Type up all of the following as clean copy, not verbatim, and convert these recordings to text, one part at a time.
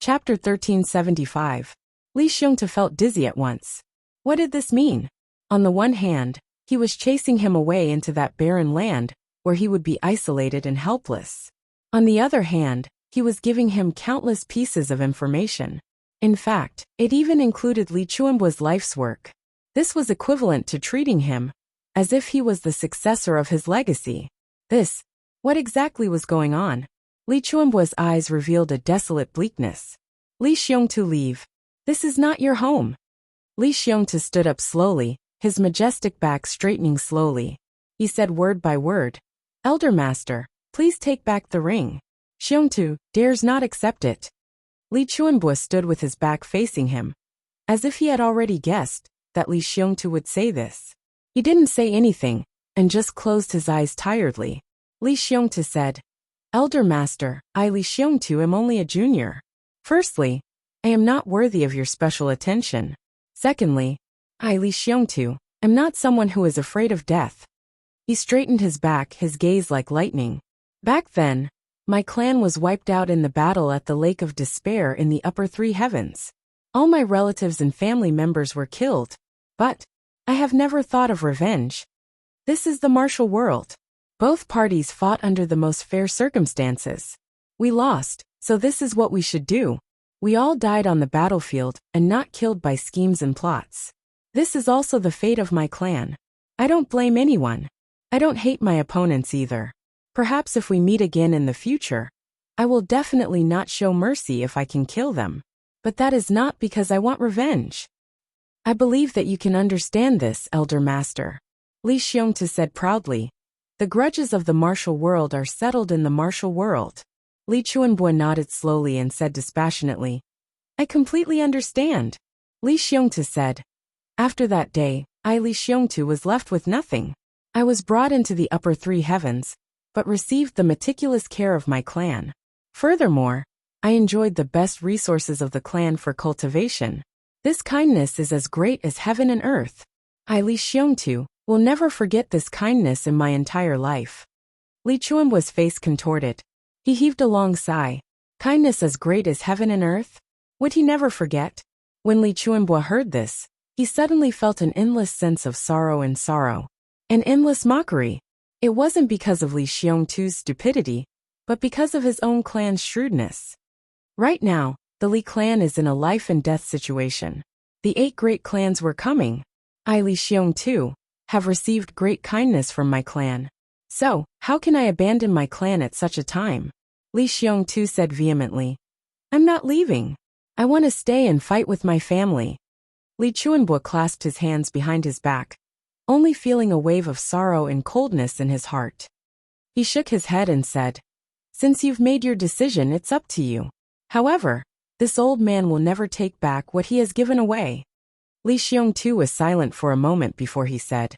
Chapter 1375. Li Xiongtu felt dizzy at once. What did this mean? On the one hand, he was chasing him away into that barren land, where he would be isolated and helpless. On the other hand, he was giving him countless pieces of information. In fact, it even included Li Chuanbuo's life's work. This was equivalent to treating him as if he was the successor of his legacy. What exactly was going on? Li Chuanbuo's eyes revealed a desolate bleakness. Li Xiongtu, leave. This is not your home. Li Xiongtu stood up slowly, his majestic back straightening slowly. He said word by word, Elder Master, please take back the ring. Xiongtu dares not accept it. Li Chuanbuo stood with his back facing him, as if he had already guessed that Li Xiongtu would say this. He didn't say anything, and just closed his eyes tiredly. Li Xiongtu said, Elder Master, I Li Xiongtu am only a junior. Firstly, I am not worthy of your special attention. Secondly, I Li Xiongtu am not someone who is afraid of death. He straightened his back, his gaze like lightning. Back then, my clan was wiped out in the battle at the Lake of Despair in the upper three heavens. All my relatives and family members were killed. But I have never thought of revenge. This is the martial world. Both parties fought under the most fair circumstances. We lost, so this is what we should do. We all died on the battlefield and not killed by schemes and plots. This is also the fate of my clan. I don't blame anyone. I don't hate my opponents either. Perhaps if we meet again in the future, I will definitely not show mercy if I can kill them. But that is not because I want revenge. I believe that you can understand this, Elder Master. Li Xiongtu said proudly. The grudges of the martial world are settled in the martial world. Li Chuanbuo nodded slowly and said dispassionately, I completely understand. Li Xiongtu said. After that day, I Li Xiongtu was left with nothing. I was brought into the upper three heavens, but received the meticulous care of my clan. Furthermore, I enjoyed the best resources of the clan for cultivation. This kindness is as great as heaven and earth. I Li Xiongtu will never forget this kindness in my entire life. Li Chuanbuo's face contorted. He heaved a long sigh. Kindness as great as heaven and earth? Would he never forget? When Li Chuanbuo heard this, he suddenly felt an endless sense of sorrow. An endless mockery. It wasn't because of Li Xiongtu's stupidity, but because of his own clan's shrewdness. Right now, the Li clan is in a life and death situation. The 8 great clans were coming. I Li Xiongtu have received great kindness from my clan. So, how can I abandon my clan at such a time? Li Xiongtu said vehemently. I'm not leaving. I want to stay and fight with my family. Li Chuanbuo clasped his hands behind his back, only feeling a wave of sorrow and coldness in his heart. He shook his head and said, Since you've made your decision, it's up to you. However, this old man will never take back what he has given away. Li Xiongtu was silent for a moment before he said,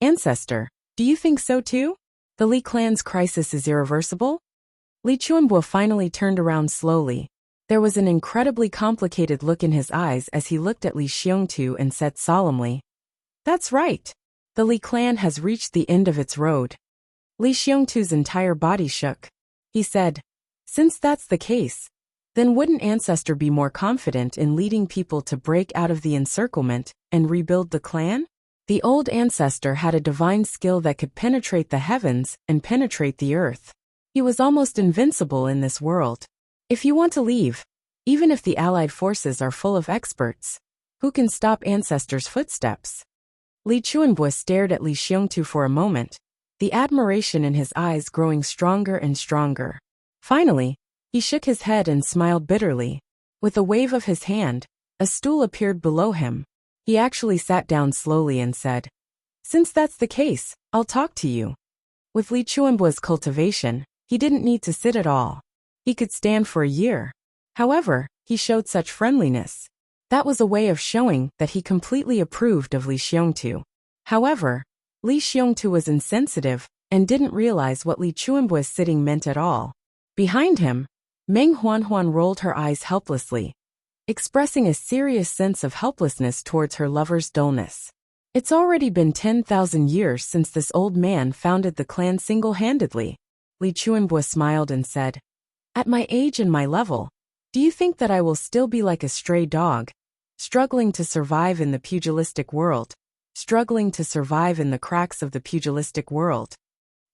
Ancestor, do you think so too? The Li clan's crisis is irreversible? Li Chuanbuo finally turned around slowly. There was an incredibly complicated look in his eyes as he looked at Li Xiongtu and said solemnly, That's right. The Li clan has reached the end of its road. Li Xiongtu's entire body shook. He said, Since that's the case, then wouldn't Ancestor be more confident in leading people to break out of the encirclement and rebuild the clan? The old Ancestor had a divine skill that could penetrate the heavens and penetrate the earth. He was almost invincible in this world. If you want to leave, even if the allied forces are full of experts, who can stop Ancestor's footsteps? Li Chuanbuo stared at Li Xiongtu for a moment, the admiration in his eyes growing stronger and stronger. Finally, he shook his head and smiled bitterly. With a wave of his hand, a stool appeared below him. He actually sat down slowly and said, Since that's the case, I'll talk to you. With Li Chuanbuo's cultivation, he didn't need to sit at all. He could stand for a year. However, he showed such friendliness. That was a way of showing that he completely approved of Li Xiongtu. However, Li Xiongtu was insensitive and didn't realize what Li Chuanbuo's sitting meant at all. Behind him, Meng Huanhuan rolled her eyes helplessly, expressing a serious sense of helplessness towards her lover's dullness. It's already been 10,000 years since this old man founded the clan single-handedly. Li Chuanbuo smiled and said, At my age and my level, Do you think that I will still be like a stray dog, struggling to survive in the pugilistic world, struggling to survive in the cracks of the pugilistic world?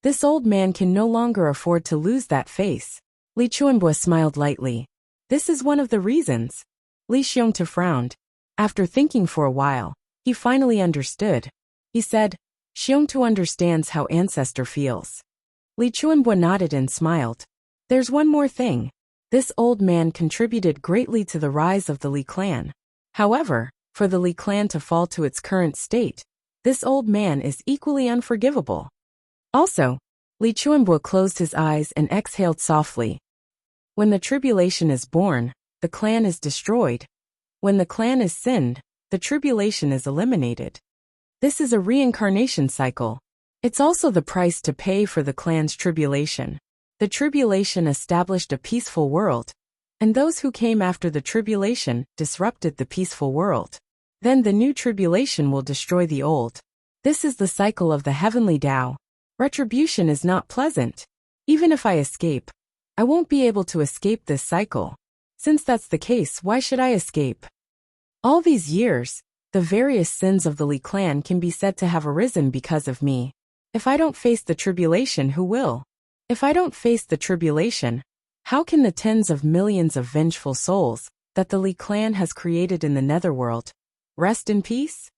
This old man can no longer afford to lose that face. Li Chuanbo smiled lightly. This is one of the reasons. Li Xiongtu frowned. After thinking for a while, he finally understood. He said, Xiongtu understands how ancestor feels. Li Chuanbo nodded and smiled. There's one more thing. This old man contributed greatly to the rise of the Li clan. However, for the Li clan to fall to its current state, this old man is equally unforgivable. Also, Li Chuanbo closed his eyes and exhaled softly. When the tribulation is born, the clan is destroyed. When the clan is sinned, the tribulation is eliminated. This is a reincarnation cycle. It's also the price to pay for the clan's tribulation. The tribulation established a peaceful world, and those who came after the tribulation disrupted the peaceful world. Then the new tribulation will destroy the old. This is the cycle of the heavenly Tao. Retribution is not pleasant. Even if I escape, I won't be able to escape this cycle. Since that's the case, why should I escape? All these years, the various sins of the Li clan can be said to have arisen because of me. If I don't face the tribulation, who will? If I don't face the tribulation, how can the tens of millions of vengeful souls that the Li clan has created in the netherworld rest in peace?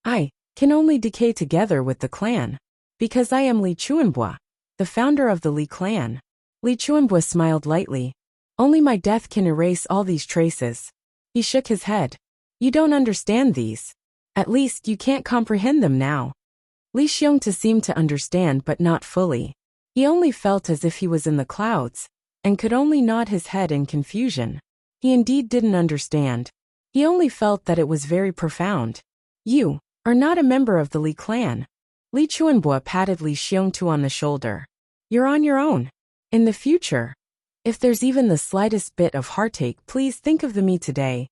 I can only decay together with the clan, because I am Li Chuanbo, the founder of the Li clan. Li Chuanbo smiled lightly. Only my death can erase all these traces. He shook his head. You don't understand these. At least you can't comprehend them now. Li Xiongtu seemed to understand but not fully. He only felt as if he was in the clouds, and could only nod his head in confusion. He indeed didn't understand. He only felt that it was very profound. You are not a member of the Li clan. Li Chuanbo patted Li Xiongtu on the shoulder. You're on your own. In the future, if there's even the slightest bit of heartache, please think of me today.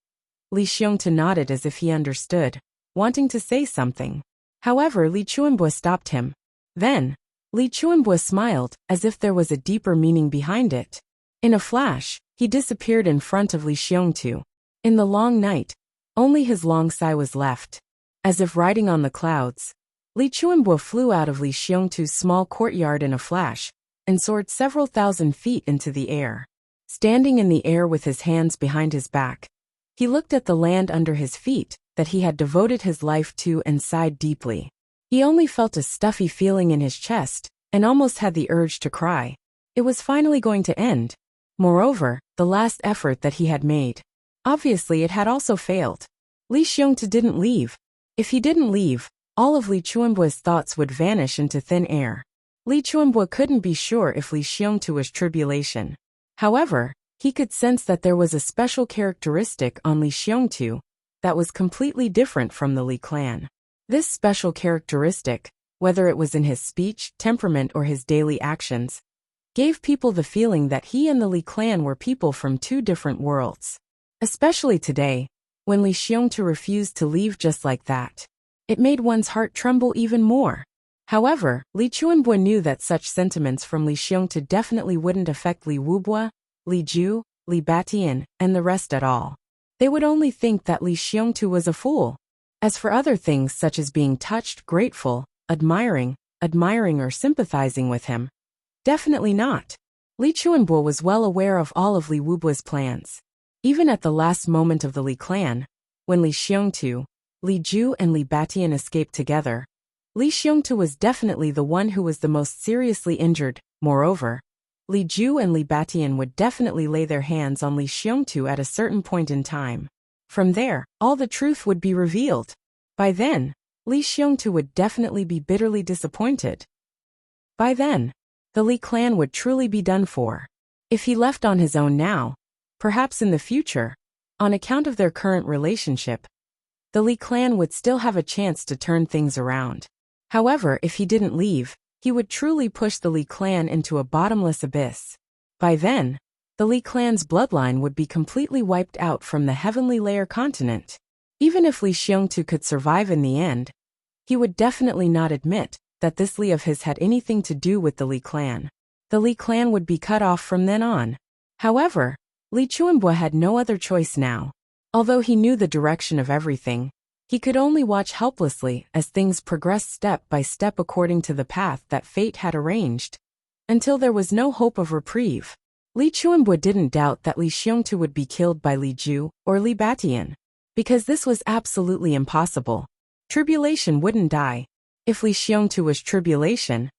Li Xiongtu nodded as if he understood, wanting to say something. However, Li Chuanbo stopped him. Then, Li Chuanbo smiled, as if there was a deeper meaning behind it. In a flash, he disappeared in front of Li Xiongtu. In the long night, only his long sigh was left. As if riding on the clouds, Li Chuanbo flew out of Li Xiongtu's small courtyard in a flash, and soared several thousand feet into the air. Standing in the air with his hands behind his back, he looked at the land under his feet that he had devoted his life to and sighed deeply. He only felt a stuffy feeling in his chest, and almost had the urge to cry. It was finally going to end. Moreover, the last effort that he had made. Obviously it had also failed. Li Xiongtu didn't leave. If he didn't leave, all of Li Chuanbo's thoughts would vanish into thin air. Li Chuanbo couldn't be sure if Li Xiongtu was tribulation. However, he could sense that there was a special characteristic on Li Xiongtu that was completely different from the Li clan. This special characteristic, whether it was in his speech, temperament, or his daily actions, gave people the feeling that he and the Li clan were people from two different worlds. Especially today, when Li Xiongtu refused to leave just like that. It made one's heart tremble even more. However, Li Chuanbo knew that such sentiments from Li Xiongtu definitely wouldn't affect Li Wubo, Li Ju, Li Batian, and the rest at all. They would only think that Li Xiongtu was a fool. As for other things such as being touched, grateful, admiring or sympathizing with him, definitely not. Li Chuanbo was well aware of all of Li Wubo's plans. Even at the last moment of the Li clan, when Li Xiongtu, Li Ju, and Li Batian escaped together, Li Xiongtu was definitely the one who was the most seriously injured. Moreover, Li Ju and Li Batian would definitely lay their hands on Li Xiongtu at a certain point in time. From there, all the truth would be revealed. By then, Li Xiongtu would definitely be bitterly disappointed. By then, the Li clan would truly be done for. If he left on his own now, perhaps in the future, on account of their current relationship, the Li clan would still have a chance to turn things around. However, if he didn't leave, he would truly push the Li clan into a bottomless abyss. By then, the Li clan's bloodline would be completely wiped out from the heavenly layer continent. Even if Li Xiongtu could survive in the end, he would definitely not admit that this Li of his had anything to do with the Li clan. The Li clan would be cut off from then on. However, Li Chuanbua had no other choice now. Although he knew the direction of everything, he could only watch helplessly as things progressed step by step according to the path that fate had arranged, until there was no hope of reprieve. Li Chuanbua didn't doubt that Li Xiongtu would be killed by Li Ju or Li Batian, because this was absolutely impossible. Tribulation wouldn't die. If Li Xiongtu was tribulation,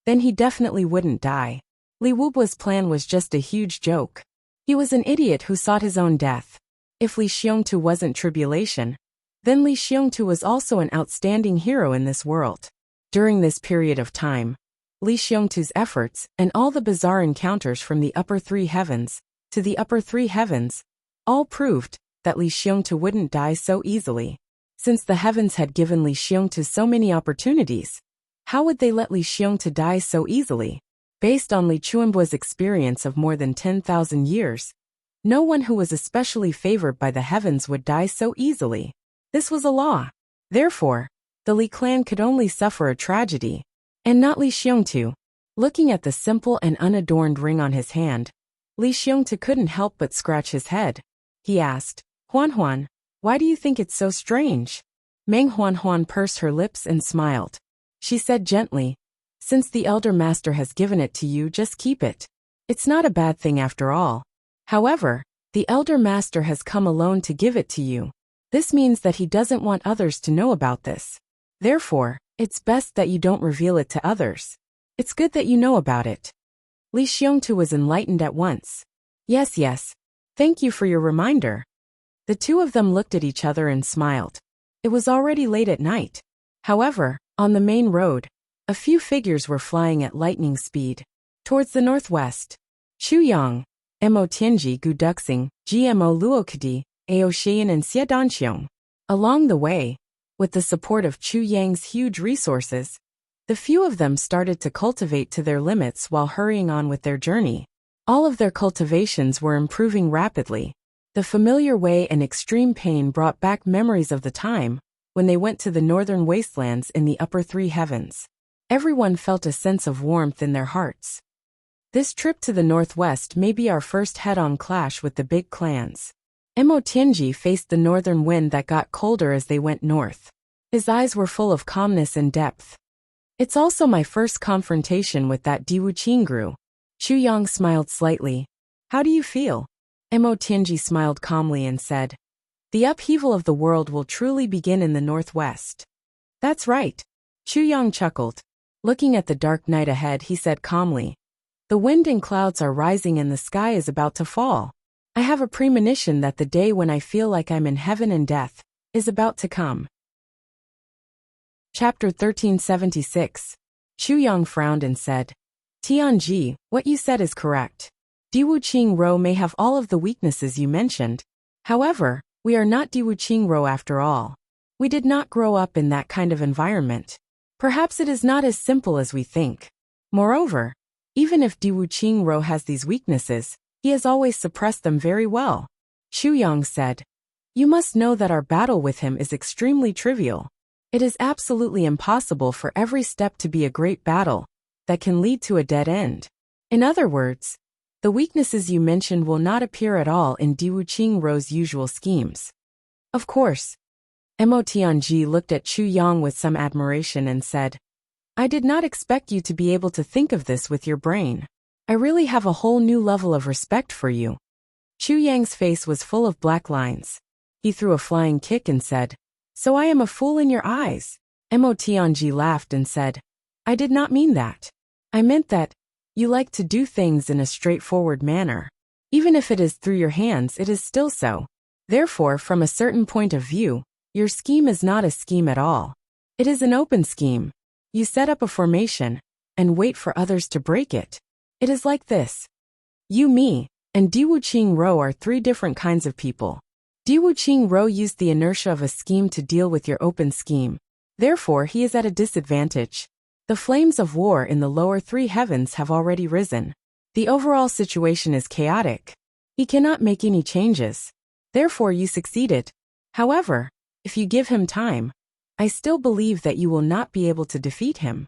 then he definitely wouldn't die. Li Wubua's plan was just a huge joke. He was an idiot who sought his own death. If Li Xiongtu wasn't tribulation, then Li Xiongtu was also an outstanding hero in this world. During this period of time, Li Xiongtu's efforts and all the bizarre encounters from the upper three heavens to the upper three heavens all proved that Li Xiongtu wouldn't die so easily. Since the heavens had given Li Xiongtu so many opportunities, how would they let Li Xiongtu die so easily? Based on Li Chuanbua's experience of more than 10,000 years, no one who was especially favored by the heavens would die so easily. This was a law. Therefore, the Li clan could only suffer a tragedy, and not Li Xiongtu. Looking at the simple and unadorned ring on his hand, Li Xiongtu couldn't help but scratch his head. He asked, "Huan Huan, why do you think it's so strange?" Meng Huan Huan pursed her lips and smiled. She said gently, "Since the elder master has given it to you, just keep it. It's not a bad thing after all. However, the elder master has come alone to give it to you. This means that he doesn't want others to know about this. Therefore, it's best that you don't reveal it to others. It's good that you know about it." Li Xiongtu was enlightened at once. Yes. Thank you for your reminder." The two of them looked at each other and smiled. It was already late at night. However, on the main road, a few figures were flying at lightning speed. Towards the northwest, Chu Yang, Mo Tianji Gu Duxing, Gmo Luokadi, Ao Xian and Xie Danxiong. Along the way, with the support of Chu Yang's huge resources, the few of them started to cultivate to their limits while hurrying on with their journey. All of their cultivations were improving rapidly. The familiar way and extreme pain brought back memories of the time when they went to the northern wastelands in the upper three heavens. Everyone felt a sense of warmth in their hearts. This trip to the northwest may be our first head-on clash with the big clans. Mo Tianji faced the northern wind that got colder as they went north. His eyes were full of calmness and depth. "It's also my first confrontation with that Diwu Qingru." Chu Yang smiled slightly. "How do you feel?" Mo Tianji smiled calmly and said, "The upheaval of the world will truly begin in the northwest." "That's right." Chu Yang chuckled. Looking at the dark night ahead, he said calmly, "The wind and clouds are rising and the sky is about to fall. I have a premonition that the day when I feel like I'm in heaven and death is about to come." Chapter 1376. Chu Yang frowned and said, "Tianji, what you said is correct. Diwu Qingro may have all of the weaknesses you mentioned. However, we are not Diwu Qingro after all. We did not grow up in that kind of environment. Perhaps it is not as simple as we think. Moreover, even if Diwu Qingro has these weaknesses, he has always suppressed them very well." Chu Yang said, "You must know that our battle with him is extremely trivial. It is absolutely impossible for every step to be a great battle that can lead to a dead end. In other words, the weaknesses you mentioned will not appear at all in Diwu Qingro's usual schemes." "Of course." Mo Tianji looked at Chu Yang with some admiration and said, "I did not expect you to be able to think of this with your brain. I really have a whole new level of respect for you." Chu Yang's face was full of black lines. He threw a flying kick and said, "So I am a fool in your eyes?" Mo Tianji laughed and said, "I did not mean that. I meant that you like to do things in a straightforward manner. Even if it is through your hands, it is still so. Therefore, from a certain point of view, your scheme is not a scheme at all. It is an open scheme. You set up a formation and wait for others to break it. It is like this. You, me, and Diwu Qingro are three different kinds of people. Diwu Qingro used the inertia of a scheme to deal with your open scheme. Therefore, he is at a disadvantage. The flames of war in the lower three heavens have already risen. The overall situation is chaotic. He cannot make any changes. Therefore, you succeeded. However, if you give him time, I still believe that you will not be able to defeat him."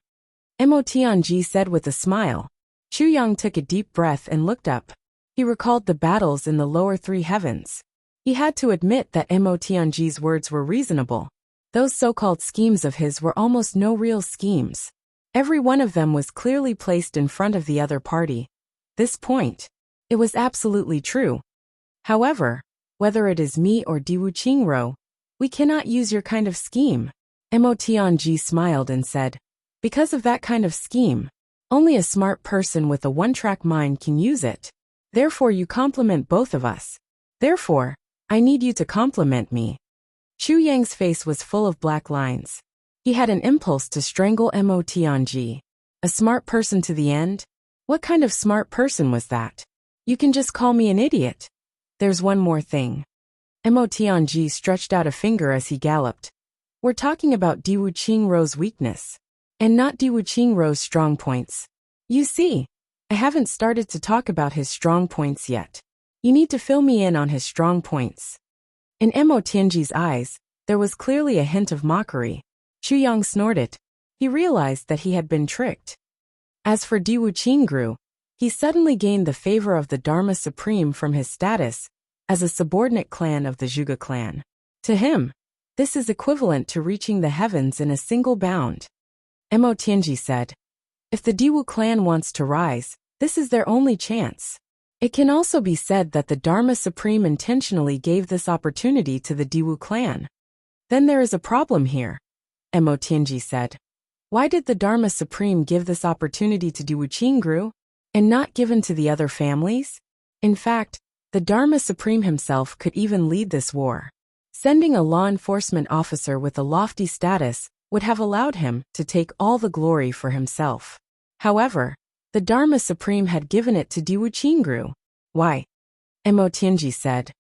Mo Tianji said with a smile. Chu Yang took a deep breath and looked up. He recalled the battles in the lower three heavens. He had to admit that Mo Tianji's words were reasonable. Those so-called schemes of his were almost no real schemes. Every one of them was clearly placed in front of the other party. This point. It was absolutely true. However, whether it is me or Diwu Qingro, we cannot use your kind of scheme. Mo Tianji smiled and said, because of that kind of scheme, only a smart person with a one-track mind can use it. Therefore you compliment both of us. Therefore, I need you to compliment me. Chu Yang's face was full of black lines. He had an impulse to strangle Mo Tianji. A smart person to the end? What kind of smart person was that? You can just call me an idiot. There's one more thing. Mo Tianji stretched out a finger as he galloped. We're talking about Diwu Qingrou's weakness, and not Diwu Qingrou's strong points. You see, I haven't started to talk about his strong points yet. You need to fill me in on his strong points. In Mo Tianji's eyes, there was clearly a hint of mockery. Chu Yang snorted. He realized that he had been tricked. As for Diwu Qingru, he suddenly gained the favor of the Dharma Supreme from his status as a subordinate clan of the Zhuge clan. To him, this is equivalent to reaching the heavens in a single bound. Mo Tianji said, if the Diwu clan wants to rise, this is their only chance. It can also be said that the Dharma Supreme intentionally gave this opportunity to the Diwu clan. Then there is a problem here. Mo Tianji said. Why did the Dharma Supreme give this opportunity to Diwu Qingru, and not given to the other families? In fact, the Dharma Supreme himself could even lead this war. Sending a law enforcement officer with a lofty status would have allowed him to take all the glory for himself. However, the Dharma Supreme had given it to Diwu Qingru. Why? Mo Tianji said.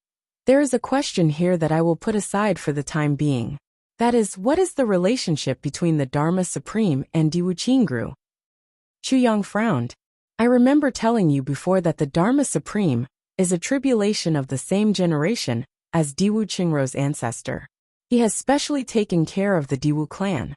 There is a question here that I will put aside for the time being. That is, what is the relationship between the Dharma Supreme and Diwu Qingru? Chu Yang frowned. I remember telling you before that the Dharma Supreme is a tribulation of the same generation as Diwu Qingrou's ancestor. He has specially taken care of the Diwu clan.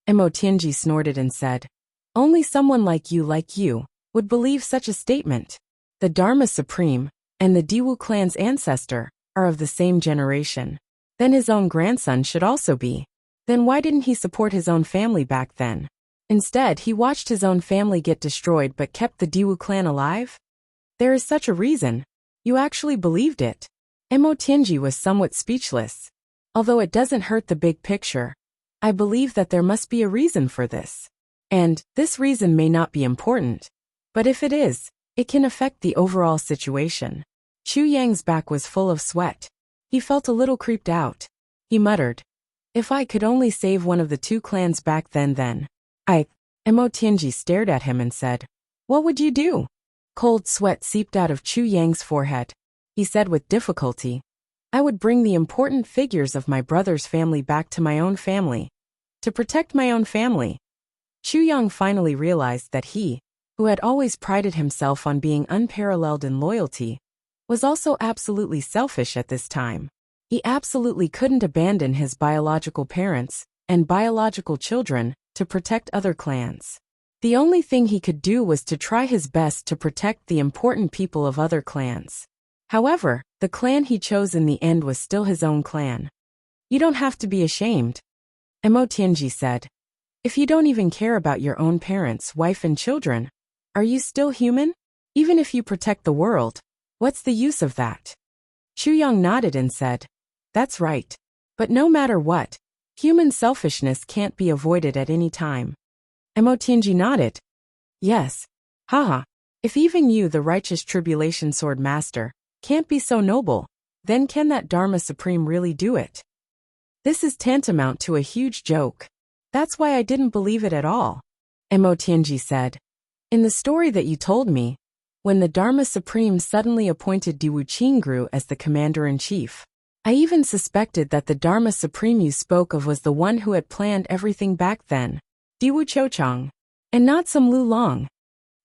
Mo Tianji snorted and said, only someone like you, would believe such a statement. The Dharma Supreme and the Diwu clan's ancestor are of the same generation. Then his own grandson should also be. Then why didn't he support his own family back then? Instead, he watched his own family get destroyed but kept the Diwu clan alive? There is such a reason. You actually believed it. Mo Tianji was somewhat speechless. Although it doesn't hurt the big picture, I believe that there must be a reason for this. And this reason may not be important. But if it is, it can affect the overall situation. Chu Yang's back was full of sweat. He felt a little creeped out. He muttered, if I could only save one of the two clans back then. Mo Tianji stared at him and said, what would you do? Cold sweat seeped out of Chu Yang's forehead. He said with difficulty, I would bring the important figures of my brother's family back to my own family. To protect my own family. Chu Yang finally realized that he, who had always prided himself on being unparalleled in loyalty, was also absolutely selfish at this time. He absolutely couldn't abandon his biological parents and biological children to protect other clans. The only thing he could do was to try his best to protect the important people of other clans. However, the clan he chose in the end was still his own clan. You don't have to be ashamed. Mo Tianji said. If you don't even care about your own parents, wife and children, are you still human? Even if you protect the world, what's the use of that? Chu Yang nodded and said, that's right. But no matter what, human selfishness can't be avoided at any time. Mo Tianji nodded. Yes. Haha. If even you, the righteous tribulation sword master, can't be so noble, then can that Dharma Supreme really do it? This is tantamount to a huge joke. That's why I didn't believe it at all. Mo Tianji said. In the story that you told me, when the Dharma Supreme suddenly appointed Diwu Qingru as the commander-in-chief, I even suspected that the Dharma Supreme you spoke of was the one who had planned everything back then, Diwu Chouchang, and not some Lu Long.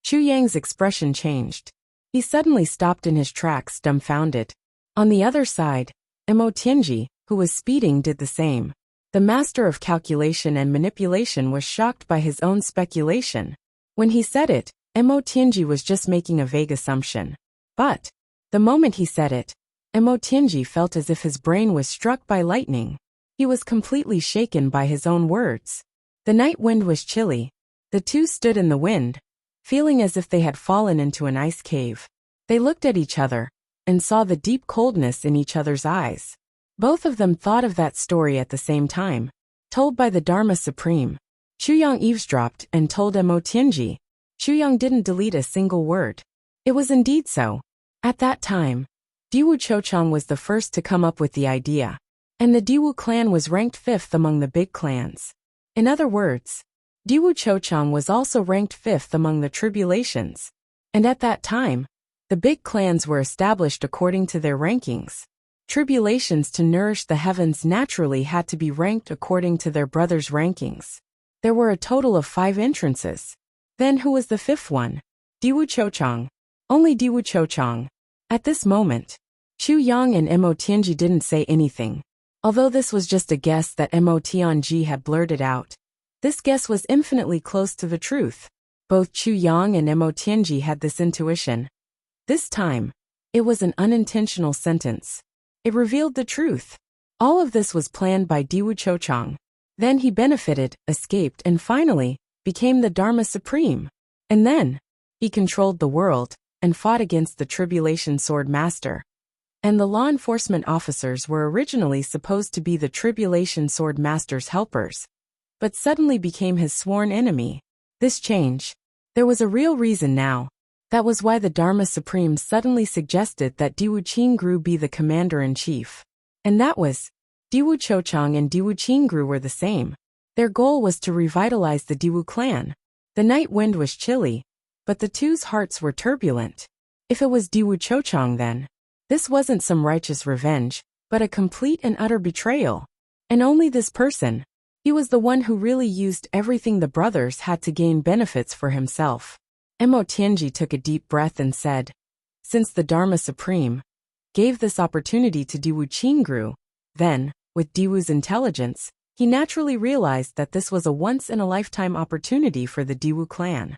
Chu Yang's expression changed. He suddenly stopped in his tracks, dumbfounded. On the other side, Mo Tianji, who was speeding, did the same. The master of calculation and manipulation was shocked by his own speculation. When he said it, Mo Tianji was just making a vague assumption. But The moment he said it, Emotianji felt as if his brain was struck by lightning. He was completely shaken by his own words. The night wind was chilly. The two stood in the wind, feeling as if they had fallen into an ice cave. They looked at each other and saw the deep coldness in each other's eyes. Both of them thought of that story at the same time, told by the Dharma Supreme. Chuyang eavesdropped and told Emotianji. Chuyang didn't delete a single word. It was indeed so. At that time, Diwu Chochang was the first to come up with the idea, and the Diwu clan was ranked 5th among the big clans. In other words, Diwu Chochang was also ranked 5th among the tribulations. And at that time, the big clans were established according to their rankings. Tribulations to nourish the heavens naturally had to be ranked according to their brothers' rankings. There were a total of 5 entrances. Then who was the 5th one? Diwu Chochang. Only Diwu Chochang. At this moment, Chu Yang and Emotianji didn't say anything. Although this was just a guess that Emotianji had blurted out, this guess was infinitely close to the truth. Both Chu Yang and Emotianji had this intuition. This time, it was an unintentional sentence. It revealed the truth. All of this was planned by Diwu Chochang. Then he benefited, escaped, and finally, became the Dharma Supreme. And then, he controlled the world and fought against the Tribulation Sword Master. And the law enforcement officers were originally supposed to be the Tribulation Sword Master's helpers, but suddenly became his sworn enemy. This change, there was a real reason now. That was why the Dharma Supreme suddenly suggested that Diwu Qingru be the commander-in-chief. And that was, Diwu Chochang and Diwu Qingru were the same. Their goal was to revitalize the Diwu clan. The night wind was chilly, but the two's hearts were turbulent. If it was Diwu Chochang then, this wasn't some righteous revenge, but a complete and utter betrayal. And only this person, he was the one who really used everything the brothers had to gain benefits for himself. Emotianji took a deep breath and said, since the Dharma Supreme gave this opportunity to Diwu Qingru, then, with Diwu's intelligence, he naturally realized that this was a once-in-a-lifetime opportunity for the Diwu clan.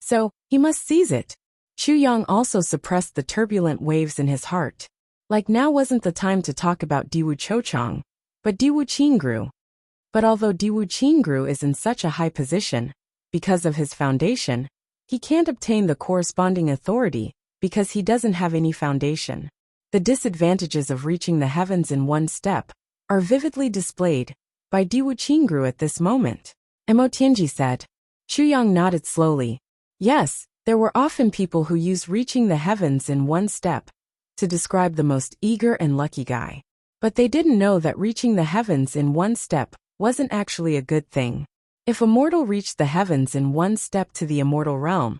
So, he must seize it. Chu Yang also suppressed the turbulent waves in his heart. Like now wasn't the time to talk about Diwu Chochang, but Diwu Qingru. But although Diwu Qingru is in such a high position, because of his foundation, he can't obtain the corresponding authority, because he doesn't have any foundation. The disadvantages of reaching the heavens in one step are vividly displayed by Diwu Qingru at this moment. Emotianji said. Chu Yang nodded slowly. Yes, there were often people who used reaching the heavens in one step to describe the most eager and lucky guy. But they didn't know that reaching the heavens in one step wasn't actually a good thing. If a mortal reached the heavens in one step to the immortal realm,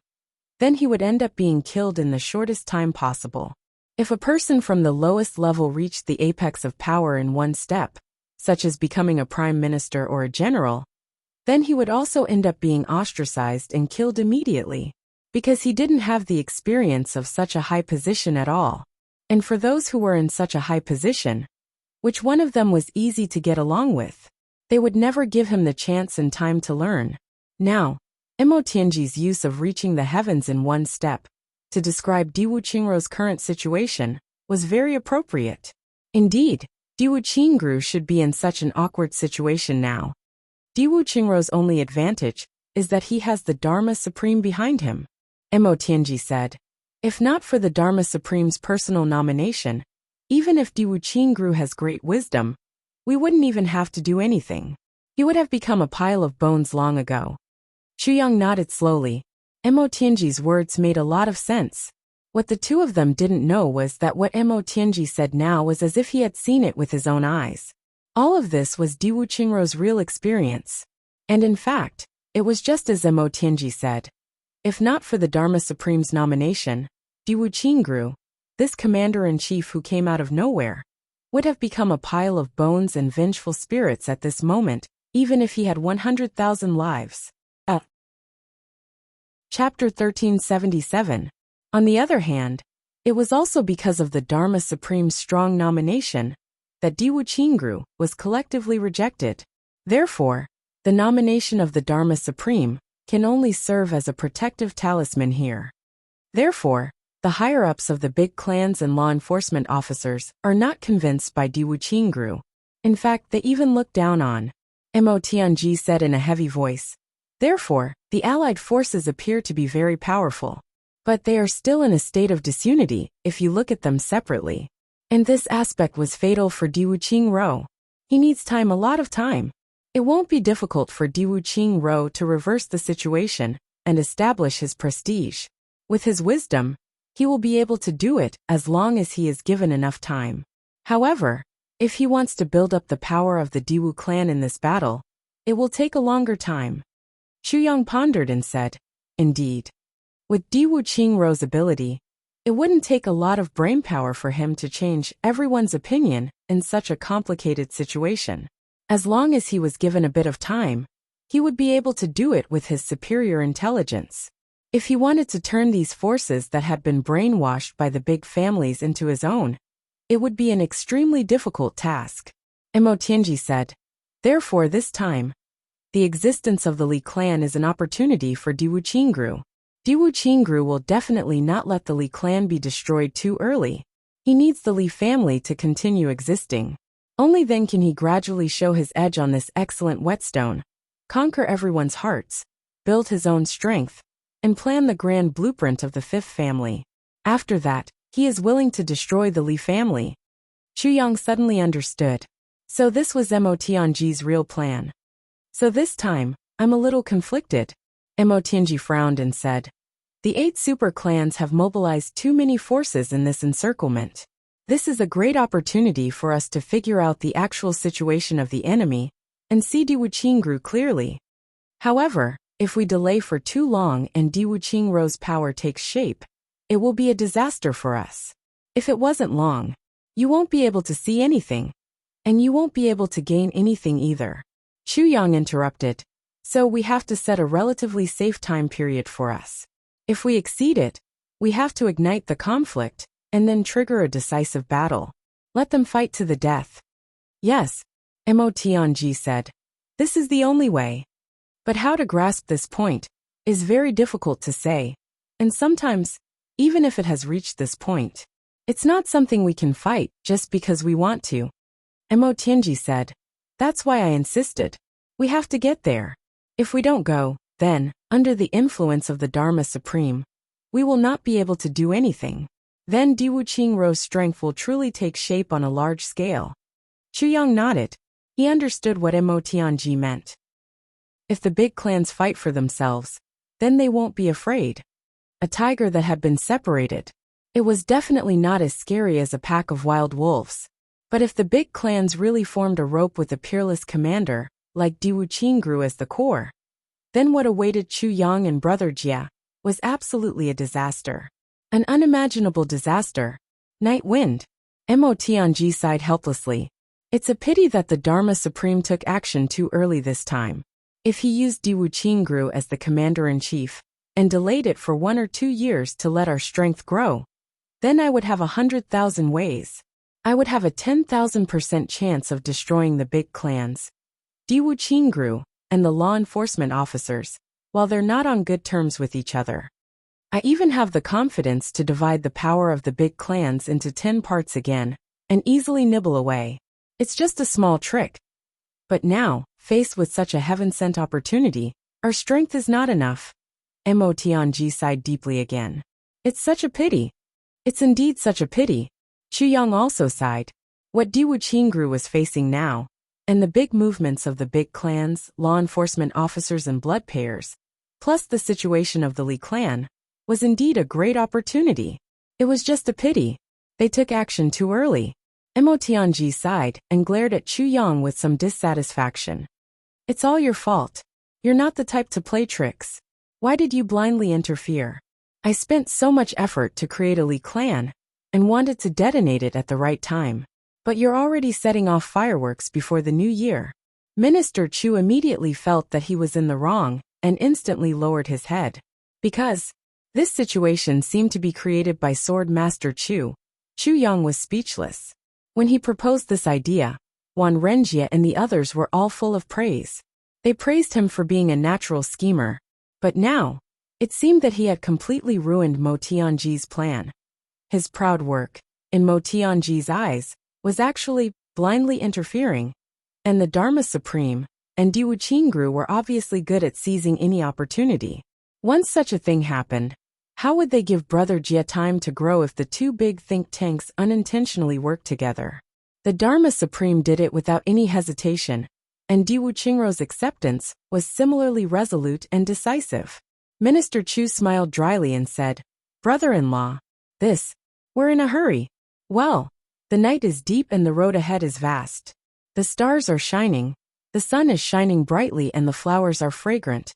then he would end up being killed in the shortest time possible. If a person from the lowest level reached the apex of power in one step, such as becoming a prime minister or a general, then he would also end up being ostracized and killed immediately, because he didn't have the experience of such a high position at all. And for those who were in such a high position, which one of them was easy to get along with, they would never give him the chance and time to learn. Now, Emotianji's use of reaching the heavens in one step to describe Diwu Qingru's current situation was very appropriate. Indeed, Diwu Qingru should be in such an awkward situation now. Diwu Qingru's only advantage is that he has the Dharma Supreme behind him. Emotianji said. If not for the Dharma Supreme's personal nomination, even if Diwu Qingru has great wisdom, we wouldn't even have to do anything. He would have become a pile of bones long ago. Chu Yang nodded slowly. Emotianji's words made a lot of sense. What the two of them didn't know was that what Emotianji said now was as if he had seen it with his own eyes. All of this was Diwu Qingru's real experience. And in fact, it was just as Emotianji said. If not for the Dharma Supreme's nomination, Diwu Qingru, this commander-in-chief who came out of nowhere, would have become a pile of bones and vengeful spirits at this moment, even if he had 100,000 lives. Chapter 1377. On the other hand, it was also because of the Dharma Supreme's strong nomination that Diwu Qingru was collectively rejected. Therefore, the nomination of the Dharma Supreme can only serve as a protective talisman here. Therefore, The higher-ups of the big clans and law enforcement officers are not convinced by Di Wuqingru. In fact, they even look down on Mo Tianji said in a heavy voice. Therefore, the allied forces appear to be very powerful. But they are still in a state of disunity if you look at them separately. And this aspect was fatal for Di Wuqingru. He needs time, a lot of time. It won't be difficult for Di Wuqingru to reverse the situation and establish his prestige. With his wisdom, he will be able to do it as long as he is given enough time. However, if he wants to build up the power of the Diwu clan in this battle, it will take a longer time. Xu Yang pondered and said, Indeed. With Di Wuqingru's ability, it wouldn't take a lot of brainpower for him to change everyone's opinion in such a complicated situation. As long as he was given a bit of time, he would be able to do it with his superior intelligence. If he wanted to turn these forces that had been brainwashed by the big families into his own, it would be an extremely difficult task. Mo Tianji said. Therefore this time, the existence of the Li clan is an opportunity for Di Wuqingru. Di Wuqingru will definitely not let the Li clan be destroyed too early. He needs the Li family to continue existing. Only then can he gradually show his edge on this excellent whetstone, conquer everyone's hearts, build his own strength, and plan the grand blueprint of the fifth family. After that, he is willing to destroy the Li family. Xu Yang suddenly understood. So this was Mo Tianji's real plan. So this time, I'm a little conflicted. Mo Tianji frowned and said, The 8 super clans have mobilized too many forces in this encirclement. This is a great opportunity for us to figure out the actual situation of the enemy and see Di Wuqingru clearly. However, if we delay for too long and Di Wuqingru's power takes shape, it will be a disaster for us. If it wasn't long, you won't be able to see anything, and you won't be able to gain anything either. Xu Yang interrupted. So we have to set a relatively safe time period for us. If we exceed it, we have to ignite the conflict and then trigger a decisive battle. Let them fight to the death. Yes, Mo Tianji said. This is the only way. But how to grasp this point is very difficult to say, and sometimes, even if it has reached this point, it's not something we can fight just because we want to. Mo Tianji said. That's why I insisted. We have to get there. If we don't go, then, under the influence of the Dharma Supreme, we will not be able to do anything. Then Di Wuqingru's strength will truly take shape on a large scale. Xu Yang nodded. He understood what Mo Tianji meant. If the big clans fight for themselves, then they won't be afraid. A tiger that had been separated. It was definitely not as scary as a pack of wild wolves. But if the big clans really formed a rope with a peerless commander, like Di Wuqingru as the core, then what awaited Xu Yang and Brother Jia was absolutely a disaster. An unimaginable disaster. Night Wind. Mo Tianji sighed helplessly. It's a pity that the Dharma Supreme took action too early this time. If he used Di Wuqingru as the commander-in-chief and delayed it for 1 or 2 years to let our strength grow, then I would have 100,000 ways. I would have a 10,000% chance of destroying the big clans, Di Wuqingru, and the law enforcement officers, while they're not on good terms with each other. I even have the confidence to divide the power of the big clans into 10 parts again, and easily nibble away. It's just a small trick. But now, faced with such a heaven-sent opportunity, our strength is not enough. Mo Tianji sighed deeply again. It's such a pity. It's indeed such a pity. Xu Yang also sighed. What Di Wuqingru was facing now, and the big movements of the big clans, law enforcement officers and blood payers, plus the situation of the Li clan, was indeed a great opportunity. It was just a pity. They took action too early. Mo Tianji sighed and glared at Xu Yang with some dissatisfaction. It's all your fault. You're not the type to play tricks. Why did you blindly interfere? I spent so much effort to create a Li clan, and wanted to detonate it at the right time. But you're already setting off fireworks before the new year. Minister Chu immediately felt that he was in the wrong, and instantly lowered his head. Because this situation seemed to be created by Sword Master Chu, Xu Yang was speechless. When he proposed this idea, Wan Renjie and the others were all full of praise. They praised him for being a natural schemer. But now, It seemed that he had completely ruined Mo Tianji's plan. His proud work, in Mo Tianji's eyes, was actually blindly interfering, and the Dharma Supreme and Di Wuqingru were obviously good at seizing any opportunity. Once such a thing happened, how would they give Brother Jia time to grow if the two big think tanks unintentionally worked together? The Dharma Supreme did it without any hesitation, and Di Wuqingru's acceptance was similarly resolute and decisive. Minister Chu smiled dryly and said, "Brother-in-law, we're in a hurry. Well, the night is deep and the road ahead is vast. The stars are shining, the sun is shining brightly and the flowers are fragrant."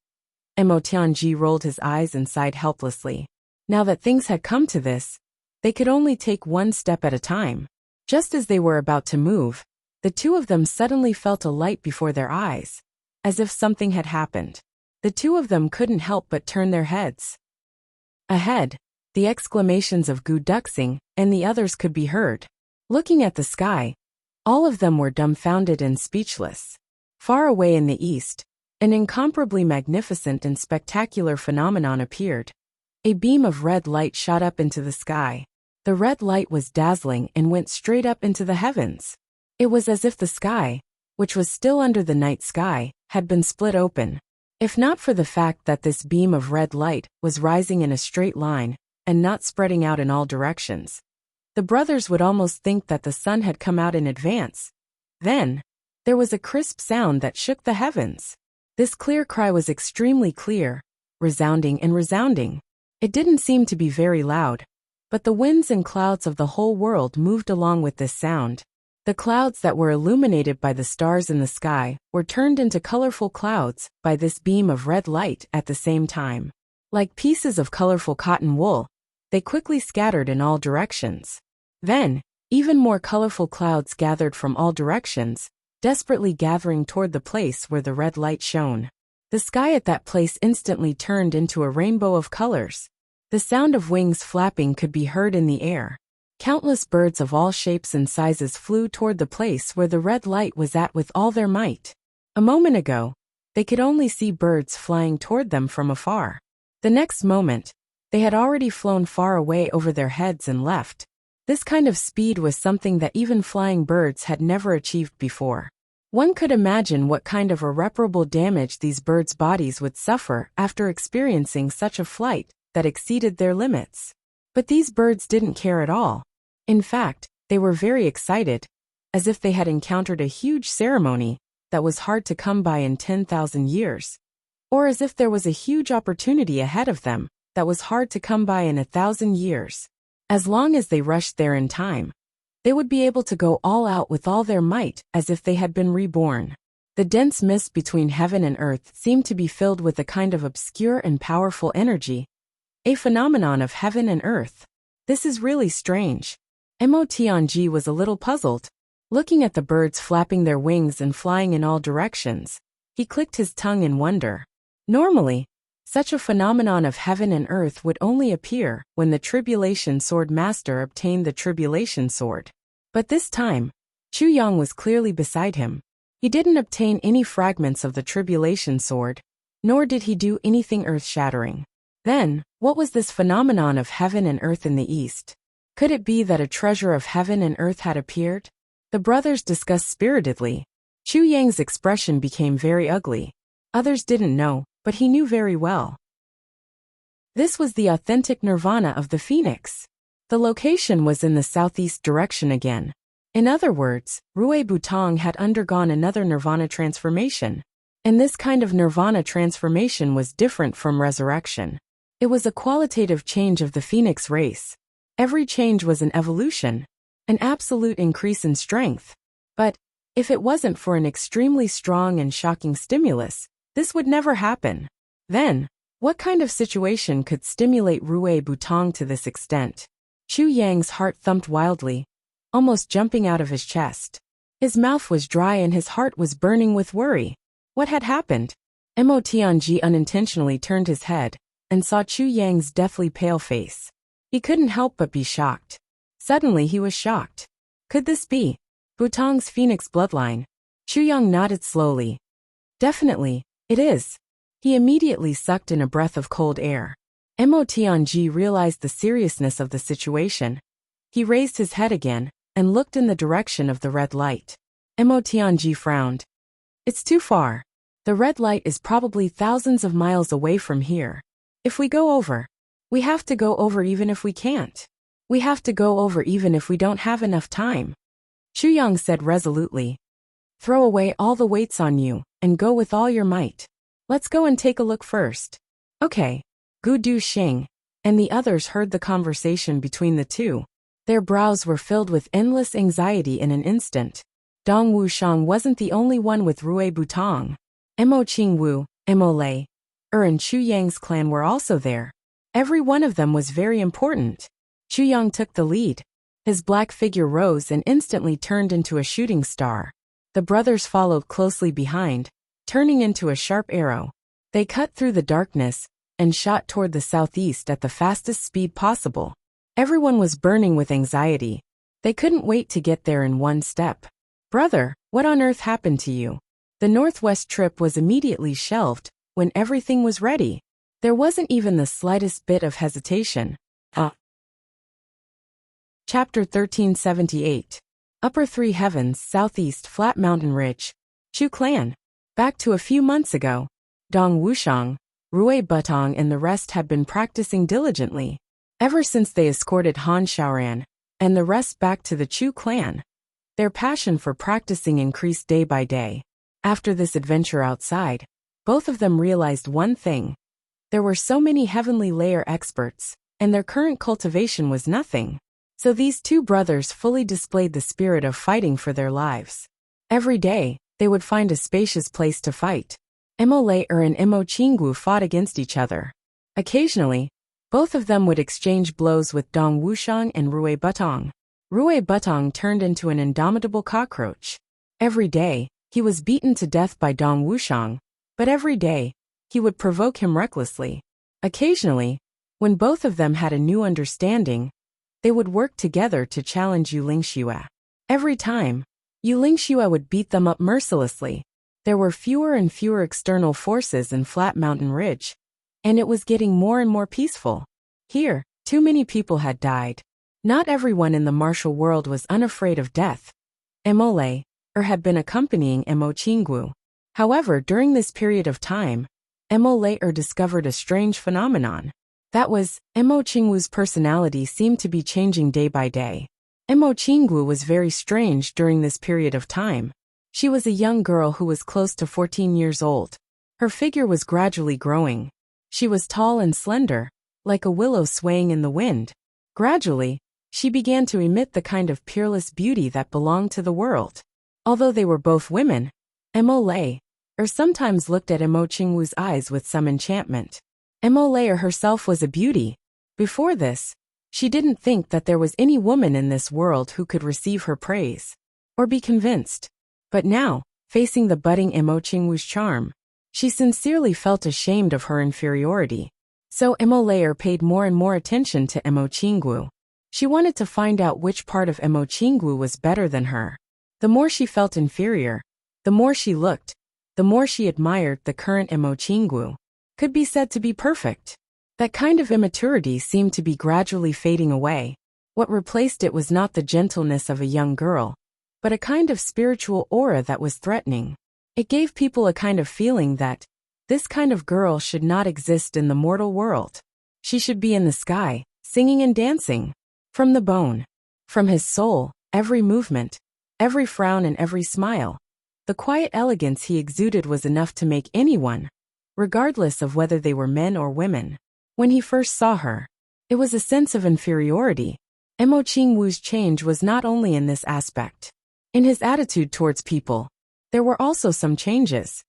Mo Tianji rolled his eyes and sighed helplessly. Now that things had come to this, they could only take one step at a time. Just as they were about to move, the two of them suddenly felt a light before their eyes, as if something had happened. The two of them couldn't help but turn their heads. Ahead, the exclamations of Gu Duxing and the others could be heard. Looking at the sky, all of them were dumbfounded and speechless. Far away in the east, an incomparably magnificent and spectacular phenomenon appeared. A beam of red light shot up into the sky. The red light was dazzling and went straight up into the heavens. It was as if the sky, which was still under the night sky, had been split open. If not for the fact that this beam of red light was rising in a straight line and not spreading out in all directions, the brothers would almost think that the sun had come out in advance. Then, there was a crisp sound that shook the heavens. This clear cry was extremely clear, resounding and resounding. It didn't seem to be very loud, but the winds and clouds of the whole world moved along with this sound. The clouds that were illuminated by the stars in the sky were turned into colorful clouds by this beam of red light at the same time. Like pieces of colorful cotton wool, they quickly scattered in all directions. Then, even more colorful clouds gathered from all directions, desperately gathering toward the place where the red light shone. The sky at that place instantly turned into a rainbow of colors. The sound of wings flapping could be heard in the air. Countless birds of all shapes and sizes flew toward the place where the red light was at with all their might. A moment ago, they could only see birds flying toward them from afar. The next moment, they had already flown far away over their heads and left. This kind of speed was something that even flying birds had never achieved before. One could imagine what kind of irreparable damage these birds' bodies would suffer after experiencing such a flight that exceeded their limits. But these birds didn't care at all. In fact, they were very excited, as if they had encountered a huge ceremony that was hard to come by in 10,000 years, or as if there was a huge opportunity ahead of them that was hard to come by in 1,000 years. As long as they rushed there in time, they would be able to go all out with all their might as if they had been reborn. The dense mist between heaven and earth seemed to be filled with a kind of obscure and powerful energy, a phenomenon of heaven and earth. This is really strange. Mo Tianji was a little puzzled. Looking at the birds flapping their wings and flying in all directions, he clicked his tongue in wonder. Normally, such a phenomenon of heaven and earth would only appear when the Tribulation Sword Master obtained the Tribulation Sword. But this time, Chu Yang was clearly beside him. He didn't obtain any fragments of the Tribulation Sword, nor did he do anything earth-shattering. Then, what was this phenomenon of heaven and earth in the east? Could it be that a treasure of heaven and earth had appeared? The brothers discussed spiritedly. Chu Yang's expression became very ugly. Others didn't know, but he knew very well. This was the authentic nirvana of the phoenix. The location was in the southeast direction again. In other words, Rui Butong had undergone another nirvana transformation. And this kind of nirvana transformation was different from resurrection. It was a qualitative change of the phoenix race. Every change was an evolution, an absolute increase in strength. But, if it wasn't for an extremely strong and shocking stimulus, this would never happen. Then, what kind of situation could stimulate Rui Butong to this extent? Chu Yang's heart thumped wildly, almost jumping out of his chest. His mouth was dry and his heart was burning with worry. What had happened? Mo Tianji unintentionally turned his head and saw Chu Yang's deathly pale face. He couldn't help but be shocked. Suddenly he was shocked. Could this be Butong's phoenix bloodline? Chu Yang nodded slowly. Definitely, it is. He immediately sucked in a breath of cold air. Mo Tianji realized the seriousness of the situation. He raised his head again and looked in the direction of the red light. Mo Tianji frowned. It's too far. The red light is probably thousands of miles away from here. If we go over, we have to go over even if we can't. We have to go over even if we don't have enough time. Chu Yang said resolutely. Throw away all the weights on you and go with all your might. Let's go and take a look first. Okay. Gu Du Xing and the others heard the conversation between the two. Their brows were filled with endless anxiety in an instant. Dong Wushang wasn't the only one with Rui Butong. Mo Qingwu, Mo Lei, and Chu Yang's clan were also there. Every one of them was very important. Chu Yang took the lead. His black figure rose and instantly turned into a shooting star. The brothers followed closely behind, turning into a sharp arrow. They cut through the darkness and shot toward the southeast at the fastest speed possible. Everyone was burning with anxiety. They couldn't wait to get there in one step. Brother, what on earth happened to you? The northwest trip was immediately shelved when everything was ready. There wasn't even the slightest bit of hesitation. Chapter 1378. Upper Three Heavens, Southeast Flat Mountain Ridge. Chu Clan. Back to a few months ago, Dong Wushang, Rui Butong and the rest had been practicing diligently. Ever since they escorted Han Xiaoran and the rest back to the Chu Clan, their passion for practicing increased day by day. After this adventure outside, both of them realized one thing. There were so many heavenly layer experts, and their current cultivation was nothing. So these two brothers fully displayed the spirit of fighting for their lives. Every day, they would find a spacious place to fight. Mo Lei and Mo Qingwu fought against each other. Occasionally, both of them would exchange blows with Dong Wushang and Rui Butong. Rui Butong turned into an indomitable cockroach. Every day, he was beaten to death by Dong Wushang, but every day, he would provoke him recklessly. Occasionally, when both of them had a new understanding, they would work together to challenge Yu Lingxue. Every time, Yu Lingxue would beat them up mercilessly. There were fewer and fewer external forces in Flat Mountain Ridge, and it was getting more and more peaceful. Here, too many people had died. Not everyone in the martial world was unafraid of death. Mo Lei had been accompanying Mo Qingwu. However, during this period of time, Mo Lei discovered a strange phenomenon. That was, Mo Qingwu's personality seemed to be changing day by day. Mo Qingwu was very strange during this period of time. She was a young girl who was close to 14 years old. Her figure was gradually growing. She was tall and slender, like a willow swaying in the wind. Gradually, she began to emit the kind of peerless beauty that belonged to the world. Although they were both women, Mo Lei sometimes looked at Mo Qingwu's eyes with some enchantment. Mo Lei herself was a beauty. Before this, she didn't think that there was any woman in this world who could receive her praise or be convinced. But now, facing the budding Mo Qingwu's charm, she sincerely felt ashamed of her inferiority. So Mo Lei paid more and more attention to Mo Qingwu. She wanted to find out which part of Mo Qingwu was better than her. The more she felt inferior, the more she looked, the more she admired the current Mo Qingwu. Could be said to be perfect. That kind of immaturity seemed to be gradually fading away. What replaced it was not the gentleness of a young girl, but a kind of spiritual aura that was threatening. It gave people a kind of feeling that this kind of girl should not exist in the mortal world. She should be in the sky, singing and dancing. From the bone, from his soul, every movement, every frown and every smile, the quiet elegance he exuded was enough to make anyone, regardless of whether they were men or women. When he first saw her, it was a sense of inferiority. Mo Qingwu's change was not only in this aspect. In his attitude towards people, there were also some changes.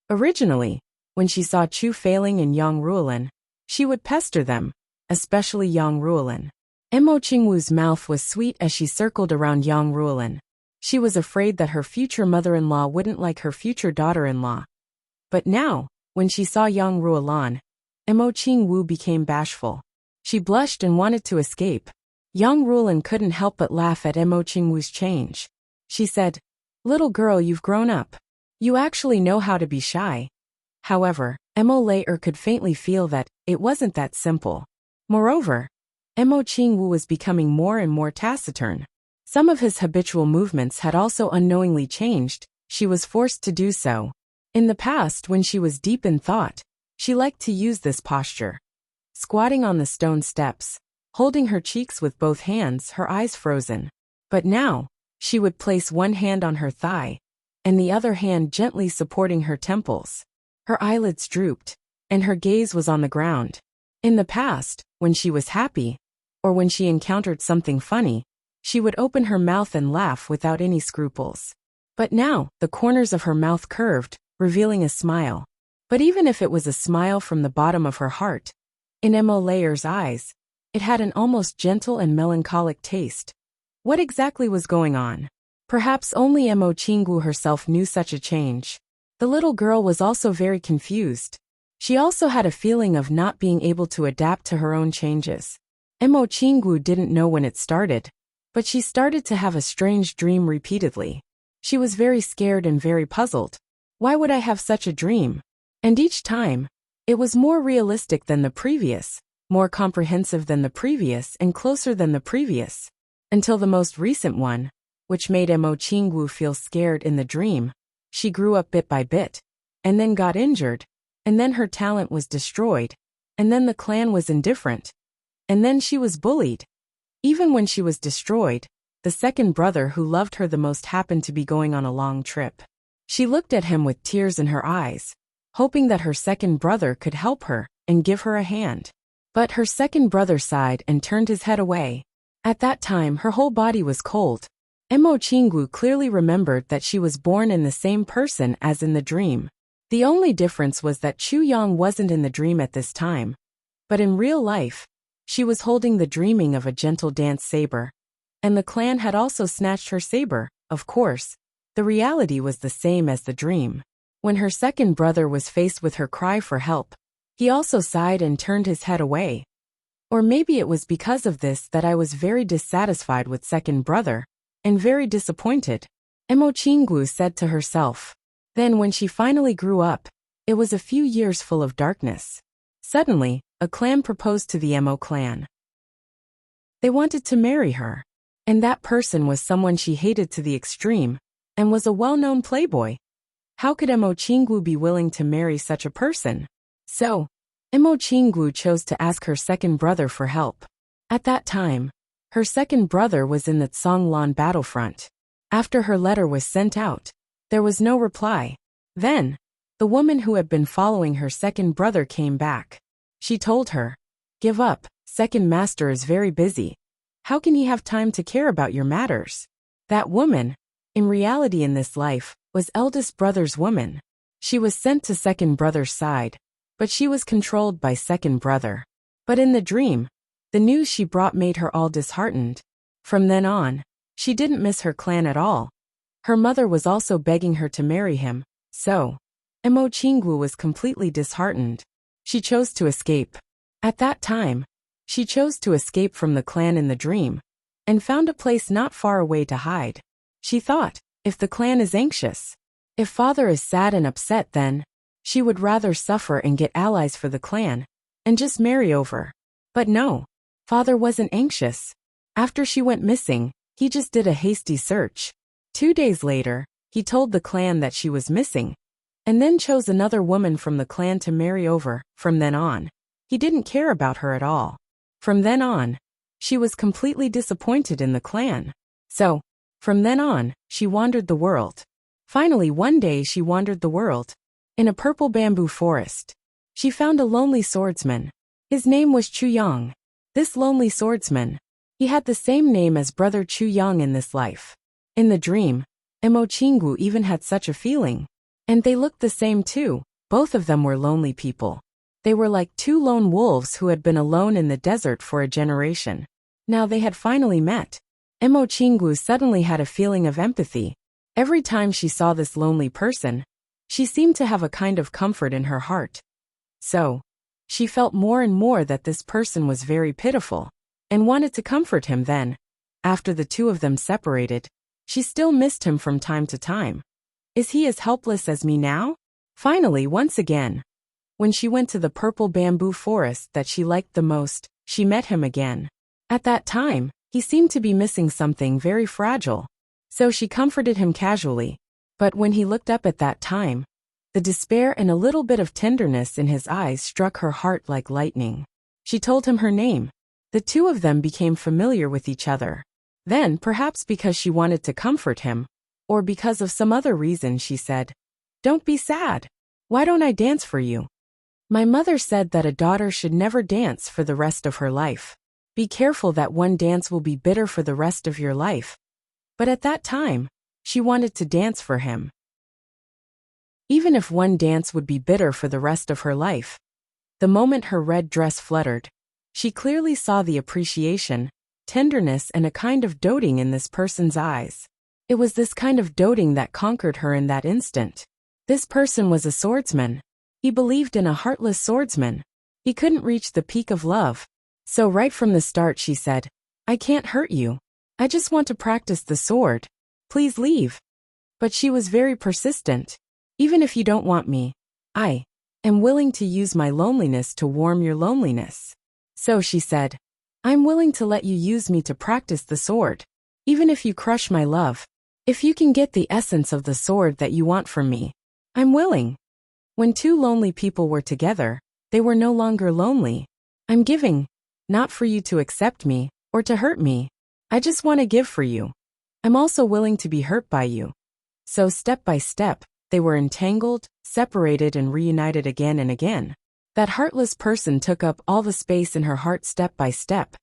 Originally, when she saw Chu Feiling and Yang Ruolin, she would pester them, especially Yang Ruolin. Mo Qingwu's mouth was sweet as she circled around Yang Ruolin. She was afraid that her future mother-in-law wouldn't like her future daughter-in-law. But now, when she saw Yang Ruolin, Mo Qingwu became bashful. She blushed and wanted to escape. Yang Ruolin couldn't help but laugh at Mo Qingwu's change. She said, "Little girl, you've grown up. You actually know how to be shy. However, Mo later could faintly feel that it wasn't that simple. Moreover, Mo Qingwu was becoming more and more taciturn. Some of his habitual movements had also unknowingly changed. She was forced to do so. In the past, when she was deep in thought, she liked to use this posture. Squatting on the stone steps, holding her cheeks with both hands, her eyes frozen. But now, she would place one hand on her thigh, and the other hand gently supporting her temples. Her eyelids drooped, and her gaze was on the ground. In the past, when she was happy, or when she encountered something funny, she would open her mouth and laugh without any scruples. But now, the corners of her mouth curved, revealing a smile. But even if it was a smile from the bottom of her heart, in Mo Layer's eyes, it had an almost gentle and melancholic taste. What exactly was going on? Perhaps only Mo Qingwu herself knew such a change. The little girl was also very confused. She also had a feeling of not being able to adapt to her own changes. Mo Qingwu didn't know when it started, but she started to have a strange dream repeatedly. She was very scared and very puzzled. Why would I have such a dream? And each time, it was more realistic than the previous, more comprehensive than the previous, and closer than the previous, until the most recent one, which made Mo Qingwu feel scared in the dream. She grew up bit by bit, and then got injured, and then her talent was destroyed, and then the clan was indifferent, and then she was bullied. Even when she was destroyed, the second brother who loved her the most happened to be going on a long trip. She looked at him with tears in her eyes, hoping that her second brother could help her and give her a hand. But her second brother sighed and turned his head away. At that time, her whole body was cold. Mo Qingwu clearly remembered that she was born in the same person as in the dream. The only difference was that Chu Yang wasn't in the dream at this time. But in real life, she was holding the dreaming of a gentle dance saber. And the clan had also snatched her saber. Of course, the reality was the same as the dream. When her second brother was faced with her cry for help, he also sighed and turned his head away. Or maybe it was because of this that I was very dissatisfied with second brother, and very disappointed, Mo Qingwu said to herself. Then when she finally grew up, it was a few years full of darkness. Suddenly, a clan proposed to the Mo clan. They wanted to marry her. And that person was someone she hated to the extreme, and was a well-known playboy. How could Mo Qingwu be willing to marry such a person? So, Mo Qingwu chose to ask her second brother for help. At that time, her second brother was in the Tsonglan battlefront. After her letter was sent out, there was no reply. Then, the woman who had been following her second brother came back. She told her, "Give up, second master is very busy. How can he have time to care about your matters?" That woman, in reality in this life, was eldest brother's woman. She was sent to second brother's side, but she was controlled by second brother. But in the dream, the news she brought made her all disheartened. From then on, she didn't miss her clan at all. Her mother was also begging her to marry him, so Mo Qingwu was completely disheartened. She chose to escape. At that time, she chose to escape from the clan in the dream, and found a place not far away to hide. She thought, if the clan is anxious, if father is sad and upset, then she would rather suffer and get allies for the clan, and just marry over. But no, father wasn't anxious. After she went missing, he just did a hasty search. 2 days later, he told the clan that she was missing, and then chose another woman from the clan to marry over. From then on, he didn't care about her at all. From then on, she was completely disappointed in the clan. So, from then on, she wandered the world. Finally, one day she wandered the world. In a purple bamboo forest, she found a lonely swordsman. His name was Chu Yang. This lonely swordsman, he had the same name as brother Chu Yang in this life. In the dream, Mo Qingwu even had such a feeling. And they looked the same too. Both of them were lonely people. They were like two lone wolves who had been alone in the desert for a generation. Now they had finally met. Mo Qingwu suddenly had a feeling of empathy. Every time she saw this lonely person, she seemed to have a kind of comfort in her heart. So, she felt more and more that this person was very pitiful, and wanted to comfort him. Then, after the two of them separated, she still missed him from time to time. Is he as helpless as me now? Finally, once again, when she went to the purple bamboo forest that she liked the most, she met him again. At that time, he seemed to be missing something very fragile. So she comforted him casually. But when he looked up at that time, the despair and a little bit of tenderness in his eyes struck her heart like lightning. She told him her name. The two of them became familiar with each other. Then, perhaps because she wanted to comfort him, or because of some other reason, she said, "Don't be sad. Why don't I dance for you? My mother said that a daughter should never dance for the rest of her life. Be careful that one dance will be bitter for the rest of your life." But at that time, she wanted to dance for him. Even if one dance would be bitter for the rest of her life. The moment her red dress fluttered, she clearly saw the appreciation, tenderness and a kind of doting in this person's eyes. It was this kind of doting that conquered her in that instant. This person was a swordsman. He believed in a heartless swordsman. He couldn't reach the peak of love. So right from the start she said, "I can't hurt you. I just want to practice the sword. Please leave." But she was very persistent. "Even if you don't want me, I am willing to use my loneliness to warm your loneliness." So she said, "I'm willing to let you use me to practice the sword. Even if you crush my love. If you can get the essence of the sword that you want from me, I'm willing." When two lonely people were together, they were no longer lonely. "I'm giving, not for you to accept me, or to hurt me. I just want to give for you. I'm also willing to be hurt by you." So step by step, they were entangled, separated and reunited again and again. That heartless person took up all the space in her heart step by step.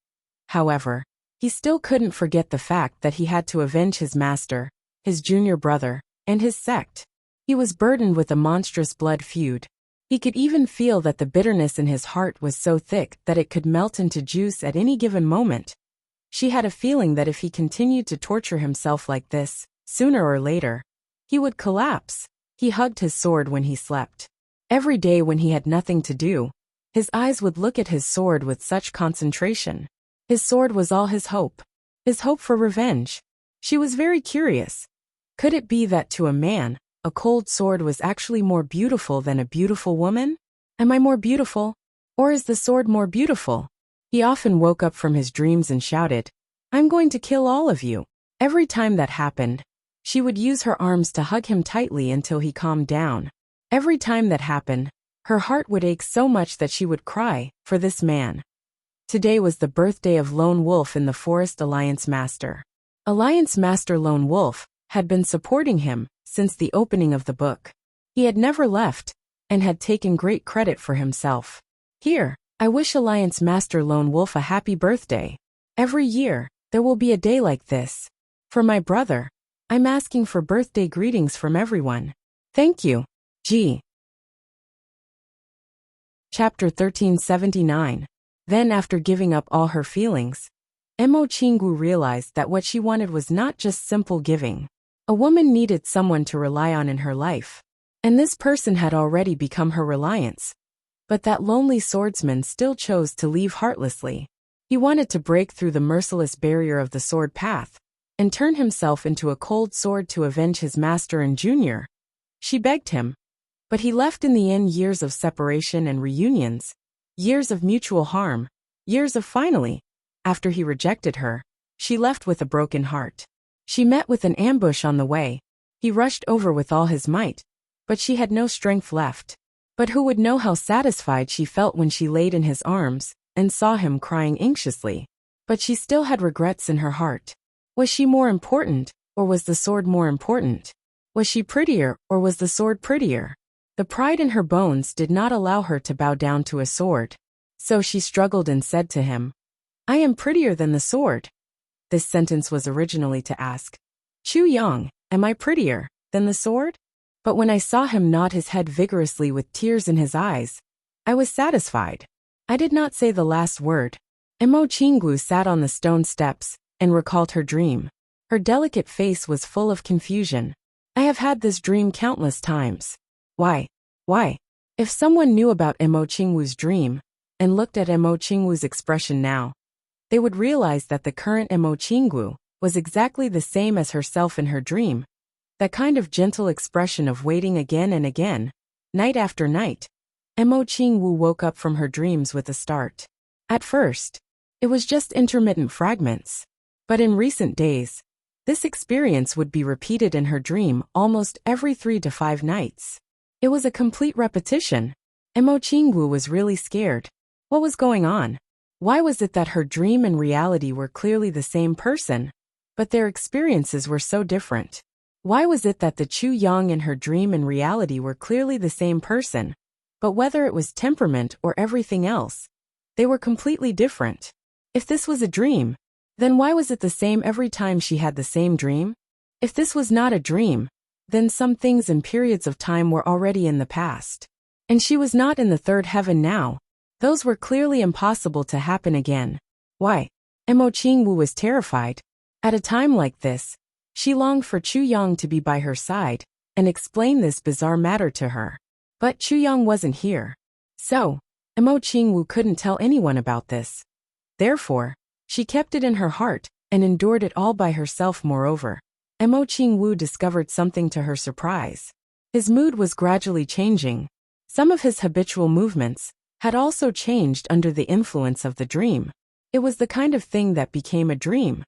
However, he still couldn't forget the fact that he had to avenge his master, his junior brother, and his sect. He was burdened with a monstrous blood feud. He could even feel that the bitterness in his heart was so thick that it could melt into juice at any given moment. She had a feeling that if he continued to torture himself like this, sooner or later, he would collapse. He hugged his sword when he slept. Every day when he had nothing to do, his eyes would look at his sword with such concentration. His sword was all his hope for revenge. She was very curious. Could it be that to a man, a cold sword was actually more beautiful than a beautiful woman? Am I more beautiful? Or is the sword more beautiful? He often woke up from his dreams and shouted, "I'm going to kill all of you." Every time that happened, she would use her arms to hug him tightly until he calmed down. Every time that happened, her heart would ache so much that she would cry for this man. Today was the birthday of Lone Wolf in the Forest. Alliance Master Lone Wolf had been supporting him since the opening of the book. He had never left and had taken great credit for himself. "Here, I wish Alliance Master Lone Wolf a happy birthday. Every year, there will be a day like this. For my brother, I'm asking for birthday greetings from everyone. Thank you. G." Chapter 1379. Then after giving up all her feelings, Mo Chingu realized that what she wanted was not just simple giving. A woman needed someone to rely on in her life. And this person had already become her reliance. But that lonely swordsman still chose to leave heartlessly. He wanted to break through the merciless barrier of the sword path and turn himself into a cold sword to avenge his master and junior. She begged him. But he left in the end years of separation and reunions, years of mutual harm, years of finally, after he rejected her, she left with a broken heart. She met with an ambush on the way. He rushed over with all his might, but she had no strength left. But who would know how satisfied she felt when she laid in his arms and saw him crying anxiously. But she still had regrets in her heart. Was she more important, or was the sword more important? Was she prettier, or was the sword prettier? The pride in her bones did not allow her to bow down to a sword. So she struggled and said to him, "I am prettier than the sword." This sentence was originally to ask, "Chu Yang, am I prettier than the sword?" But when I saw him nod his head vigorously with tears in his eyes, I was satisfied. I did not say the last word. Mo Chingu sat on the stone steps and recalled her dream. Her delicate face was full of confusion. "I have had this dream countless times. Why? If someone knew about Mo Chingu's dream and looked at Mo Chingu's expression now, they would realize that the current Mo Chingu was exactly the same as herself in her dream. That kind of gentle expression of waiting again and again, night after night, Mo Qingwu woke up from her dreams with a start. At first, it was just intermittent fragments. But in recent days, this experience would be repeated in her dream almost every 3 to 5 nights. It was a complete repetition. Mo Qingwu was really scared. What was going on? Why was it that her dream and reality were clearly the same person, but their experiences were so different? Why was it that the Chu Yang in her dream and reality were clearly the same person, but whether it was temperament or everything else, they were completely different? If this was a dream, then why was it the same every time she had the same dream? If this was not a dream, then some things and periods of time were already in the past. And she was not in the third heaven now. Those were clearly impossible to happen again. Why? Mo Qingwu was terrified. At a time like this, she longed for Chu Yang to be by her side and explain this bizarre matter to her. But Chu Yang wasn't here. So, Mo Qingwu couldn't tell anyone about this. Therefore, she kept it in her heart and endured it all by herself. Moreover, Mo Qingwu discovered something to her surprise. His mood was gradually changing. Some of his habitual movements had also changed under the influence of the dream. It was the kind of thing that became a dream.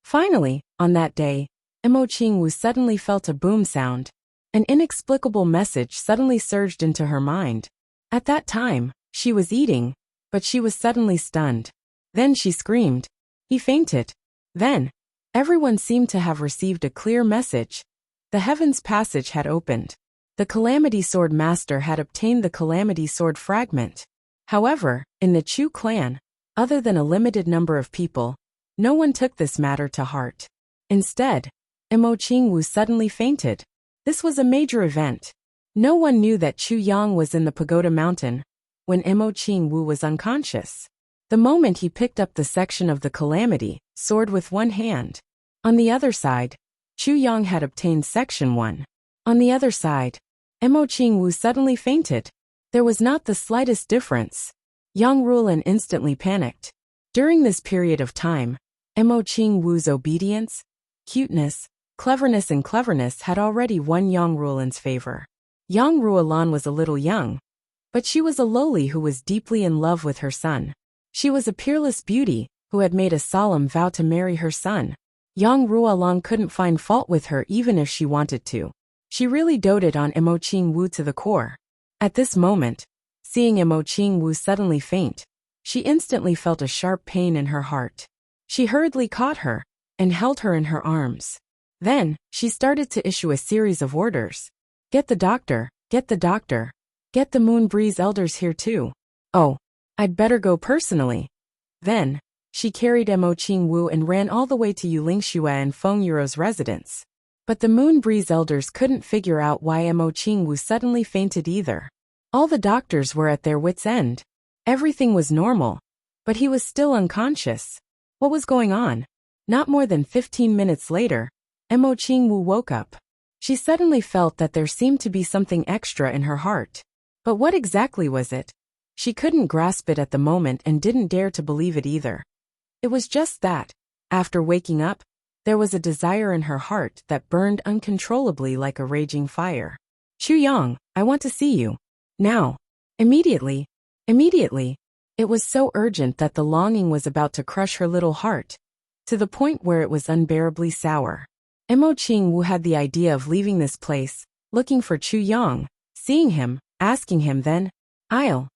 Finally, on that day, Mo Qingwu suddenly felt a boom sound. An inexplicable message suddenly surged into her mind. At that time, she was eating, but she was suddenly stunned. Then she screamed. He fainted. Then, everyone seemed to have received a clear message. The heavens passage had opened. The Calamity Sword Master had obtained the Calamity Sword fragment. However, in the Chu clan, other than a limited number of people, no one took this matter to heart. Instead, Mo Qingwu suddenly fainted. This was a major event. No one knew that Chu Yang was in the Pagoda Mountain when Mo Qingwu was unconscious. The moment he picked up the section of the Calamity Sword with one hand. On the other side, Chu Yang had obtained section 1. On the other side, Mo Qingwu suddenly fainted. There was not the slightest difference. Yang Ruolan instantly panicked. During this period of time, Mo Qingwu's obedience, cuteness, cleverness had already won Yang Ruolan's favor. Yang Ruolan was a little young, but she was a lowly who was deeply in love with her son. She was a peerless beauty who had made a solemn vow to marry her son. Yang Ruolan couldn't find fault with her even if she wanted to. She really doted on Mo Qingwu to the core. At this moment, seeing Mo Qingwu suddenly faint, she instantly felt a sharp pain in her heart. She hurriedly caught her and held her in her arms. Then, she started to issue a series of orders. Get the doctor, get the doctor. Get the Moon Breeze elders here too. Oh, I'd better go personally. Then, she carried Mo Qingwu and ran all the way to Yulingxue and Feng Yuro's residence. But the Moon Breeze elders couldn't figure out why Mo Qingwu suddenly fainted either. All the doctors were at their wits' end. Everything was normal, but he was still unconscious. What was going on? Not more than 15 minutes later, Mo Qingwu woke up. She suddenly felt that there seemed to be something extra in her heart. But what exactly was it? She couldn't grasp it at the moment and didn't dare to believe it either. It was just that, after waking up, there was a desire in her heart that burned uncontrollably like a raging fire. Chu Yang, I want to see you. Now. Immediately. It was so urgent that the longing was about to crush her little heart, to the point where it was unbearably sour. Mo Qingwu had the idea of leaving this place, looking for Chu Yang, seeing him, asking him then, I'll.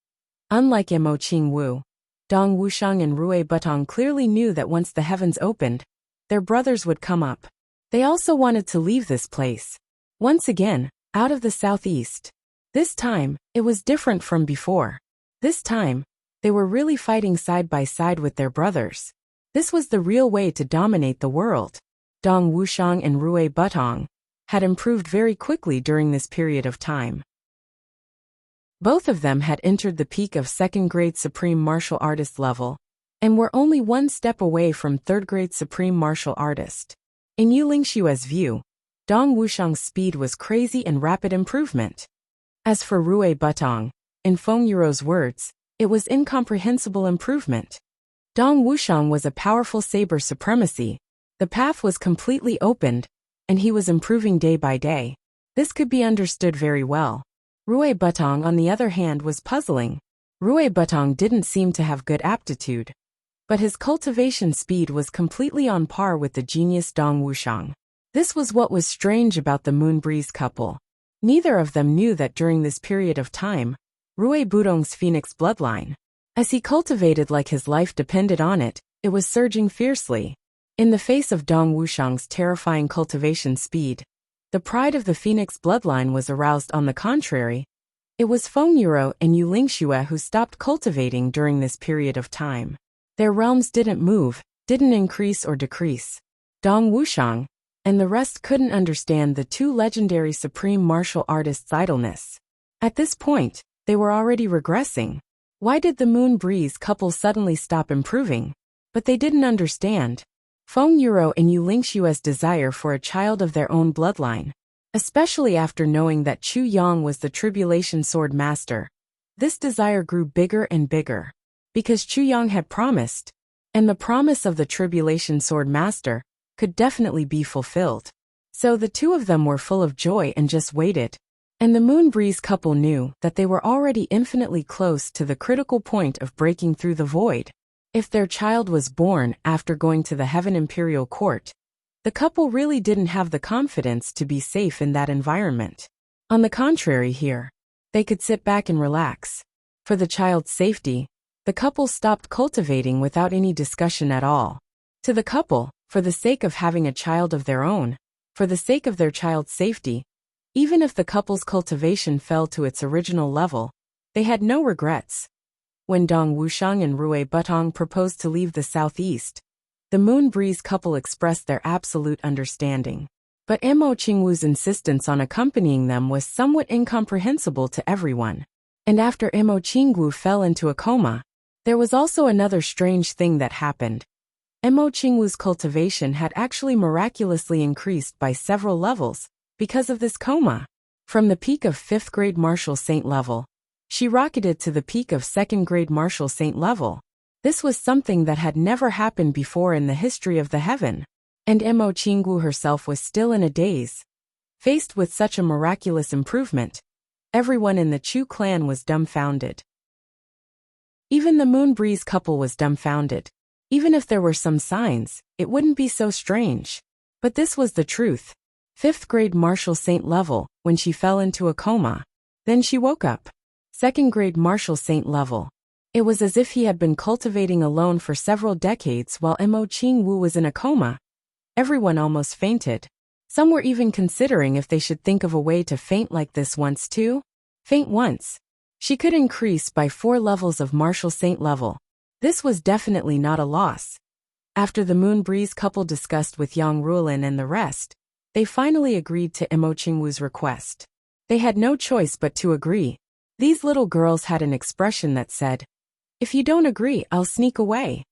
Unlike Mo Qingwu, Dong Wuxiang and Rui Butong clearly knew that once the heavens opened, their brothers would come up. They also wanted to leave this place. Once again, out of the southeast. This time, it was different from before. This time, they were really fighting side by side with their brothers. This was the real way to dominate the world. Dong Wuxiang and Rui Butong had improved very quickly during this period of time. Both of them had entered the peak of second-grade Supreme Martial Artist level, and were only one step away from third-grade Supreme Martial Artist. In Yu Lingshue's view, Dong Wuxiang's speed was crazy and rapid improvement. As for Rui Butong, in Feng Yuro's words, it was incomprehensible improvement. Dong Wuxiang was a powerful saber supremacy. The path was completely opened, and he was improving day by day. This could be understood very well. Rui Butong, on the other hand, was puzzling. Rui Butong didn't seem to have good aptitude, but his cultivation speed was completely on par with the genius Dong Wuxiang. This was what was strange about the Moon Breeze couple. Neither of them knew that during this period of time, Rui Budong's phoenix bloodline, as he cultivated like his life depended on it, it was surging fiercely. In the face of Dong Wuxiang's terrifying cultivation speed, the pride of the phoenix bloodline was aroused. On the contrary, it was Feng Yuro and Yu Lingxue who stopped cultivating during this period of time. Their realms didn't move, didn't increase or decrease. Dong Wuxiang and the rest couldn't understand the two legendary supreme martial artists' idleness. At this point, they were already regressing. Why did the Moon Breeze couple suddenly stop improving? But they didn't understand Feng Yuro and Yu Lingxue's desire for a child of their own bloodline, especially after knowing that Chu Yang was the Tribulation Sword Master. This desire grew bigger and bigger, because Chu Yang had promised, and the promise of the Tribulation Sword Master could definitely be fulfilled. So the two of them were full of joy and just waited. And the Moon Breeze couple knew that they were already infinitely close to the critical point of breaking through the void. If their child was born after going to the Heaven Imperial Court, the couple really didn't have the confidence to be safe in that environment. On the contrary here, they could sit back and relax. For the child's safety, the couple stopped cultivating without any discussion at all. To the couple, for the sake of having a child of their own, for the sake of their child's safety, even if the couple's cultivation fell to its original level, they had no regrets. When Dong Wuxiang and Rui Butong proposed to leave the southeast, the Moon Breeze couple expressed their absolute understanding. But Mo Qingwu's insistence on accompanying them was somewhat incomprehensible to everyone. And after Mo Qingwu fell into a coma, there was also another strange thing that happened. Mo Qingwu's cultivation had actually miraculously increased by several levels because of this coma. From the peak of 5th grade Martial Saint level, she rocketed to the peak of 2nd grade Martial Saint level. This was something that had never happened before in the history of the heaven. And Mo Qingwu herself was still in a daze. Faced with such a miraculous improvement, everyone in the Chu clan was dumbfounded. Even the Moon Breeze couple was dumbfounded. Even if there were some signs, it wouldn't be so strange. But this was the truth. 5th grade Martial Saint level, when she fell into a coma. Then she woke up. 2nd grade Martial Saint level. It was as if he had been cultivating alone for several decades while Mo Qingwu was in a coma. Everyone almost fainted. Some were even considering if they should think of a way to faint like this once too. Faint once. She could increase by 4 levels of Martial Saint level. This was definitely not a loss. After the Moon Breeze couple discussed with Yang Ruolin and the rest, they finally agreed to Mo Qingwu's request. They had no choice but to agree. These little girls had an expression that said, "If you don't agree, I'll sneak away."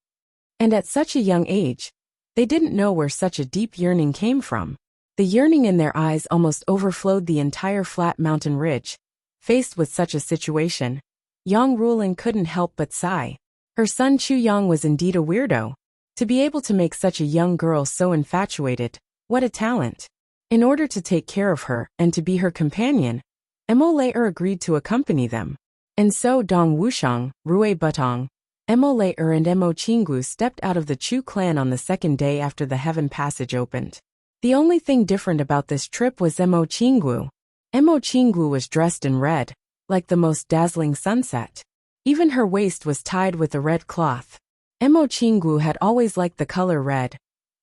And at such a young age, they didn't know where such a deep yearning came from. The yearning in their eyes almost overflowed the entire flat mountain ridge. Faced with such a situation, Yang Ruolin couldn't help but sigh. Her son Chu Yang was indeed a weirdo. To be able to make such a young girl so infatuated, what a talent. In order to take care of her and to be her companion, Mo Later agreed to accompany them. And so Dong Wuxiang, Rui Butong, Mo Later and Mo Qingwu stepped out of the Chu clan on the 2nd day after the Heaven Passage opened. The only thing different about this trip was Mo Qingwu. Mo Qingwu was dressed in red, like the most dazzling sunset. Even her waist was tied with a red cloth. Mo Qingwu had always liked the color red,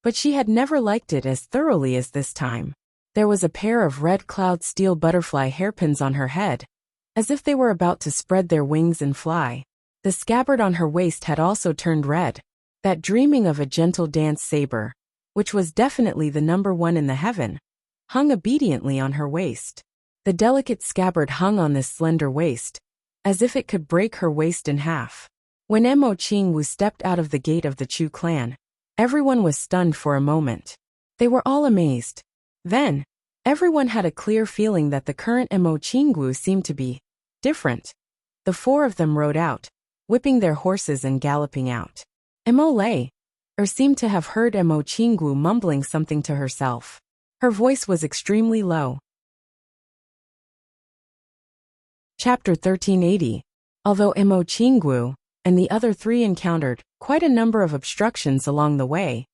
but she had never liked it as thoroughly as this time. There was a pair of red cloud steel butterfly hairpins on her head, as if they were about to spread their wings and fly. The scabbard on her waist had also turned red, that dreaming of a gentle dance saber, which was definitely the #1 in the heaven, hung obediently on her waist. The delicate scabbard hung on this slender waist, as if it could break her waist in half. When Mo Qingwu stepped out of the gate of the Chu clan, everyone was stunned for a moment. They were all amazed. Then, everyone had a clear feeling that the current Mo Qingwu seemed to be different. The 4 of them rode out, whipping their horses and galloping out. Mo Later seemed to have heard Mo Qingwu mumbling something to herself. Her voice was extremely low. Chapter 1380. Although Mo Qinggu and the other three encountered quite a number of obstructions along the way,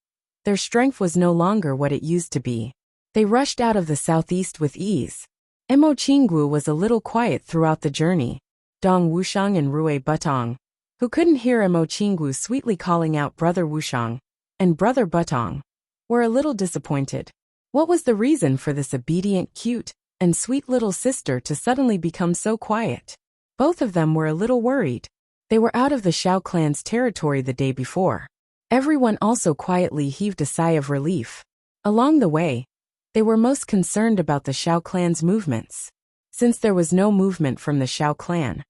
their strength was no longer what it used to be. They rushed out of the southeast with ease. Mo Qinggu was a little quiet throughout the journey. Dong Wuxiang and Rui Butong, who couldn't hear Mo Qinggu sweetly calling out Brother Wuxiang and Brother Butong, were a little disappointed. What was the reason for this obedient, cute, and sweet little sister to suddenly become so quiet? Both of them were a little worried. They were out of the Xiao clan's territory the day before. Everyone also quietly heaved a sigh of relief. Along the way, they were most concerned about the Xiao clan's movements. Since there was no movement from the Xiao clan,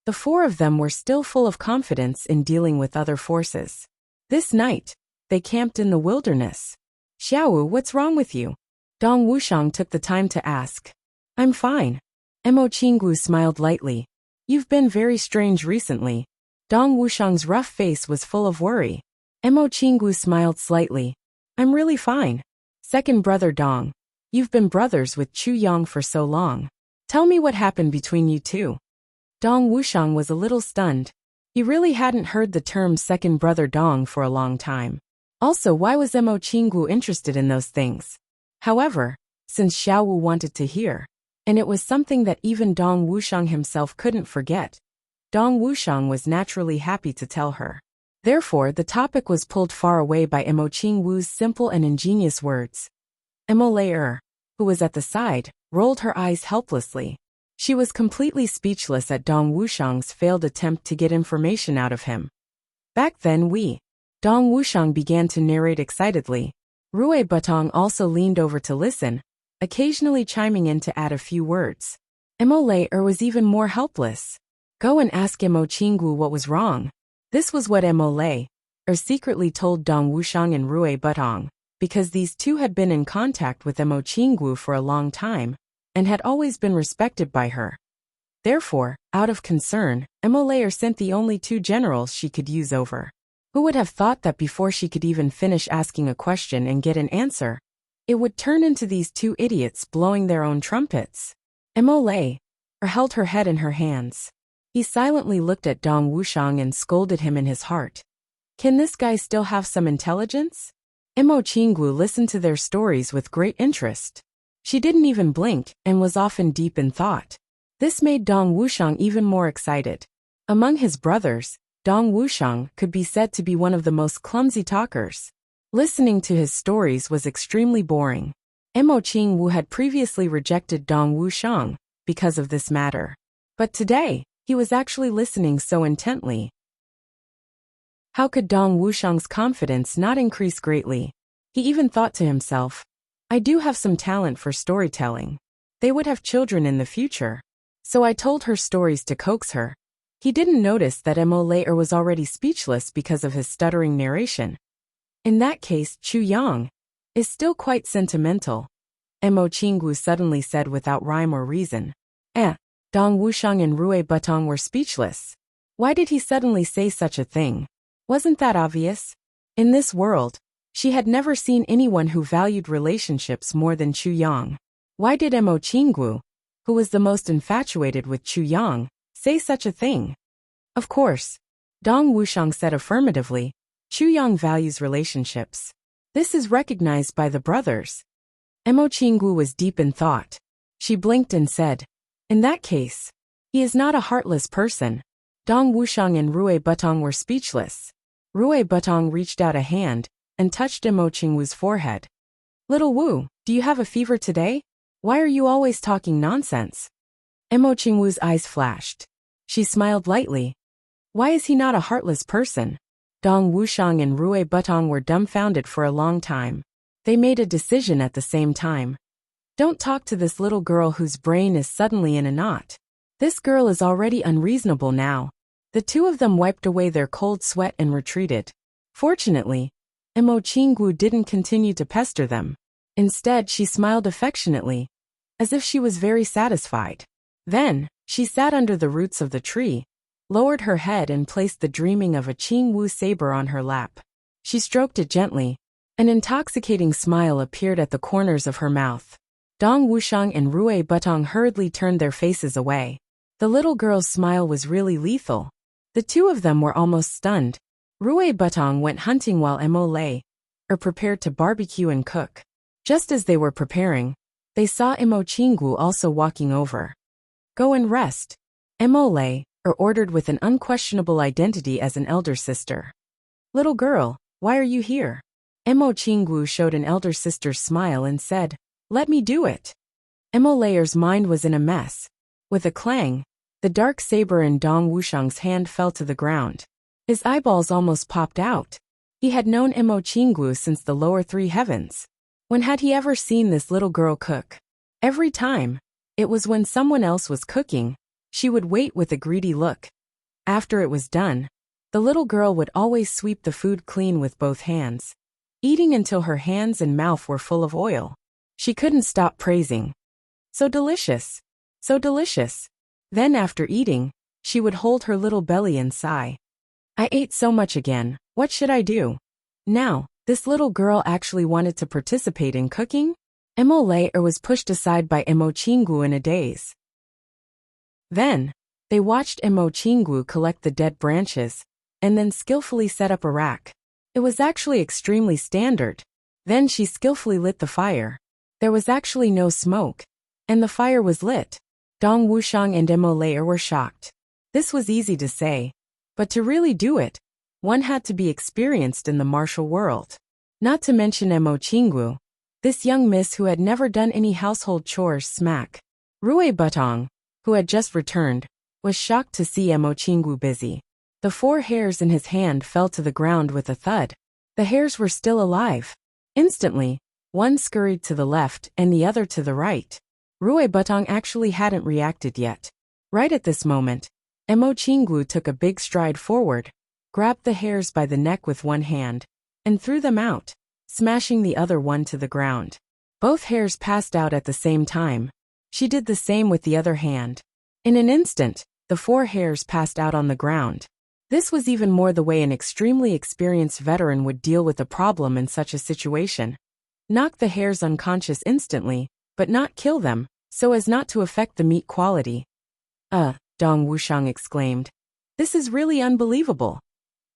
the four of them were still full of confidence in dealing with other forces. This night, they camped in the wilderness. Xiaowu, what's wrong with you? Dong Wuxiang took the time to ask. I'm fine. Mo Qinggu smiled lightly. You've been very strange recently. Dong Wuxiang's rough face was full of worry. Mo Qinggu smiled slightly. I'm really fine. Second brother Dong, you've been brothers with Chu Yang for so long. Tell me what happened between you two. Dong Wuxiang was a little stunned. He really hadn't heard the term second brother Dong for a long time. Also, why was Mo Qinggu interested in those things? However, since Xiaowu wanted to hear, and it was something that even Dong Wuxiang himself couldn't forget, Dong Wuxiang was naturally happy to tell her. Therefore, the topic was pulled far away by Mo Qinggu's simple and ingenious words. Mo Lei, who was at the side, rolled her eyes helplessly. She was completely speechless at Dong Wuxiang's failed attempt to get information out of him. Back then Dong Wuxiang began to narrate excitedly. Rui Butong also leaned over to listen, occasionally chiming in to add a few words. Mo Lei was even more helpless. Go and ask Mo Qinggu what was wrong. This was what Mo Lei secretly told Dong Wuxiang and Rui Butong, because these two had been in contact with Mo Qinggu for a long time, and had always been respected by her. Therefore, out of concern, Mo Lei sent the only two generals she could use over. Who would have thought that before she could even finish asking a question and get an answer, it would turn into these two idiots blowing their own trumpets? Mo Lei held her head in her hands. He silently looked at Dong Wuxiang and scolded him in his heart. Can this guy still have some intelligence? Mo Qinggu listened to their stories with great interest. She didn't even blink and was often deep in thought. This made Dong Wuxiang even more excited. Among his brothers, Dong Wuxiang could be said to be one of the most clumsy talkers. Listening to his stories was extremely boring. Mo Qinggu had previously rejected Dong Wuxiang because of this matter. But today, he was actually listening so intently. How could Dong Wuxiang's confidence not increase greatly? He even thought to himself, I do have some talent for storytelling. They would have children in the future. So I told her stories to coax her. He didn't notice that Mo Lei was already speechless because of his stuttering narration. In that case, Chu Yang is still quite sentimental. Mo Qinggu suddenly said without rhyme or reason. Dong Wuxiang and Rui Butong were speechless. Why did he suddenly say such a thing? Wasn't that obvious? In this world, she had never seen anyone who valued relationships more than Chu Yang. Why did Mo Qinggu, who was the most infatuated with Chu Yang, say such a thing? Of course, Dong Wuxiang said affirmatively, Chu Yang values relationships. This is recognized by the brothers. Mo Qinggu was deep in thought. She blinked and said, in that case, he is not a heartless person. Dong Wuxiang and Rui Butong were speechless. Rui Butong reached out a hand and touched Mo Qinggu's forehead. Little Wu, do you have a fever today? Why are you always talking nonsense? Mo Qinggu's eyes flashed. She smiled lightly. Why is he not a heartless person? Dong Wuxiang and Rui Butong were dumbfounded for a long time. They made a decision at the same time. Don't talk to this little girl whose brain is suddenly in a knot. This girl is already unreasonable now. The two of them wiped away their cold sweat and retreated. Fortunately, Mo Qinggu didn't continue to pester them. Instead, she smiled affectionately, as if she was very satisfied. Then, she sat under the roots of the tree, lowered her head and placed the dreaming of a Qingwu saber on her lap. She stroked it gently. An intoxicating smile appeared at the corners of her mouth. Dong Wuxiang and Rui Butong hurriedly turned their faces away. The little girl's smile was really lethal. The two of them were almost stunned. Rui Butong went hunting while Mo prepared to barbecue and cook. Just as they were preparing, they saw Mo Qinggu also walking over. Go and rest. Mo ordered with an unquestionable identity as an elder sister. Little girl, why are you here? Mo Qinggu showed an elder sister's smile and said, let me do it. Mo's mind was in a mess. With a clang, the dark saber in Dong Wushang's hand fell to the ground. His eyeballs almost popped out. He had known Mo Qinggu since the lower three heavens. When had he ever seen this little girl cook? Every time. It was when someone else was cooking. She would wait with a greedy look. After it was done, the little girl would always sweep the food clean with both hands, eating until her hands and mouth were full of oil. She couldn't stop praising. So delicious. So delicious. Then after eating, she would hold her little belly and sigh. I ate so much again, what should I do? Now, this little girl actually wanted to participate in cooking? Mo was pushed aside by Mo Qinggu in a daze. Then, they watched Mo Qinggu collect the dead branches, and then skillfully set up a rack. It was actually extremely standard. Then she skillfully lit the fire. There was actually no smoke, and the fire was lit. Dong Wushang and Mo were shocked. This was easy to say, but to really do it, one had to be experienced in the martial world. Not to mention Mo Qinggu, this young miss who had never done any household chores smack. Rui Butong, who had just returned, was shocked to see Mo Qinggu busy. The 4 hairs in his hand fell to the ground with a thud. The hairs were still alive. Instantly, one scurried to the left and the other to the right. Rui Butong actually hadn't reacted yet. Right at this moment, Mo Qinggu took a big stride forward, grabbed the hairs by the neck with one hand, and threw them out, smashing the other one to the ground. Both hairs passed out at the same time. She did the same with the other hand. In an instant, the 4 hairs passed out on the ground. This was even more the way an extremely experienced veteran would deal with a problem in such a situation. Knock the hairs unconscious instantly, but not kill them, so as not to affect the meat quality. Dong Wushang exclaimed. This is really unbelievable.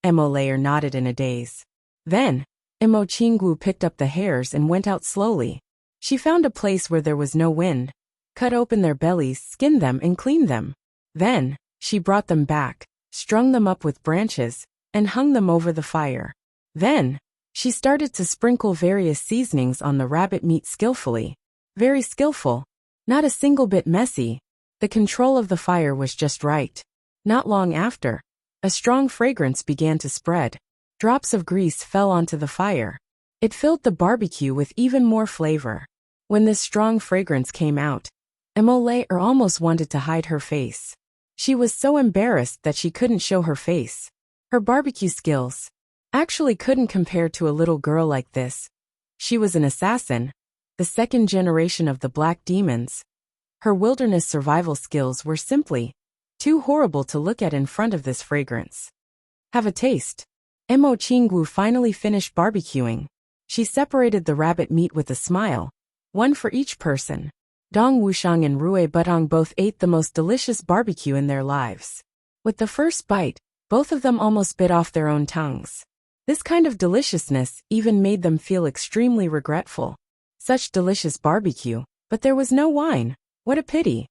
Mo nodded in a daze. Then, Mo Qinggu picked up the hairs and went out slowly. She found a place where there was no wind, cut open their bellies, skinned them and cleaned them. Then, she brought them back, strung them up with branches, and hung them over the fire. Then, she started to sprinkle various seasonings on the rabbit meat skillfully. Very skillful. Not a single bit messy. The control of the fire was just right. Not long after, a strong fragrance began to spread. Drops of grease fell onto the fire. It filled the barbecue with even more flavor. When this strong fragrance came out, Mo almost wanted to hide her face. She was so embarrassed that she couldn't show her face. Her barbecue skills actually couldn't compare to a little girl like this. She was an assassin, the 2nd generation of the Black Demons. Her wilderness survival skills were simply too horrible to look at in front of this fragrance. Have a taste. Mo Qinggu finally finished barbecuing. She separated the rabbit meat with a smile, one for each person. Dong Wushang and Rui Butong both ate the most delicious barbecue in their lives. With the first bite, both of them almost bit off their own tongues. This kind of deliciousness even made them feel extremely regretful. Such delicious barbecue, but there was no wine. What a pity.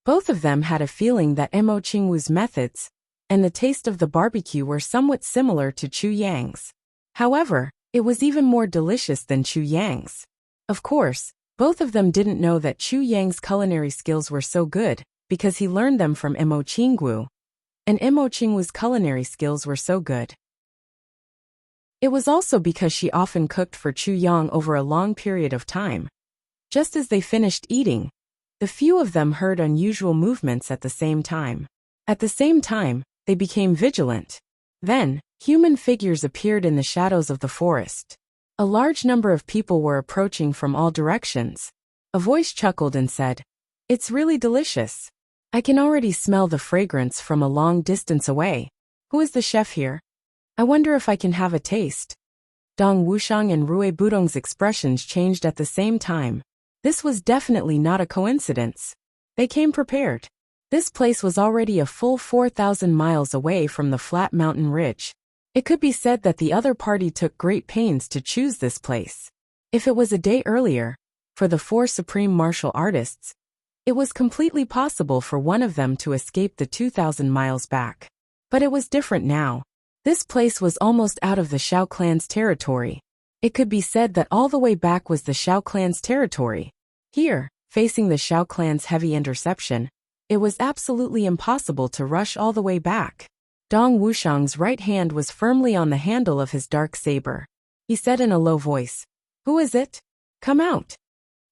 Both of them had a feeling that Mo Qinggu's methods and the taste of the barbecue were somewhat similar to Chu Yang's. However, it was even more delicious than Chu Yang's. Of course, both of them didn't know that Chu Yang's culinary skills were so good, because he learned them from Mo Qinggu. And Mo Qinggu's culinary skills were so good. It was also because she often cooked for Chu Yang over a long period of time. Just as they finished eating, the few of them heard unusual movements at the same time. At the same time, they became vigilant. Then, human figures appeared in the shadows of the forest. A large number of people were approaching from all directions. A voice chuckled and said, "It's really delicious. I can already smell the fragrance from a long distance away. Who is the chef here? I wonder if I can have a taste." Dong Wushang and Rui Budong's expressions changed at the same time. This was definitely not a coincidence. They came prepared. This place was already a full 4,000 miles away from the flat mountain ridge. It could be said that the other party took great pains to choose this place. If it was a day earlier, for the four supreme martial artists, it was completely possible for one of them to escape the 2,000 miles back. But it was different now. This place was almost out of the Shao clan's territory. It could be said that all the way back was the Shao clan's territory. Here, facing the Shao clan's heavy interception, it was absolutely impossible to rush all the way back. Dong Wuxiang's right hand was firmly on the handle of his dark saber. He said in a low voice, "Who is it? Come out."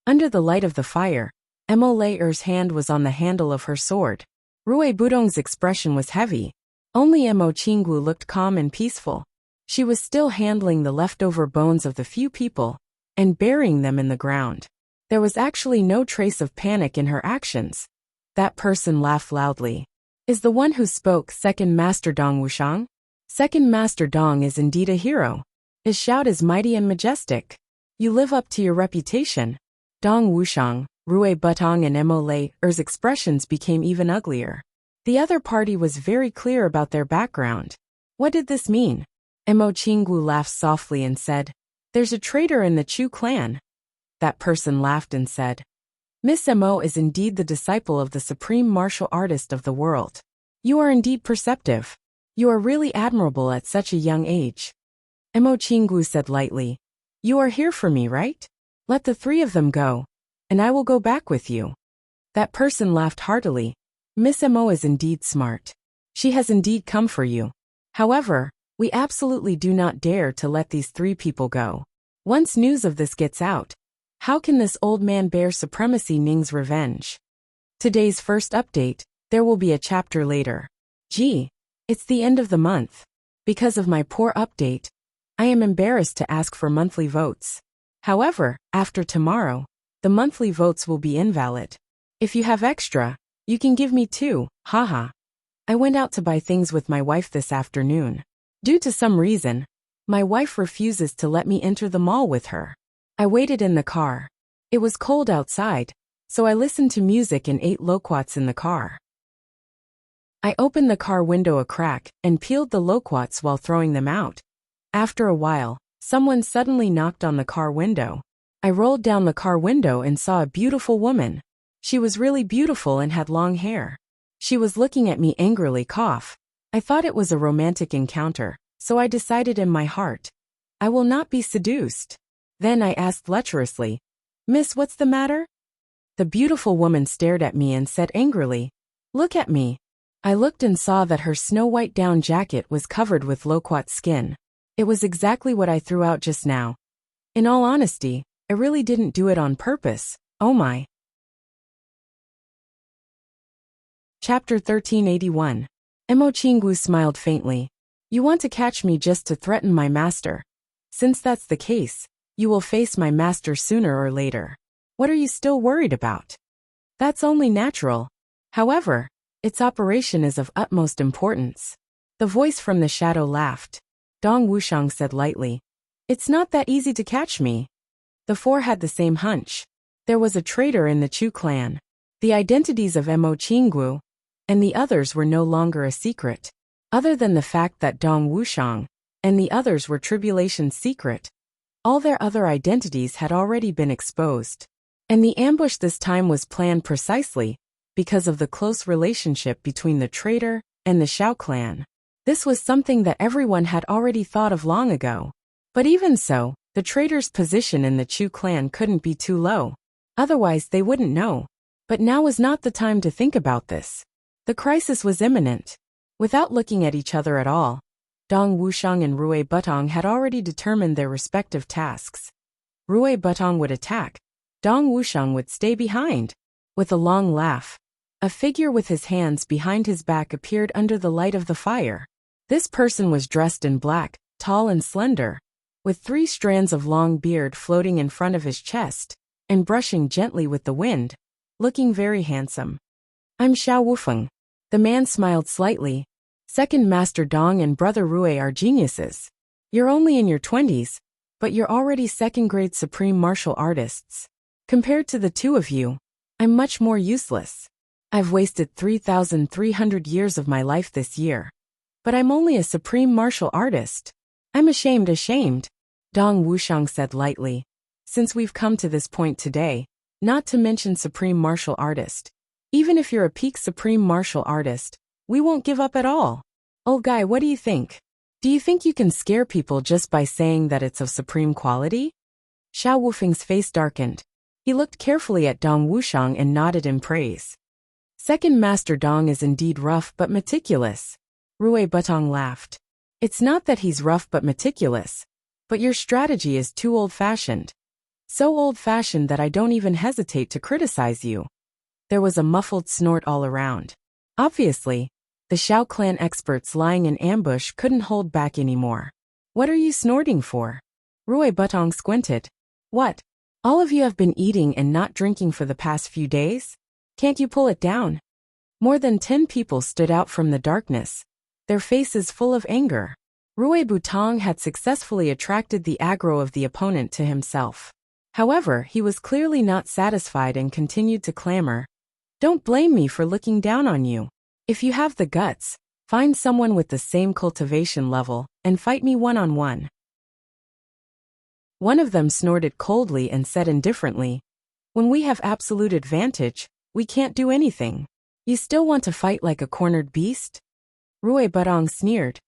Under the light of the fire, Mo Le'er's hand was on the handle of her sword. Rui Budong's expression was heavy. Only Mo Qinggu looked calm and peaceful. She was still handling the leftover bones of the few people and burying them in the ground. There was actually no trace of panic in her actions. That person laughed loudly. Is the one who spoke Second Master Dong Wuxiang? Second Master Dong is indeed a hero. His shout is mighty and majestic. You live up to your reputation. Dong Wuxiang, Rui Butong and Mo Le'er's expressions became even uglier. The other party was very clear about their background. What did this mean? Mo Qinggu laughed softly and said, "There's a traitor in the Chu clan." That person laughed and said, "Miss Mo is indeed the disciple of the supreme martial artist of the world. You are indeed perceptive. You are really admirable at such a young age." Mo Qinggu said lightly, "You are here for me, right? Let the three of them go, and I will go back with you." That person laughed heartily. Miss Mo is indeed smart. She has indeed come for you. However, we absolutely do not dare to let these three people go. Once news of this gets out, how can this old man bear supremacy Ning's revenge? Today's first update, there will be a chapter later. Gee, it's the end of the month. Because of my poor update, I am embarrassed to ask for monthly votes. However, after tomorrow, the monthly votes will be invalid. If you have extra, you can give me too, haha. I went out to buy things with my wife this afternoon. Due to some reason, my wife refuses to let me enter the mall with her. I waited in the car. It was cold outside, so I listened to music and ate loquats in the car. I opened the car window a crack and peeled the loquats while throwing them out. After a while, someone suddenly knocked on the car window. I rolled down the car window and saw a beautiful woman. She was really beautiful and had long hair. She was looking at me angrily. I thought it was a romantic encounter, so I decided in my heart, I will not be seduced. Then I asked lecherously, "Miss, what's the matter?" The beautiful woman stared at me and said angrily, "Look at me." I looked and saw that her snow-white down jacket was covered with loquat skin. It was exactly what I threw out just now. In all honesty, I really didn't do it on purpose. Oh my. Chapter 1381. Mo Qinggu smiled faintly. You want to catch me just to threaten my master. Since that's the case, you will face my master sooner or later. What are you still worried about? That's only natural. However, its operation is of utmost importance. The voice from the shadow laughed. Dong Wuxiang said lightly, "It's not that easy to catch me." The four had the same hunch. There was a traitor in the Chu clan. The identities of Mo Qinggu and the others were no longer a secret. Other than the fact that Dong Wuxiang and the others were Tribulation's secret, all their other identities had already been exposed. And the ambush this time was planned precisely because of the close relationship between the traitor and the Shao clan. This was something that everyone had already thought of long ago. But even so, the traitor's position in the Chu clan couldn't be too low. Otherwise they wouldn't know. But now was not the time to think about this. The crisis was imminent. Without looking at each other at all, Dong Wuxiang and Rui Butong had already determined their respective tasks. Rui Butong would attack. Dong Wuxiang would stay behind. With a long laugh, a figure with his hands behind his back appeared under the light of the fire. This person was dressed in black, tall and slender, with 3 strands of long beard floating in front of his chest, and brushing gently with the wind, looking very handsome. I'm Xiao Wufeng. The man smiled slightly. Second Master Dong and Brother Rui are geniuses. You're only in your 20s, but you're already second-grade supreme martial artists. Compared to the two of you, I'm much more useless. I've wasted 3,300 years of my life this year. But I'm only a supreme martial artist. I'm ashamed, Dong Wuxiang said lightly. Since we've come to this point today, not to mention supreme martial artist. Even if you're a peak supreme martial artist, we won't give up at all. Old guy, what do you think? Do you think you can scare people just by saying that it's of supreme quality? Xiao Wufeng's face darkened. He looked carefully at Dong Wuxiang and nodded in praise. Second Master Dong is indeed rough but meticulous. Rui Butong laughed. It's not that he's rough but meticulous, but your strategy is too old-fashioned. So old-fashioned that I don't even hesitate to criticize you. There was a muffled snort all around. Obviously, the Xiao clan experts lying in ambush couldn't hold back anymore. What are you snorting for? Rui Butong squinted. What? All of you have been eating and not drinking for the past few days? Can't you pull it down? More than 10 people stood out from the darkness, their faces full of anger. Rui Butong had successfully attracted the aggro of the opponent to himself. However, he was clearly not satisfied and continued to clamor. Don't blame me for looking down on you. If you have the guts, find someone with the same cultivation level and fight me one-on-one. One of them snorted coldly and said indifferently, when we have absolute advantage, we can't do anything. You still want to fight like a cornered beast? Rui Butong sneered.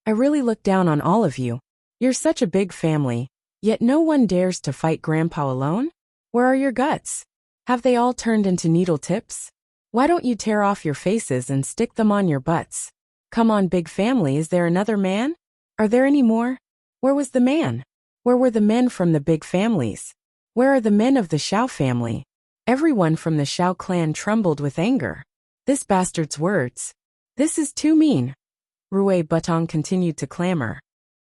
I really look down on all of you. You're such a big family, yet no one dares to fight Grandpa alone? Where are your guts? Have they all turned into needle tips? Why don't you tear off your faces and stick them on your butts? Come on, big family, is there another man? Are there any more? Where was the man? Where were the men from the big families? Where are the men of the Xiao family? Everyone from the Xiao clan trembled with anger. This bastard's words. This is too mean. Rui Butong continued to clamor.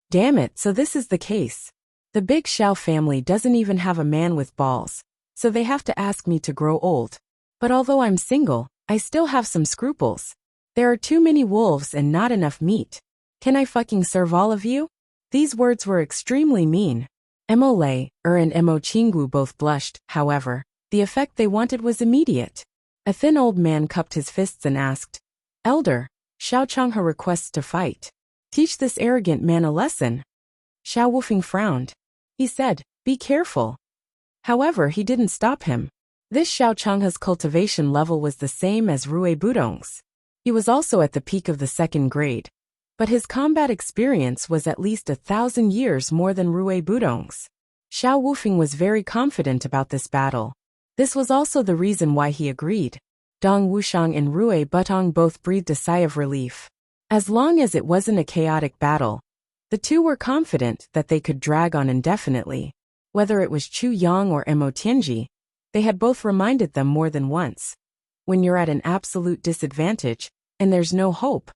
Damn it, so this is the case. The big Xiao family doesn't even have a man with balls, so they have to ask me to grow old. But although I'm single, I still have some scruples. There are too many wolves and not enough meat. Can I fucking serve all of you? These words were extremely mean. Mo Lei, and Mo Qinggu both blushed, however. The effect they wanted was immediate. A thin old man cupped his fists and asked, Elder, Xiao Changhe requests to fight. Teach this arrogant man a lesson. Xiao Wufeng frowned. He said, be careful. However, he didn't stop him. This Xiao Changhe's cultivation level was the same as Rui Budong's. He was also at the peak of the second grade, but his combat experience was at least 1,000 years more than Rui Budong's. Xiao Wufeng was very confident about this battle. This was also the reason why he agreed. Dong Wuxiang and Rui Butong both breathed a sigh of relief. As long as it wasn't a chaotic battle, the two were confident that they could drag on indefinitely. Whether it was Chu Yang or Mo Tianji, they had both reminded them more than once. When you're at an absolute disadvantage, and there's no hope,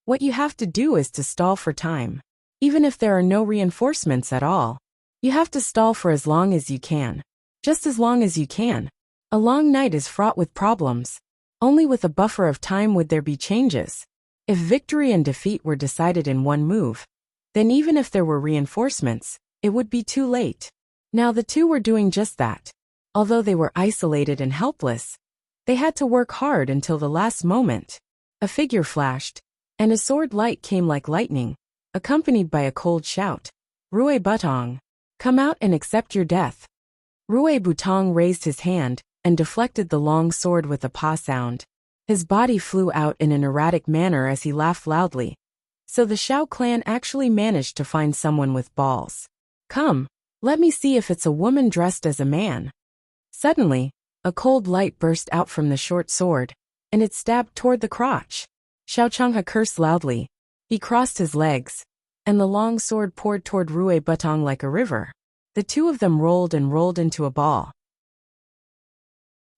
what you have to do is to stall for time. Even if there are no reinforcements at all, you have to stall for as long as you can. Just as long as you can. A long night is fraught with problems. Only with a buffer of time would there be changes. If victory and defeat were decided in one move, then even if there were reinforcements, it would be too late. Now the two were doing just that. Although they were isolated and helpless, they had to work hard until the last moment. A figure flashed, and a sword light came like lightning, accompanied by a cold shout. Rui Butong, come out and accept your death. Rui Butong raised his hand and deflected the long sword with a pa sound. His body flew out in an erratic manner as he laughed loudly. So the Xiao clan actually managed to find someone with balls. Come, let me see if it's a woman dressed as a man. Suddenly, a cold light burst out from the short sword, and it stabbed toward the crotch. Xiao Changhe cursed loudly. He crossed his legs, and the long sword poured toward Rui Butong like a river. The two of them rolled and rolled into a ball.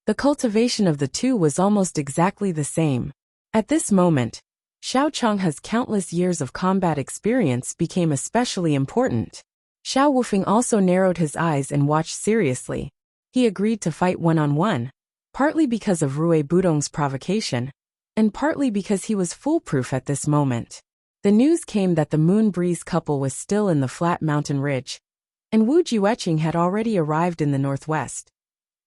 The cultivation of the two was almost exactly the same. At this moment, Xiao Changhe's countless years of combat experience became especially important. Xiao Wufeng also narrowed his eyes and watched seriously. He agreed to fight one-on-one, partly because of Rui Budong's provocation, and partly because he was foolproof at this moment. The news came that the Moon Breeze couple was still in the flat mountain ridge, and Wu Jiuqing had already arrived in the northwest.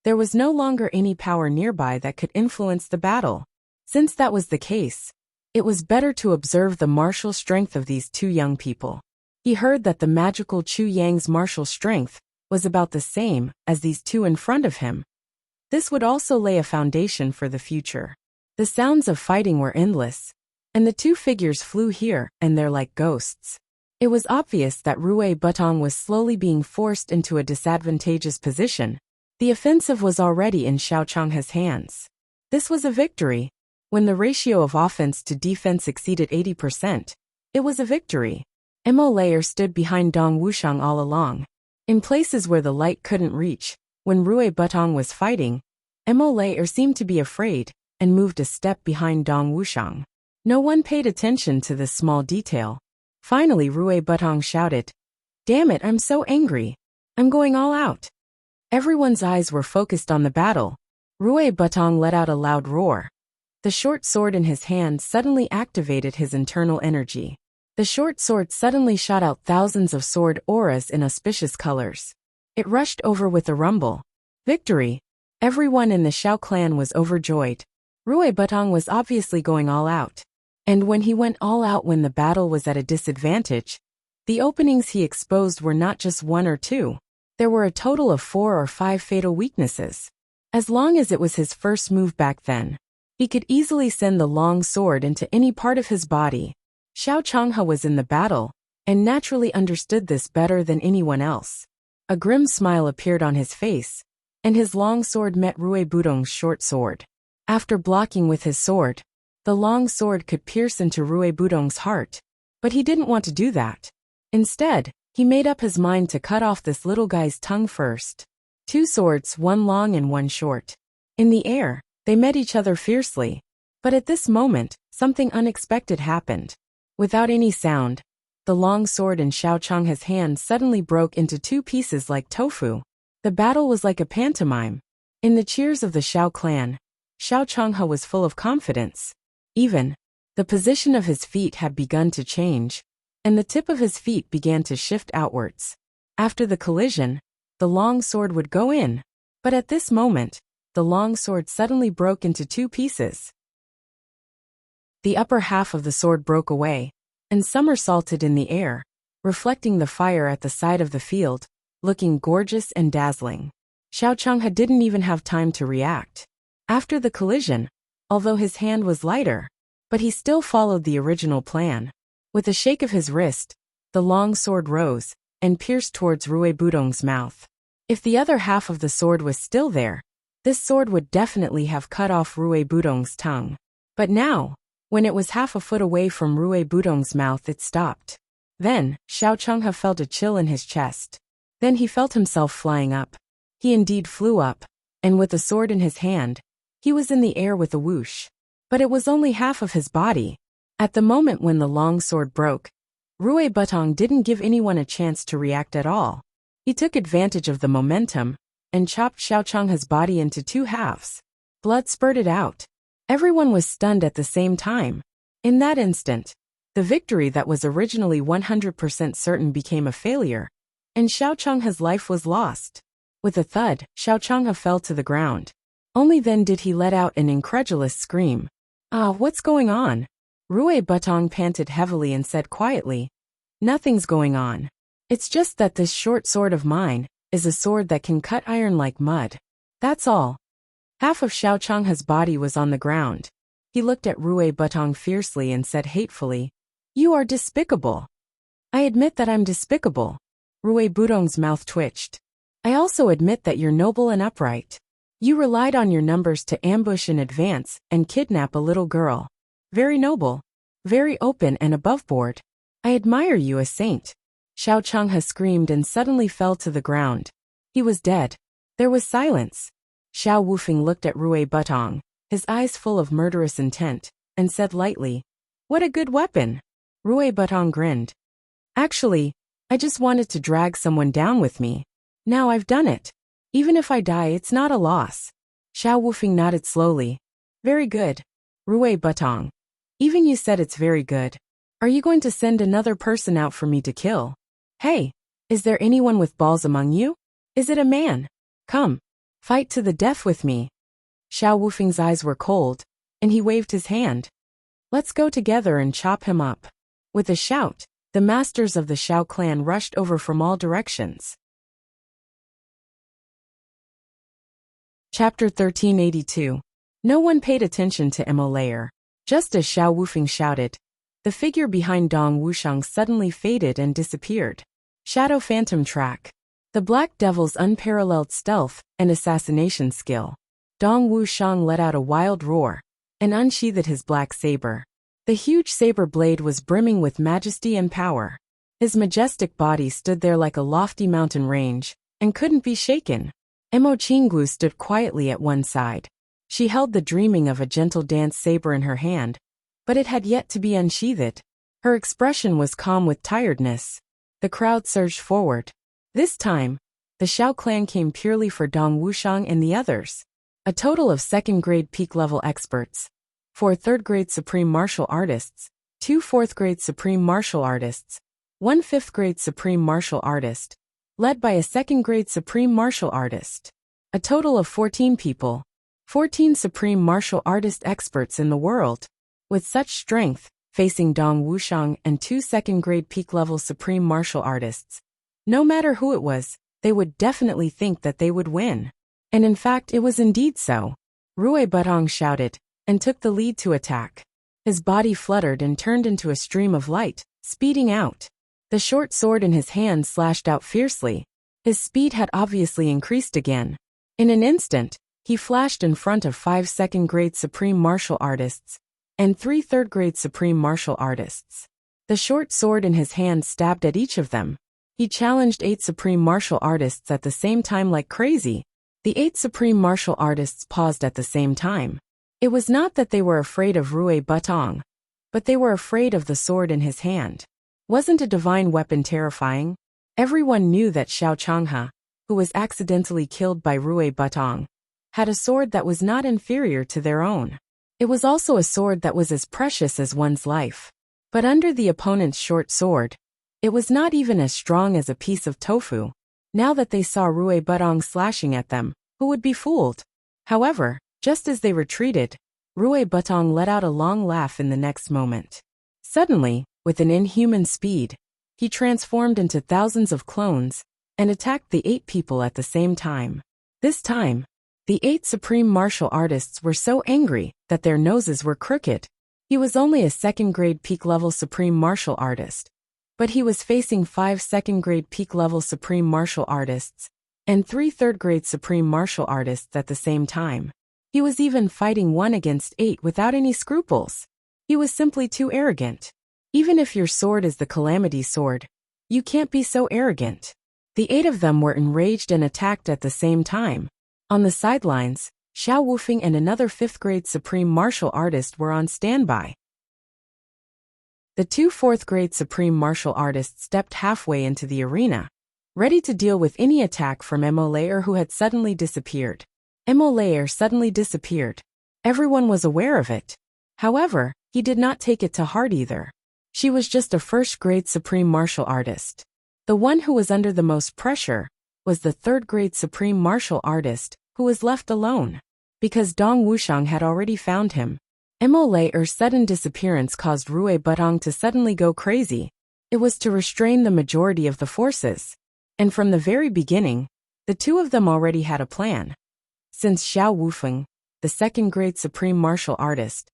There was no longer any power nearby that could influence the battle. Since that was the case, it was better to observe the martial strength of these two young people. He heard that the magical Chu Yang's martial strength was about the same as these two in front of him. This would also lay a foundation for the future. The sounds of fighting were endless, and the two figures flew here and there like ghosts. It was obvious that Rui Butong was slowly being forced into a disadvantageous position. The offensive was already in Xiao Changhe's hands. This was a victory. When the ratio of offense to defense exceeded 80%, it was a victory. Mo Layer stood behind Dong Wuxiang all along. In places where the light couldn't reach, when Rui Butong was fighting, Mo Layer seemed to be afraid and moved a step behind Dong Wuxiang. No one paid attention to this small detail. Finally Rui Butong shouted, "Damn it, I'm so angry. I'm going all out." Everyone's eyes were focused on the battle. Rui Butong let out a loud roar. The short sword in his hand suddenly activated his internal energy. The short sword suddenly shot out thousands of sword auras in auspicious colors. It rushed over with a rumble. Victory! Everyone in the Xiao clan was overjoyed. Rui Butong was obviously going all out. And when he went all out when the battle was at a disadvantage, the openings he exposed were not just one or two. There were a total of 4 or 5 fatal weaknesses. As long as it was his first move back then, he could easily send the long sword into any part of his body. Xiao Changhe was in the battle, and naturally understood this better than anyone else. A grim smile appeared on his face, and his long sword met Rui Butong's short sword. After blocking with his sword, the long sword could pierce into Rui Butong's heart, but he didn't want to do that. Instead, he made up his mind to cut off this little guy's tongue first. 2 swords, one long and one short. In the air, they met each other fiercely. But at this moment, something unexpected happened. Without any sound, the long sword in Xiao Changhe's hand suddenly broke into 2 pieces like tofu. The battle was like a pantomime. In the cheers of the Xiao clan, Xiao Changhe was full of confidence. Even, the position of his feet had begun to change, and the tip of his feet began to shift outwards. After the collision, the long sword would go in, but at this moment, the long sword suddenly broke into 2 pieces. The upper half of the sword broke away, and somersaulted in the air, reflecting the fire at the side of the field, looking gorgeous and dazzling. Xiao Changhe didn't even have time to react. After the collision, although his hand was lighter, but he still followed the original plan. With a shake of his wrist, the long sword rose, and pierced towards Rui Butong's mouth. If the other half of the sword was still there, this sword would definitely have cut off Rui Butong's tongue. But now, when it was half a foot away from Rui Butong's mouth, it stopped. Then, Xiao Changhe felt a chill in his chest. Then he felt himself flying up. He indeed flew up, and with the sword in his hand, he was in the air with a whoosh. But it was only half of his body. At the moment when the long sword broke, Rui Butong didn't give anyone a chance to react at all. He took advantage of the momentum, and chopped Xiao Changhe's body into 2 halves. Blood spurted out. Everyone was stunned at the same time. In that instant, the victory that was originally 100% certain became a failure, and Xiao Changhe's life was lost. With a thud, Xiao Changhe fell to the ground. Only then did he let out an incredulous scream. "Ah, what's going on?" Rui Butong panted heavily and said quietly, "Nothing's going on. It's just that this short sword of mine is a sword that can cut iron like mud. That's all." Half of Xiao Changhe's body was on the ground. He looked at Rui Butong fiercely and said hatefully, "You are despicable." "I admit that I'm despicable." Rui Butong's mouth twitched. "I also admit that you're noble and upright. You relied on your numbers to ambush in advance and kidnap a little girl. Very noble. Very open and aboveboard. I admire you, a saint." Xiao Changhe screamed and suddenly fell to the ground. He was dead. There was silence. Xiao Wufeng looked at Rui Butong, his eyes full of murderous intent, and said lightly, "What a good weapon." Rui Butong grinned. "Actually, I just wanted to drag someone down with me. Now I've done it. Even if I die, it's not a loss." Xiao Wufeng nodded slowly. "Very good. Rui Butong. Even you said it's very good. Are you going to send another person out for me to kill? Hey, is there anyone with balls among you? Is it a man? Come." Fight to the death with me. Xiao Wufeng's eyes were cold, and he waved his hand. Let's go together and chop him up. With a shout, the masters of the Xiao clan rushed over from all directions. Chapter 1382. No one paid attention to Emo Layer. Just as Xiao Wufeng shouted, the figure behind Dong Wuxiang suddenly faded and disappeared. Shadow Phantom Track. The Black Devil's unparalleled stealth and assassination skill. Dong Wuxiang let out a wild roar and unsheathed his black saber. The huge saber blade was brimming with majesty and power. His majestic body stood there like a lofty mountain range and couldn't be shaken. Emo Qinggu stood quietly at one side. She held the dreaming of a gentle dance saber in her hand, but it had yet to be unsheathed. Her expression was calm with tiredness. The crowd surged forward. This time, the Xiao clan came purely for Dong Wuxiang and the others. A total of second-grade peak-level experts, 4 third-grade supreme martial artists, 2 fourth-grade supreme martial artists, 1 fifth-grade supreme martial artist, led by a second-grade supreme martial artist. A total of 14 people, 14 supreme martial artist experts in the world. With such strength, facing Dong Wuxiang and 2 second-grade peak-level supreme martial artists. No matter who it was, they would definitely think that they would win. And in fact, it was indeed so. Rui Butong shouted, and took the lead to attack. His body fluttered and turned into a stream of light, speeding out. The short sword in his hand slashed out fiercely. His speed had obviously increased again. In an instant, he flashed in front of 5 second-grade supreme martial artists and 3 third-grade supreme martial artists. The short sword in his hand stabbed at each of them. He challenged 8 supreme martial artists at the same time like crazy. The 8 supreme martial artists paused at the same time. It was not that they were afraid of Rui Butong, but they were afraid of the sword in his hand. Wasn't a divine weapon terrifying? Everyone knew that Xiao Changhe, who was accidentally killed by Rui Butong, had a sword that was not inferior to their own. It was also a sword that was as precious as one's life. But under the opponent's short sword, it was not even as strong as a piece of tofu. Now that they saw Rui Butong slashing at them, who would be fooled? However, just as they retreated, Rui Butong let out a long laugh in the next moment. Suddenly, with an inhuman speed, he transformed into thousands of clones and attacked the 8 people at the same time. This time, the 8 supreme martial artists were so angry that their noses were crooked. He was only a second-grade peak-level supreme martial artist, but he was facing 5 second-grade peak-level supreme martial artists and 3 third-grade supreme martial artists at the same time. He was even fighting 1 against 8 without any scruples. He was simply too arrogant. Even if your sword is the Calamity Sword, you can't be so arrogant. The 8 of them were enraged and attacked at the same time. On the sidelines, Xiao Wufeng and another 5th-grade supreme martial artist were on standby. The 2 4th-grade supreme martial artists stepped halfway into the arena, ready to deal with any attack from Emo Layer, who had suddenly disappeared. Emo Layer suddenly disappeared. Everyone was aware of it. However, he did not take it to heart either. She was just a 1st-grade supreme martial artist. The one who was under the most pressure was the 3rd-grade supreme martial artist, who was left alone. Because Dong Wuxiang had already found him. Emo Layer's sudden disappearance caused Rui Butong to suddenly go crazy. It was to restrain the majority of the forces. And from the very beginning, the 2 of them already had a plan. Since Xiao Wufeng, the 2nd-grade supreme martial artist,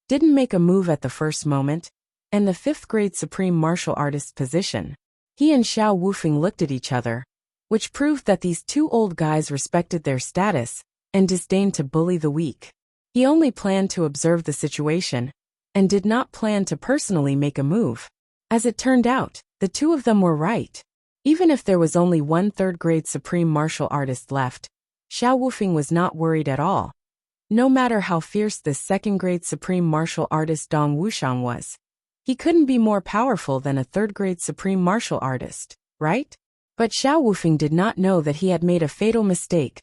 didn't make a move at the first moment, and the 5th-grade supreme martial artist's position, he and Xiao Wufeng looked at each other, which proved that these 2 old guys respected their status and disdained to bully the weak. He only planned to observe the situation and did not plan to personally make a move. As it turned out, the 2 of them were right. Even if there was only 1 3rd-grade supreme martial artist left, Xiao Wufeng was not worried at all. No matter how fierce this 2nd-grade supreme martial artist Dong Wuxiang was, he couldn't be more powerful than a 3rd-grade supreme martial artist, right? But Xiao Wufeng did not know that he had made a fatal mistake.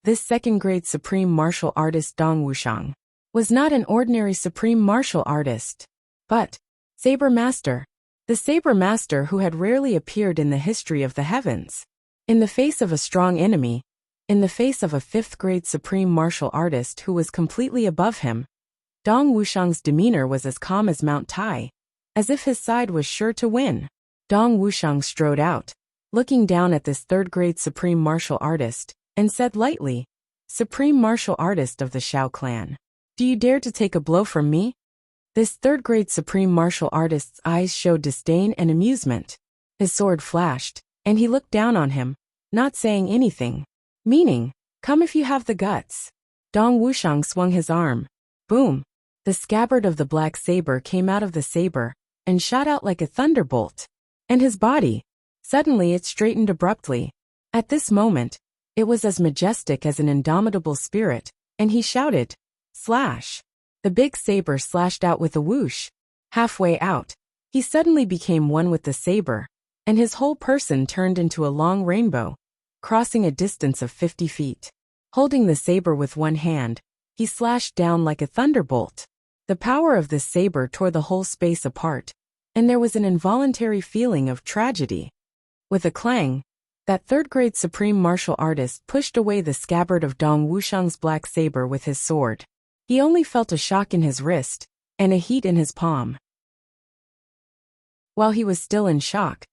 This 2nd-grade supreme martial artist Dong Wuxiang was not an ordinary supreme martial artist, but Saber Master, the Saber Master who had rarely appeared in the history of the heavens. In the face of a strong enemy, In the face of a 5th-grade supreme martial artist who was completely above him, Dong Wuxiang's demeanor was as calm as Mount Tai, as if his side was sure to win. Dong Wuxiang strode out, looking down at this 3rd-grade supreme martial artist, and said lightly, "Supreme martial artist of the Shao clan. Do you dare to take a blow from me?" This 3rd-grade supreme martial artist's eyes showed disdain and amusement. His sword flashed, and he looked down on him, not saying anything. Meaning, "Come if you have the guts." Dong Wuxiang swung his arm. Boom! The scabbard of the black saber came out of the saber, and shot out like a thunderbolt. And his body, suddenly it straightened abruptly. At this moment, it was as majestic as an indomitable spirit, and he shouted, "Slash!" The big saber slashed out with a whoosh. Halfway out, he suddenly became one with the saber, and his whole person turned into a long rainbow, crossing a distance of 50 feet. Holding the saber with one hand, he slashed down like a thunderbolt. The power of this saber tore the whole space apart, and there was an involuntary feeling of tragedy. With a clang, that 3rd-grade supreme martial artist pushed away the scabbard of Dong Wuxiang's black saber with his sword. He only felt a shock in his wrist, and a heat in his palm. While he was still in shock,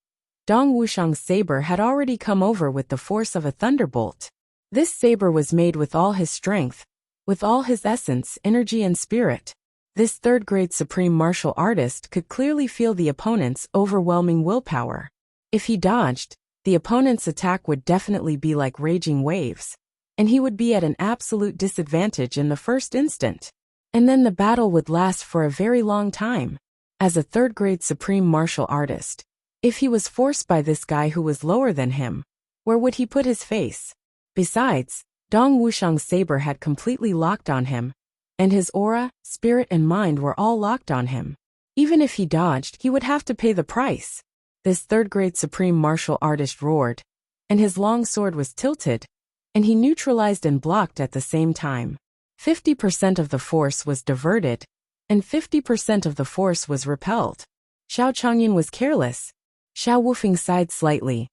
Dong Wuxiang's saber had already come over with the force of a thunderbolt. This saber was made with all his strength, with all his essence, energy and spirit. This 3rd-grade supreme martial artist could clearly feel the opponent's overwhelming willpower. If he dodged, the opponent's attack would definitely be like raging waves, and he would be at an absolute disadvantage in the first instant. And then the battle would last for a very long time. As a 3rd-grade supreme martial artist, if he was forced by this guy who was lower than him, where would he put his face? Besides, Dong Wuxiang's saber had completely locked on him, and his aura, spirit and mind were all locked on him. Even if he dodged, he would have to pay the price. This 3rd-grade supreme martial artist roared, and his long sword was tilted, and he neutralized and blocked at the same time. 50% of the force was diverted, and 50% of the force was repelled. Xiao Changyan was careless. Xiao Wufeng sighed slightly.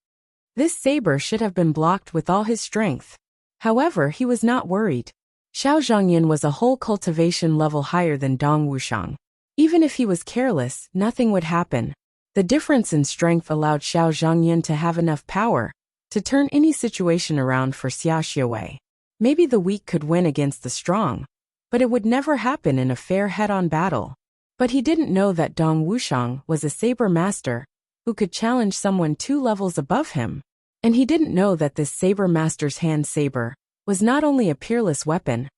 This saber should have been blocked with all his strength. However, he was not worried. Xiao Zhangyan was a whole cultivation level higher than Dong Wuxiang. Even if he was careless, nothing would happen. The difference in strength allowed Xiao Zhangyan to have enough power to turn any situation around for Xia Xiawei. Maybe the weak could win against the strong, but it would never happen in a fair head-on battle. But he didn't know that Dong Wuxiang was a saber master who could challenge someone 2 levels above him. And he didn't know that this saber master's hand saber was not only a peerless weapon,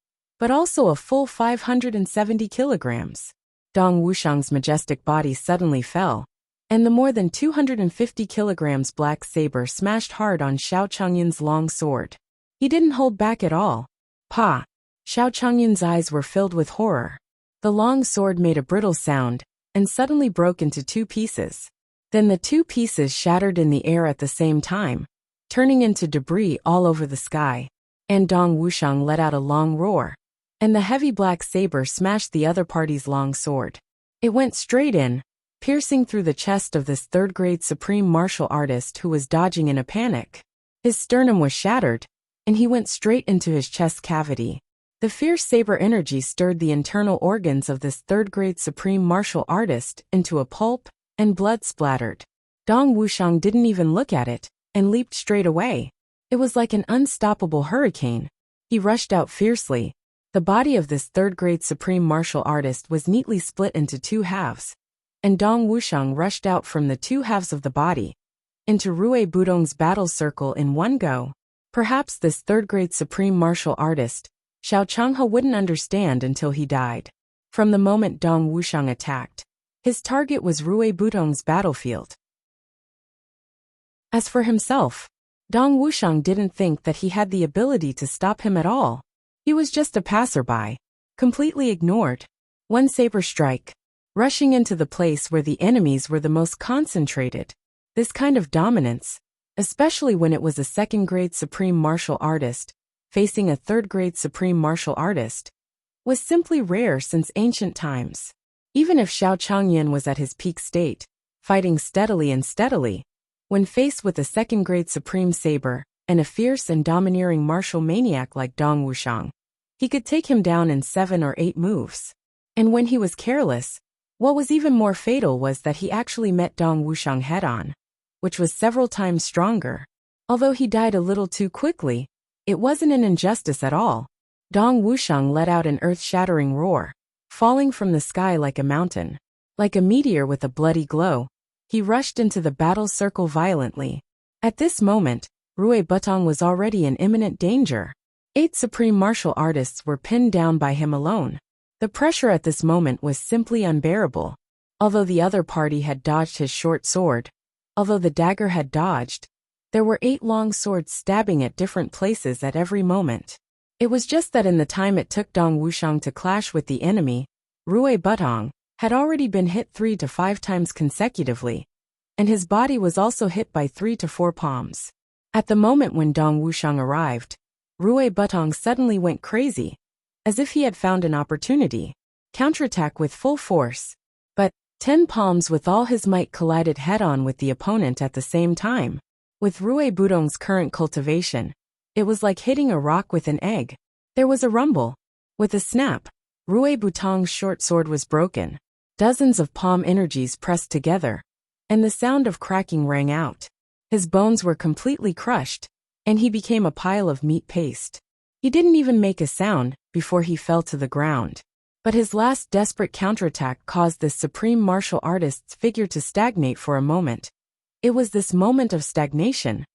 but also a full 570 kilograms. Dong Wuxiang's majestic body suddenly fell, and the more than 250 kilograms black saber smashed hard on Xiao Changyan's long sword. He didn't hold back at all. Pa! Xiao Changyan's eyes were filled with horror. The long sword made a brittle sound, and suddenly broke into 2 pieces. Then the 2 pieces shattered in the air at the same time, turning into debris all over the sky. And Dong Wuxiang let out a long roar, and the heavy black saber smashed the other party's long sword. It went straight in, piercing through the chest of this 3rd-grade supreme martial artist who was dodging in a panic. His sternum was shattered, and he went straight into his chest cavity. The fierce saber energy stirred the internal organs of this 3rd-grade supreme martial artist into a pulp, and blood splattered. Dong Wuxiang didn't even look at it, and leaped straight away. It was like an unstoppable hurricane. He rushed out fiercely. The body of this 3rd-grade supreme martial artist was neatly split into 2 halves, and Dong Wuxiang rushed out from the 2 halves of the body into Rui Budong's battle circle in one go. Perhaps this 3rd-grade supreme martial artist, Xiao Changhe, wouldn't understand until he died. From the moment Dong Wuxiang attacked, his target was Rui Budong's battlefield. As for himself, Dong Wuxiang didn't think that he had the ability to stop him at all. He was just a passerby, completely ignored. One saber strike, rushing into the place where the enemies were the most concentrated. This kind of dominance, especially when it was a 2nd-grade supreme martial artist facing a 3rd-grade supreme martial artist, was simply rare since ancient times. Even if Xiao Changyan was at his peak state, fighting steadily and steadily, when faced with a 2nd-grade supreme saber and a fierce and domineering martial maniac like Dong Wuxiang. He could take him down in 7 or 8 moves. And when he was careless, what was even more fatal was that he actually met Dong Wuxiang head-on, which was several times stronger. Although he died a little too quickly, it wasn't an injustice at all. Dong Wuxiang let out an earth-shattering roar, falling from the sky like a mountain. Like a meteor with a bloody glow, he rushed into the battle circle violently. At this moment, Rui Butong was already in imminent danger. 8 supreme martial artists were pinned down by him alone. The pressure at this moment was simply unbearable. Although the other party had dodged his short sword, although the dagger had dodged, there were 8 long swords stabbing at different places at every moment. It was just that in the time it took Dong Wuxiang to clash with the enemy, Rui Butong had already been hit 3 to 5 times consecutively, and his body was also hit by 3 to 4 palms. At the moment when Dong Wuxiang arrived, Rui Butong suddenly went crazy, as if he had found an opportunity. Counterattack with full force. But 10 palms with all his might collided head-on with the opponent at the same time. With Rui Butong's current cultivation, it was like hitting a rock with an egg. There was a rumble. With a snap, Rui Butong's short sword was broken. Dozens of palm energies pressed together, and the sound of cracking rang out. His bones were completely crushed, and he became a pile of meat paste. He didn't even make a sound before he fell to the ground. But his last desperate counterattack caused this supreme martial artist's figure to stagnate for a moment. It was this moment of stagnation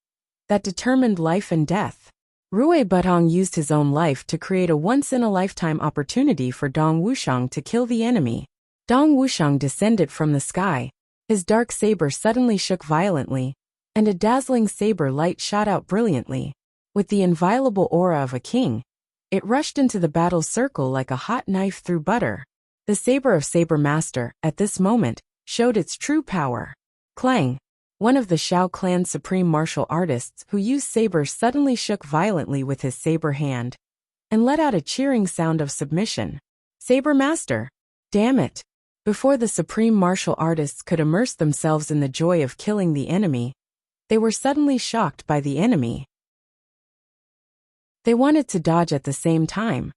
that determined life and death. Rui Butong used his own life to create a once-in-a-lifetime opportunity for Dong Wuxiang to kill the enemy. Dong Wuxiang descended from the sky. His dark saber suddenly shook violently, and a dazzling saber light shot out brilliantly. With the inviolable aura of a king, it rushed into the battle circle like a hot knife through butter. The saber of Saber Master, at this moment, showed its true power. Clang! One of the Shao clan's supreme martial artists who used sabers suddenly shook violently with his saber hand and let out a cheering sound of submission. Saber Master! Damn it! Before the supreme martial artists could immerse themselves in the joy of killing the enemy, they were suddenly shocked by the enemy. They wanted to dodge at the same time,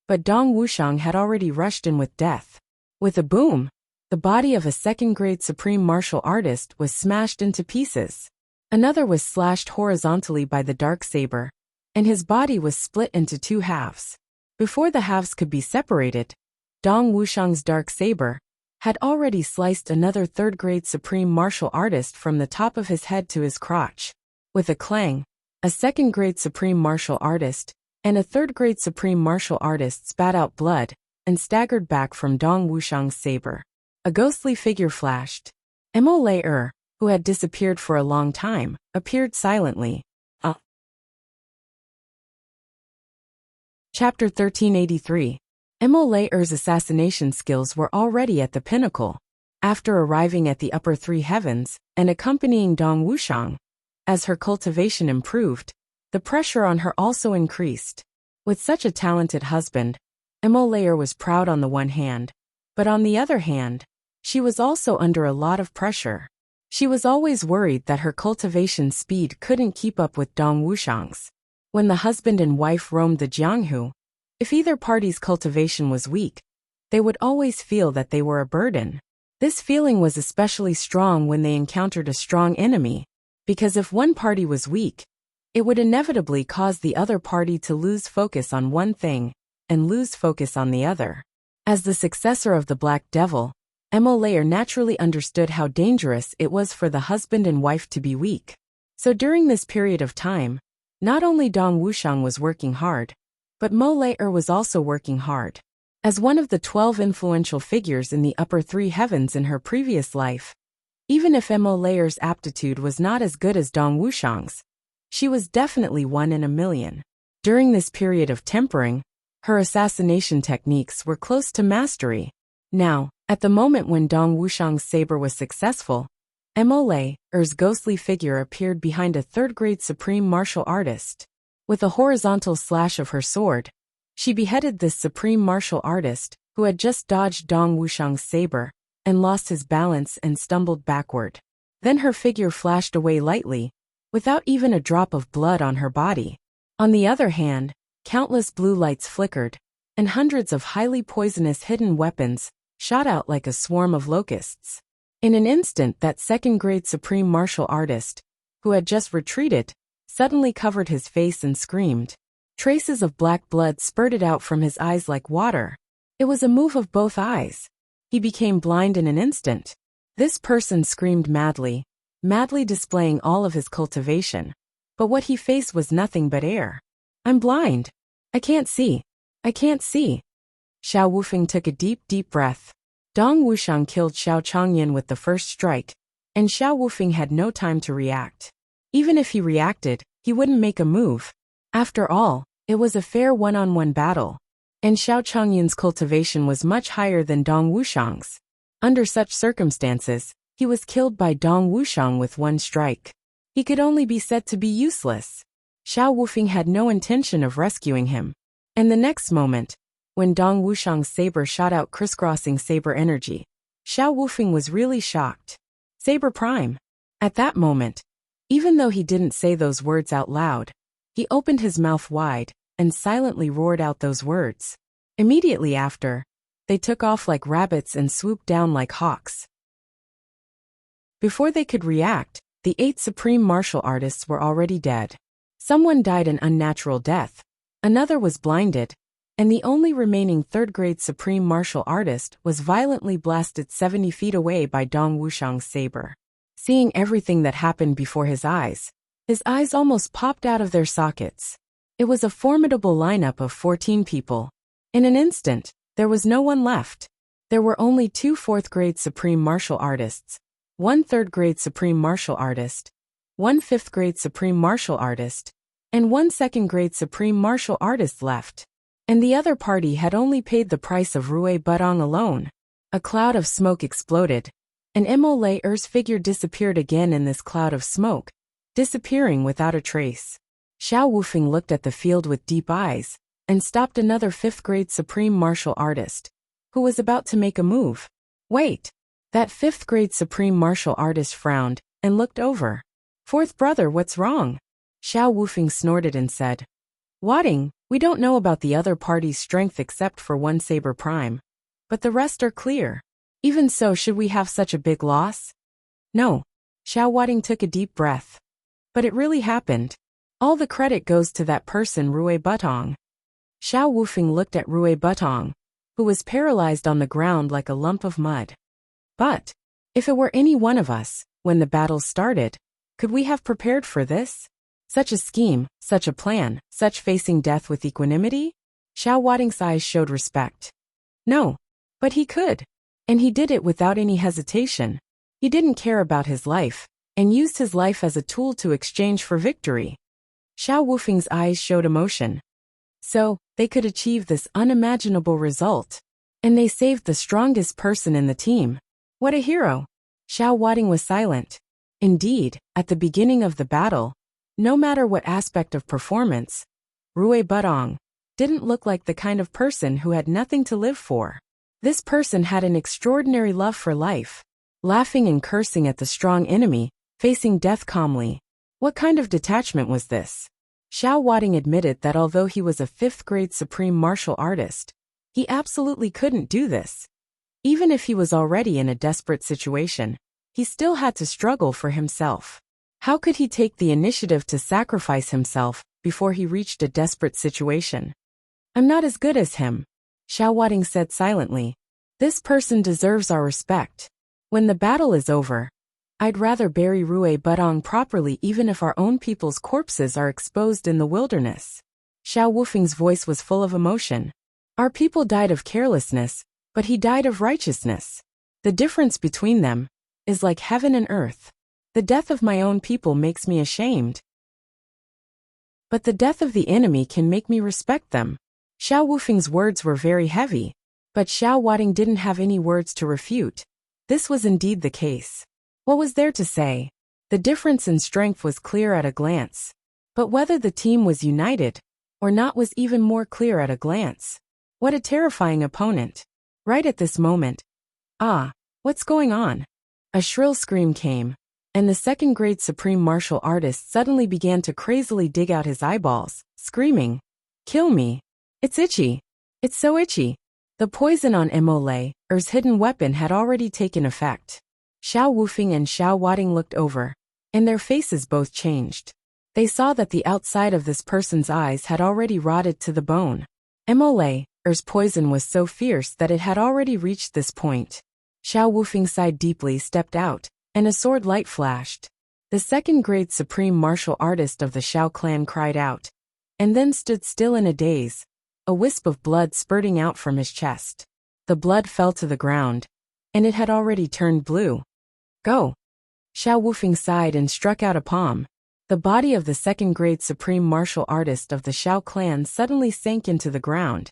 but Dong Wuxiang had already rushed in with death. With a boom, the body of a second-grade supreme martial artist was smashed into pieces. Another was slashed horizontally by the dark saber, and his body was split into 2 halves. Before the halves could be separated, Dong Wuxiang's dark saber had already sliced another third-grade supreme martial artist from the top of his head to his crotch. With a clang, a second-grade supreme martial artist and a third-grade supreme martial artist spat out blood and staggered back from Dong Wuxiang's saber. A ghostly figure flashed. Mo Lei, who had disappeared for a long time, appeared silently. Chapter 1383. Mo Lei's assassination skills were already at the pinnacle. After arriving at the upper 3 heavens and accompanying Dong Wuxiang, as her cultivation improved, the pressure on her also increased. With such a talented husband, Mo Lei was proud on the one hand, but on the other hand, she was also under a lot of pressure. She was always worried that her cultivation speed couldn't keep up with Dong Wuxiang's. When the husband and wife roamed the Jianghu, if either party's cultivation was weak, they would always feel that they were a burden. This feeling was especially strong when they encountered a strong enemy, because if one party was weak, it would inevitably cause the other party to lose focus on one thing and lose focus on the other. As the successor of the Black Devil, Mo Lei naturally understood how dangerous it was for the husband and wife to be weak. So during this period of time, not only Dong Wuxiang was working hard, but Mo Lei was also working hard. As one of the 12 influential figures in the upper 3 heavens in her previous life, even if Mo Lei's aptitude was not as good as Dong Wuxiang's, she was definitely 1 in a million. During this period of tempering, her assassination techniques were close to mastery. Now, at the moment when Dong Wuxiang's saber was successful, Mo Lei's ghostly figure appeared behind a third-grade supreme martial artist. With a horizontal slash of her sword, she beheaded this supreme martial artist, who had just dodged Dong Wuxiang's saber, and lost his balance and stumbled backward. Then her figure flashed away lightly, without even a drop of blood on her body. On the other hand, countless blue lights flickered, and hundreds of highly poisonous hidden weapons shot out like a swarm of locusts. In an instant, that second-grade supreme martial artist, who had just retreated, suddenly covered his face and screamed. Traces of black blood spurted out from his eyes like water. It was a move of both eyes. He became blind in an instant. This person screamed madly displaying all of his cultivation. But what he faced was nothing but air. "I'm blind. I can't see. I can't see." Xiao Wufeng took a deep breath. Dong Wuxiang killed Xiao Changyan with the first strike, and Xiao Wufeng had no time to react. Even if he reacted, he wouldn't make a move. After all, it was a fair one-on-one battle, and Xiao Changyan's cultivation was much higher than Dong Wuxiang's. Under such circumstances, he was killed by Dong Wuxiang with one strike. He could only be said to be useless. Xiao Wufeng had no intention of rescuing him. And the next moment, when Dong Wuxiang's saber shot out crisscrossing saber energy, Xiao Wufeng was really shocked. Saber Prime. At that moment, even though he didn't say those words out loud, he opened his mouth wide and silently roared out those words. Immediately after, they took off like rabbits and swooped down like hawks. Before they could react, the 8 supreme martial artists were already dead. Someone died an unnatural death, another was blinded, and the only remaining third-grade supreme martial artist was violently blasted 70 feet away by Dong Wuxiang's saber. Seeing everything that happened before his eyes almost popped out of their sockets. It was a formidable lineup of 14 people. In an instant, there was no one left. There were only 2 fourth-grade supreme martial artists, 1 third-grade supreme martial artist, 1 fifth-grade supreme martial artist, and 1 second-grade supreme martial artist left. And the other party had only paid the price of Rui Budong alone. A cloud of smoke exploded, and Mo-Lei-Er's figure disappeared again in this cloud of smoke, disappearing without a trace. Xiao Wufeng looked at the field with deep eyes, and stopped another 5th-grade supreme martial artist, who was about to make a move. "Wait!" That 5th-grade supreme martial artist frowned, and looked over. "Fourth brother, what's wrong?" Xiao Wufeng snorted and said, "Wading, we don't know about the other party's strength except for 1 saber prime. But the rest are clear. Even so, should we have such a big loss?" "No." Xiao Wading took a deep breath. "But it really happened. All the credit goes to that person, Rui Budong." Xiao Wufeng looked at Rui Budong, who was paralyzed on the ground like a lump of mud. "But if it were any one of us, when the battle started, could we have prepared for this? Such a scheme, such a plan, such facing death with equanimity?" Xiao Wading's eyes showed respect. "No. But he could. And he did it without any hesitation. He didn't care about his life, and used his life as a tool to exchange for victory." Xiao Wufeng's eyes showed emotion. So, they could achieve this unimaginable result. And they saved the strongest person in the team. What a hero! Xiao Wading was silent. Indeed, at the beginning of the battle, no matter what aspect of performance, Rui Budong didn't look like the kind of person who had nothing to live for. This person had an extraordinary love for life, laughing and cursing at the strong enemy, facing death calmly. What kind of detachment was this? Xiao Wading admitted that although he was a 5th-grade supreme martial artist, he absolutely couldn't do this. Even if he was already in a desperate situation, he still had to struggle for himself. How could he take the initiative to sacrifice himself before he reached a desperate situation? "I'm not as good as him," Xiao Wading said silently. "This person deserves our respect. When the battle is over, I'd rather bury Rui Budong properly even if our own people's corpses are exposed in the wilderness." Xiao Wufeng's voice was full of emotion. "Our people died of carelessness, but he died of righteousness. The difference between them is like heaven and earth. The death of my own people makes me ashamed, but the death of the enemy can make me respect them." Xiao Wufeng's words were very heavy, but Xiao Wading didn't have any words to refute. This was indeed the case. What was there to say? The difference in strength was clear at a glance. But whether the team was united or not was even more clear at a glance. What a terrifying opponent. Right at this moment. "Ah, what's going on?" A shrill scream came. and the second-grade supreme martial artist suddenly began to crazily dig out his eyeballs, screaming, "Kill me! It's itchy! It's so itchy!" The poison on Mole's hidden weapon had already taken effect. Xiao Wufeng and Xiao Wading looked over, and their faces both changed. They saw that the outside of this person's eyes had already rotted to the bone. Mole's poison was so fierce that it had already reached this point. Xiao Wufeng sighed deeply, stepped out, and a sword light flashed. The second-grade supreme martial artist of the Xiao clan cried out, and then stood still in a daze, a wisp of blood spurting out from his chest. The blood fell to the ground, and it had already turned blue. "Go!" Xiao Wufeng sighed and struck out a palm. The body of the second-grade supreme martial artist of the Xiao clan suddenly sank into the ground,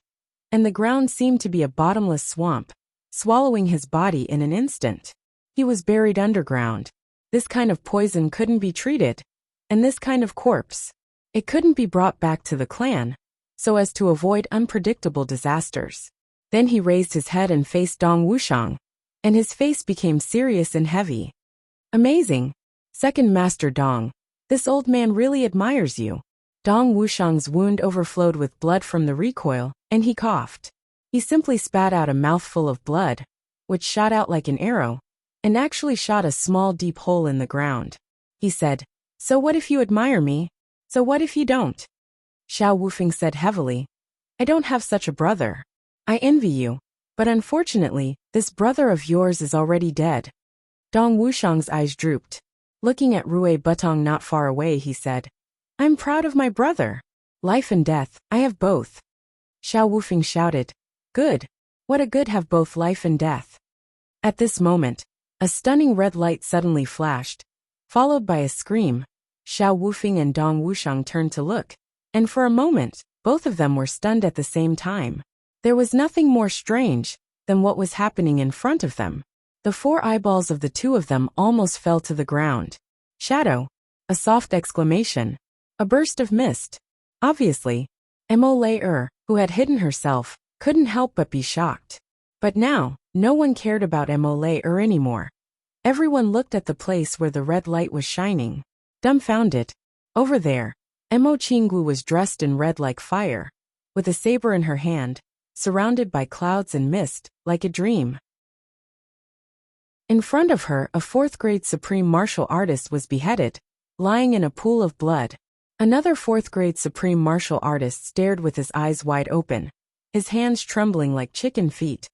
and the ground seemed to be a bottomless swamp, swallowing his body in an instant. He was buried underground. This kind of poison couldn't be treated, and this kind of corpse, it couldn't be brought back to the clan, so as to avoid unpredictable disasters. Then he raised his head and faced Dong Wuxiang, and his face became serious and heavy. "Amazing! Second Master Dong, this old man really admires you." Dong Wuxiang's wound overflowed with blood from the recoil, and he coughed. He simply spat out a mouthful of blood, which shot out like an arrow, and actually shot a small deep hole in the ground. He said, "So what if you admire me? So what if you don't?" Xiao Wufeng said heavily, "I don't have such a brother. I envy you, but unfortunately, this brother of yours is already dead." Dong Wuxiang's eyes drooped. Looking at Rui Butong not far away, he said, "I'm proud of my brother. Life and death, I have both." Xiao Wufeng shouted, "Good! What a good have both life and death." At this moment, a stunning red light suddenly flashed, followed by a scream. Xiao Wufeng and Dong Wuxiang turned to look, and for a moment, both of them were stunned at the same time. There was nothing more strange than what was happening in front of them. The 4 eyeballs of the two of them almost fell to the ground. Shadow! A soft exclamation. A burst of mist. Obviously, Mole, who had hidden herself, couldn't help but be shocked. But now, no one cared about Mole anymore. Everyone looked at the place where the red light was shining. Dumbfounded. Over there, Mo Qinggu was dressed in red like fire, with a saber in her hand, surrounded by clouds and mist, like a dream. In front of her, a 4th-grade supreme martial artist was beheaded, lying in a pool of blood. Another 4th-grade supreme martial artist stared with his eyes wide open, his hands trembling like chicken feet,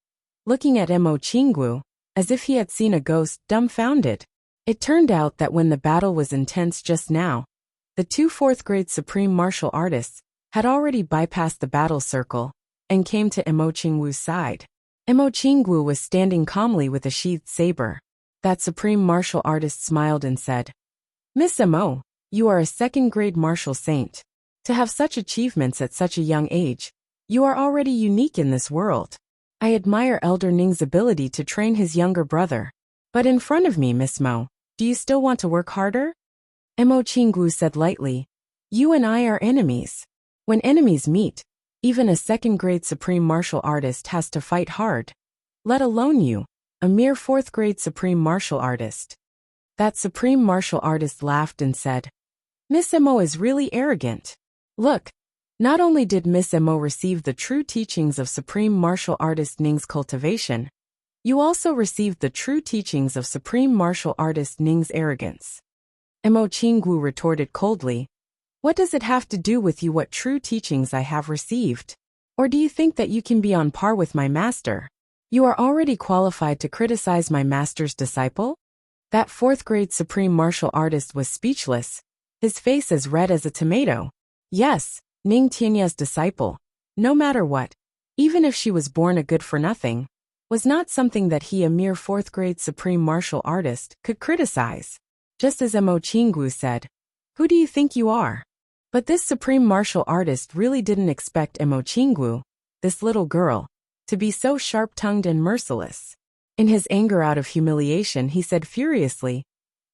looking at Mo Qinggu, as if he had seen a ghost, dumbfounded. It turned out that when the battle was intense just now, the 2 4th-grade supreme martial artists had already bypassed the battle circle and came to Mo Qinggu's side. Mo Qinggu was standing calmly with a sheathed saber. That supreme martial artist smiled and said, "Miss Mo, you are a 2nd-grade martial saint. To have such achievements at such a young age, you are already unique in this world. I admire Elder Ning's ability to train his younger brother. But in front of me, Miss Mo, do you still want to work harder?" Mo Qinggu said lightly, "You and I are enemies. When enemies meet, even a 2nd-grade supreme martial artist has to fight hard. Let alone you, a mere 4th-grade supreme martial artist." That supreme martial artist laughed and said, "Miss Mo is really arrogant. Look, not only did Miss Mo receive the true teachings of supreme martial artist Ning's cultivation, you also received the true teachings of supreme martial artist Ning's arrogance." Mo Qinggu retorted coldly, "What does it have to do with you what true teachings I have received? Or do you think that you can be on par with my master? You are already qualified to criticize my master's disciple?" That 4th-grade supreme martial artist was speechless, his face as red as a tomato. Yes, Ning Tianya's disciple, no matter what, even if she was born a good-for-nothing, was not something that he, a mere 4th-grade supreme martial artist, could criticize. Just as Mo Qinggu said, "Who do you think you are?" But this supreme martial artist really didn't expect Mo Qinggu, this little girl, to be so sharp-tongued and merciless. In his anger out of humiliation, he said furiously,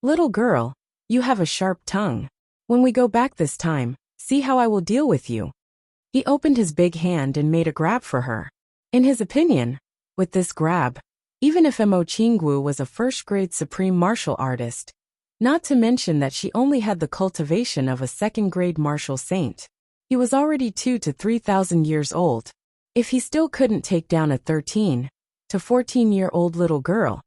"Little girl, you have a sharp tongue. When we go back this time, see how I will deal with you." He opened his big hand and made a grab for her. In his opinion, with this grab, even if Mo Qinggu was a 1st-grade supreme martial artist, Not to mention that she only had the cultivation of a second-grade martial saint. He was already 2,000 to 3,000 years old. If he still couldn't take down a 13 to 14-year-old little girl,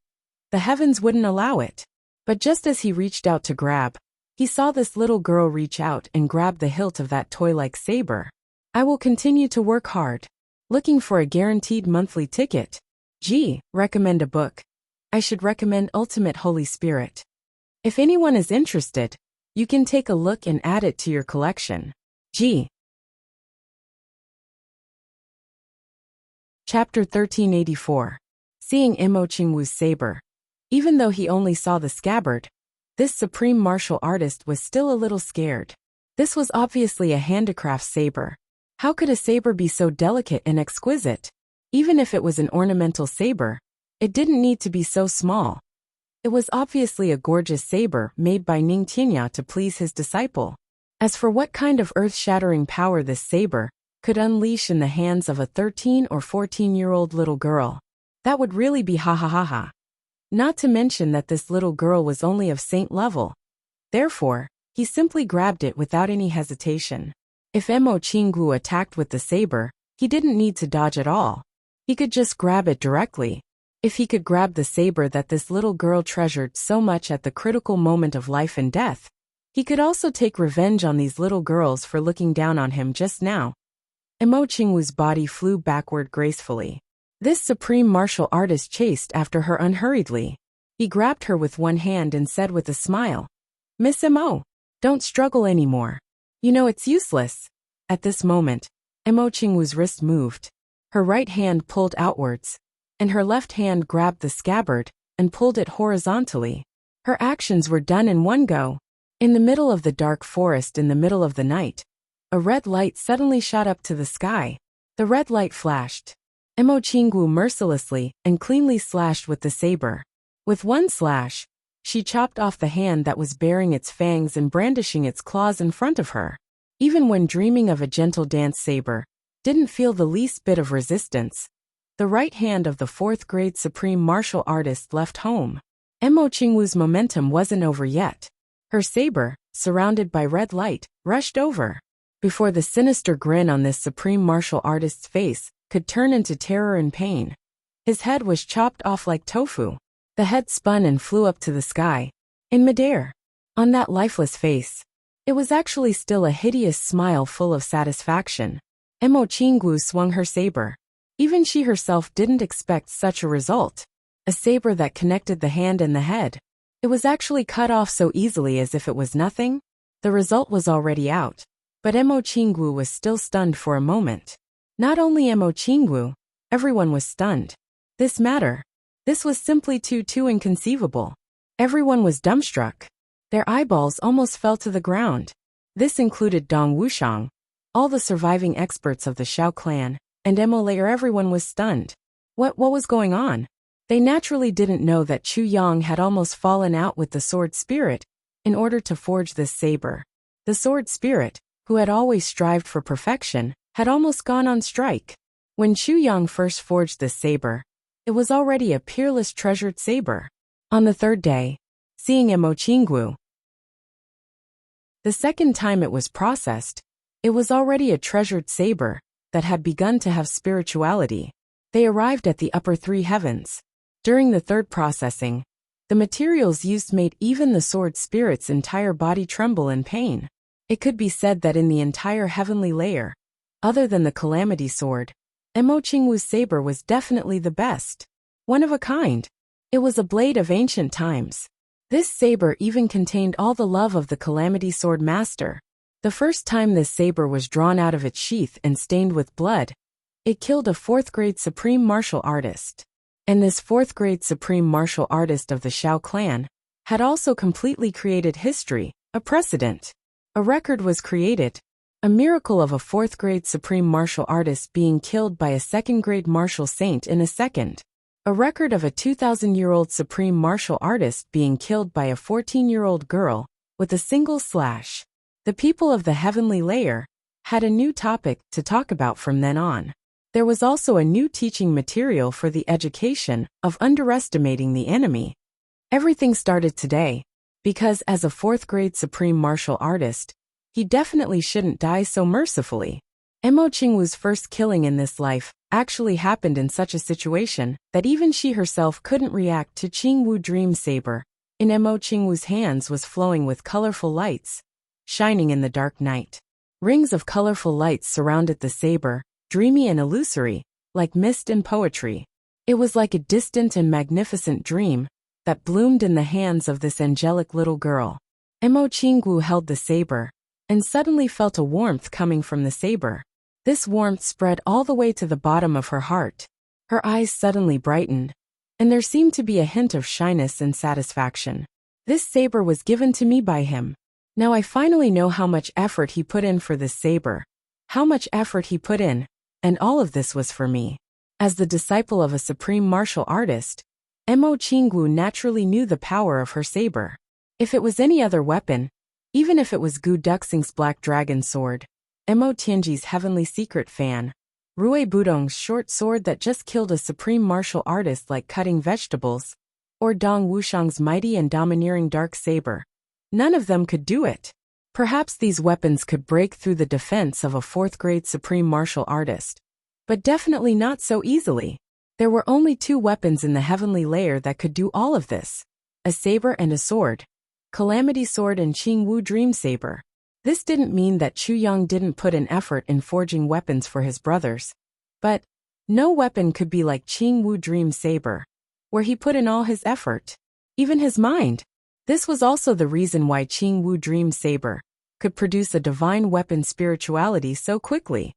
the heavens wouldn't allow it. But just as he reached out to grab, he saw this little girl reach out and grab the hilt of that toy-like saber. I will continue to work hard. Looking for a guaranteed monthly ticket? Gee, recommend a book. I should recommend Ultimate Holy Spirit. If anyone is interested, you can take a look and add it to your collection. Gee. Chapter 1384. Seeing Imo Qingwu's saber. Even though he only saw the scabbard, this supreme martial artist was still a little scared. This was obviously a handicraft saber. How could a saber be so delicate and exquisite? Even if it was an ornamental saber, it didn't need to be so small. It was obviously a gorgeous saber made by Ning Tianya to please his disciple. As for what kind of earth-shattering power this saber could unleash in the hands of a 13 or 14-year-old little girl, that would really be ha ha ha ha. Not to mention that this little girl was only of saint level. Therefore, he simply grabbed it without any hesitation. If Imo Qingwu attacked with the saber, he didn't need to dodge at all. He could just grab it directly. If he could grab the saber that this little girl treasured so much at the critical moment of life and death, he could also take revenge on these little girls for looking down on him just now. Imo Qingwu's body flew backward gracefully. This supreme martial artist chased after her unhurriedly. He grabbed her with one hand and said with a smile, "Miss Imo, don't struggle anymore. You know it's useless." At this moment, Imo Qingwu's wrist moved. Her right hand pulled outwards, and her left hand grabbed the scabbard and pulled it horizontally. Her actions were done in one go. In the middle of the dark forest in the middle of the night, a red light suddenly shot up to the sky. The red light flashed. Imo Qingwu mercilessly and cleanly slashed with the saber. With one slash, she chopped off the hand that was baring its fangs and brandishing its claws in front of her. Even when dreaming of a gentle dance saber, didn't feel the least bit of resistance. The right hand of the 4th-grade supreme martial artist left home. Imo Qingwu's momentum wasn't over yet. Her saber, surrounded by red light, rushed over. Before the sinister grin on this supreme martial artist's face could turn into terror and pain, his head was chopped off like tofu. The head spun and flew up to the sky. In midair, on that lifeless face, it was actually still a hideous smile full of satisfaction. Imo Qingwu swung her saber. Even she herself didn't expect such a result. A saber that connected the hand and the head. It was actually cut off so easily as if it was nothing. The result was already out. But Imo Qingwu was still stunned for a moment. Not only Imo Qingwu, everyone was stunned. This was simply too inconceivable. Everyone was dumbstruck. Their eyeballs almost fell to the ground. This included Dong Wuxiang, all the surviving experts of the Xiao clan, and Imo Layer. Everyone was stunned. What was going on? They naturally didn't know that Chu Yang had almost fallen out with the sword spirit in order to forge this saber. The sword spirit, who had always strived for perfection, had almost gone on strike. When Chu Yang first forged this saber, it was already a peerless treasured saber. On the 3rd day, seeing Imo Qingwu, the second time it was processed, it was already a treasured saber that had begun to have spirituality. They arrived at the upper 3 heavens. During the 3rd processing, the materials used made even the sword spirit's entire body tremble in pain. It could be said that in the entire heavenly layer, other than the Calamity Sword, Imo Qingwu's saber was definitely the best. One of a kind. It was a blade of ancient times. This saber even contained all the love of the Calamity Sword Master. The first time this saber was drawn out of its sheath and stained with blood, it killed a 4th-grade supreme martial artist. And this 4th-grade supreme martial artist of the Xiao clan had also completely created history, a precedent. A record was created. A miracle of a 4th-grade supreme martial artist being killed by a 2nd-grade martial saint in a second. A record of a 2,000-year-old supreme martial artist being killed by a 14-year-old girl with a single slash. The people of the heavenly layer had a new topic to talk about from then on. There was also a new teaching material for the education of underestimating the enemy. Everything started today. Because as a fourth-grade supreme martial artist, he definitely shouldn't die so mercifully. Mo Qingwu's first killing in this life actually happened in such a situation that even she herself couldn't react to Qingwu Dream Saber. In Mo Qingwu's hands was flowing with colorful lights, shining in the dark night. Rings of colorful lights surrounded the saber, dreamy and illusory, like mist and poetry. It was like a distant and magnificent dream that bloomed in the hands of this angelic little girl. Mo Qingwu held the saber, and suddenly felt a warmth coming from the saber. This warmth spread all the way to the bottom of her heart. Her eyes suddenly brightened, and there seemed to be a hint of shyness and satisfaction. This saber was given to me by him. Now I finally know how much effort he put in for this saber. How much effort he put in, and all of this was for me. As the disciple of a supreme martial artist, Mo Qingwu naturally knew the power of her saber. If it was any other weapon, even if it was Gu Duxing's black dragon sword, Mo Tianji's heavenly secret fan, Rui Budong's short sword that just killed a supreme martial artist like cutting vegetables, or Dong Wushang's mighty and domineering dark saber, none of them could do it. Perhaps these weapons could break through the defense of a fourth-grade supreme martial artist, but definitely not so easily. There were only two weapons in the heavenly layer that could do all of this: a saber and a sword. Calamity Sword and Qingwu Dream Saber. This didn't mean that Chu Yang didn't put an effort in forging weapons for his brothers. But no weapon could be like Qingwu Dream Saber, where he put in all his effort, even his mind. This was also the reason why Qingwu Dream Saber could produce a divine weapon spirituality so quickly.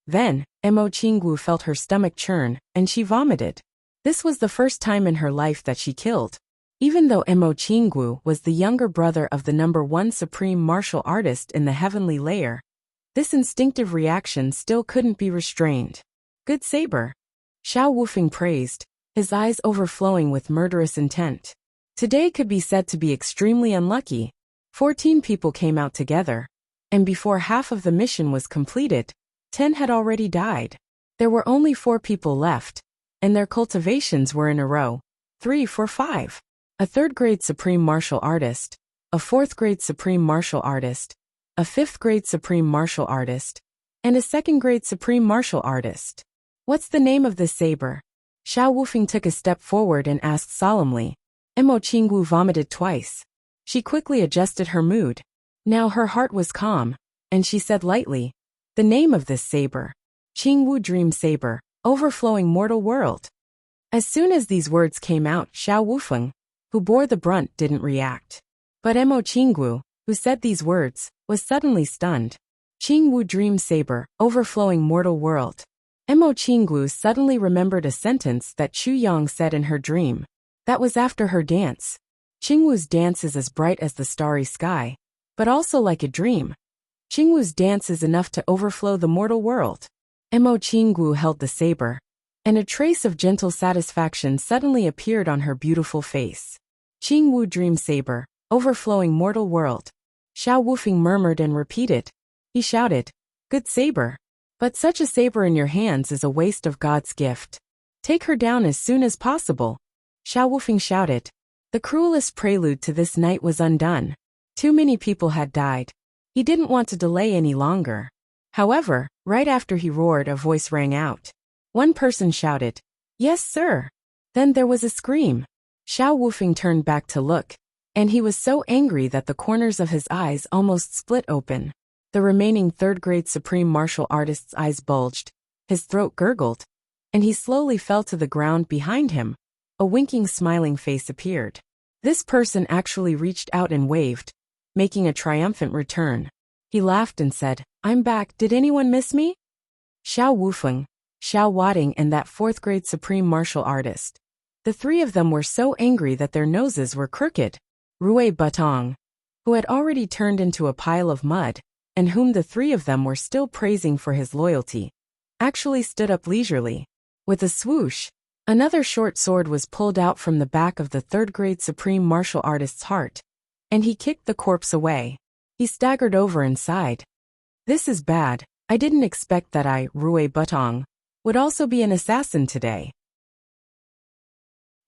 Then, Mo Qingwu felt her stomach churn, and she vomited. This was the first time in her life that she killed. Even though Mo Qingwu was the younger brother of the #1 supreme martial artist in the heavenly layer, this instinctive reaction still couldn't be restrained. Good saber, Xiao Wufeng praised, his eyes overflowing with murderous intent. Today could be said to be extremely unlucky. 14 people came out together, and before half of the mission was completed, 10 had already died. There were only 4 people left, and their cultivations were in a row, 3 for 5. A third-grade supreme martial artist, a fourth-grade supreme martial artist, a fifth-grade supreme martial artist, and a second-grade supreme martial artist. What's the name of this saber? Xiao Wufeng took a step forward and asked solemnly. Mo Qingwu vomited twice. She quickly adjusted her mood. Now her heart was calm, and she said lightly, the name of this saber, Qingwu Dream Saber, overflowing mortal world. As soon as these words came out, Xiao Wufeng, who bore the brunt, didn't react. But Mo Qingwu, who said these words, was suddenly stunned. Qingwu Dream Saber, overflowing mortal world. Mo Qingwu suddenly remembered a sentence that Chu Yang said in her dream. That was after her dance. Qingwu's dance is as bright as the starry sky, but also like a dream. Qingwu's dance is enough to overflow the mortal world. Mo Qingwu held the saber, and a trace of gentle satisfaction suddenly appeared on her beautiful face. Qingwu Dream Saber, overflowing mortal world. Xiao Wufeng murmured and repeated. He shouted, good saber. But such a saber in your hands is a waste of God's gift. Take her down as soon as possible. Xiao Wufeng shouted. The cruelest prelude to this night was undone. Too many people had died. He didn't want to delay any longer. However, right after he roared, a voice rang out. One person shouted, yes, sir. Then there was a scream. Xiao Wufeng turned back to look, and he was so angry that the corners of his eyes almost split open. The remaining third-grade supreme martial artist's eyes bulged, his throat gurgled, and he slowly fell to the ground behind him. A winking, smiling face appeared. This person actually reached out and waved, making a triumphant return. He laughed and said, I'm back. Did anyone miss me? Xiao Wufeng, Xiao Wading, and that fourth-grade supreme martial artist. The three of them were so angry that their noses were crooked. Rui Budong, who had already turned into a pile of mud, and whom the three of them were still praising for his loyalty, actually stood up leisurely. With a swoosh, another short sword was pulled out from the back of the third-grade supreme martial artist's heart, and he kicked the corpse away. He staggered over and sighed. This is bad. I didn't expect that I, Rui Budong, would also be an assassin today.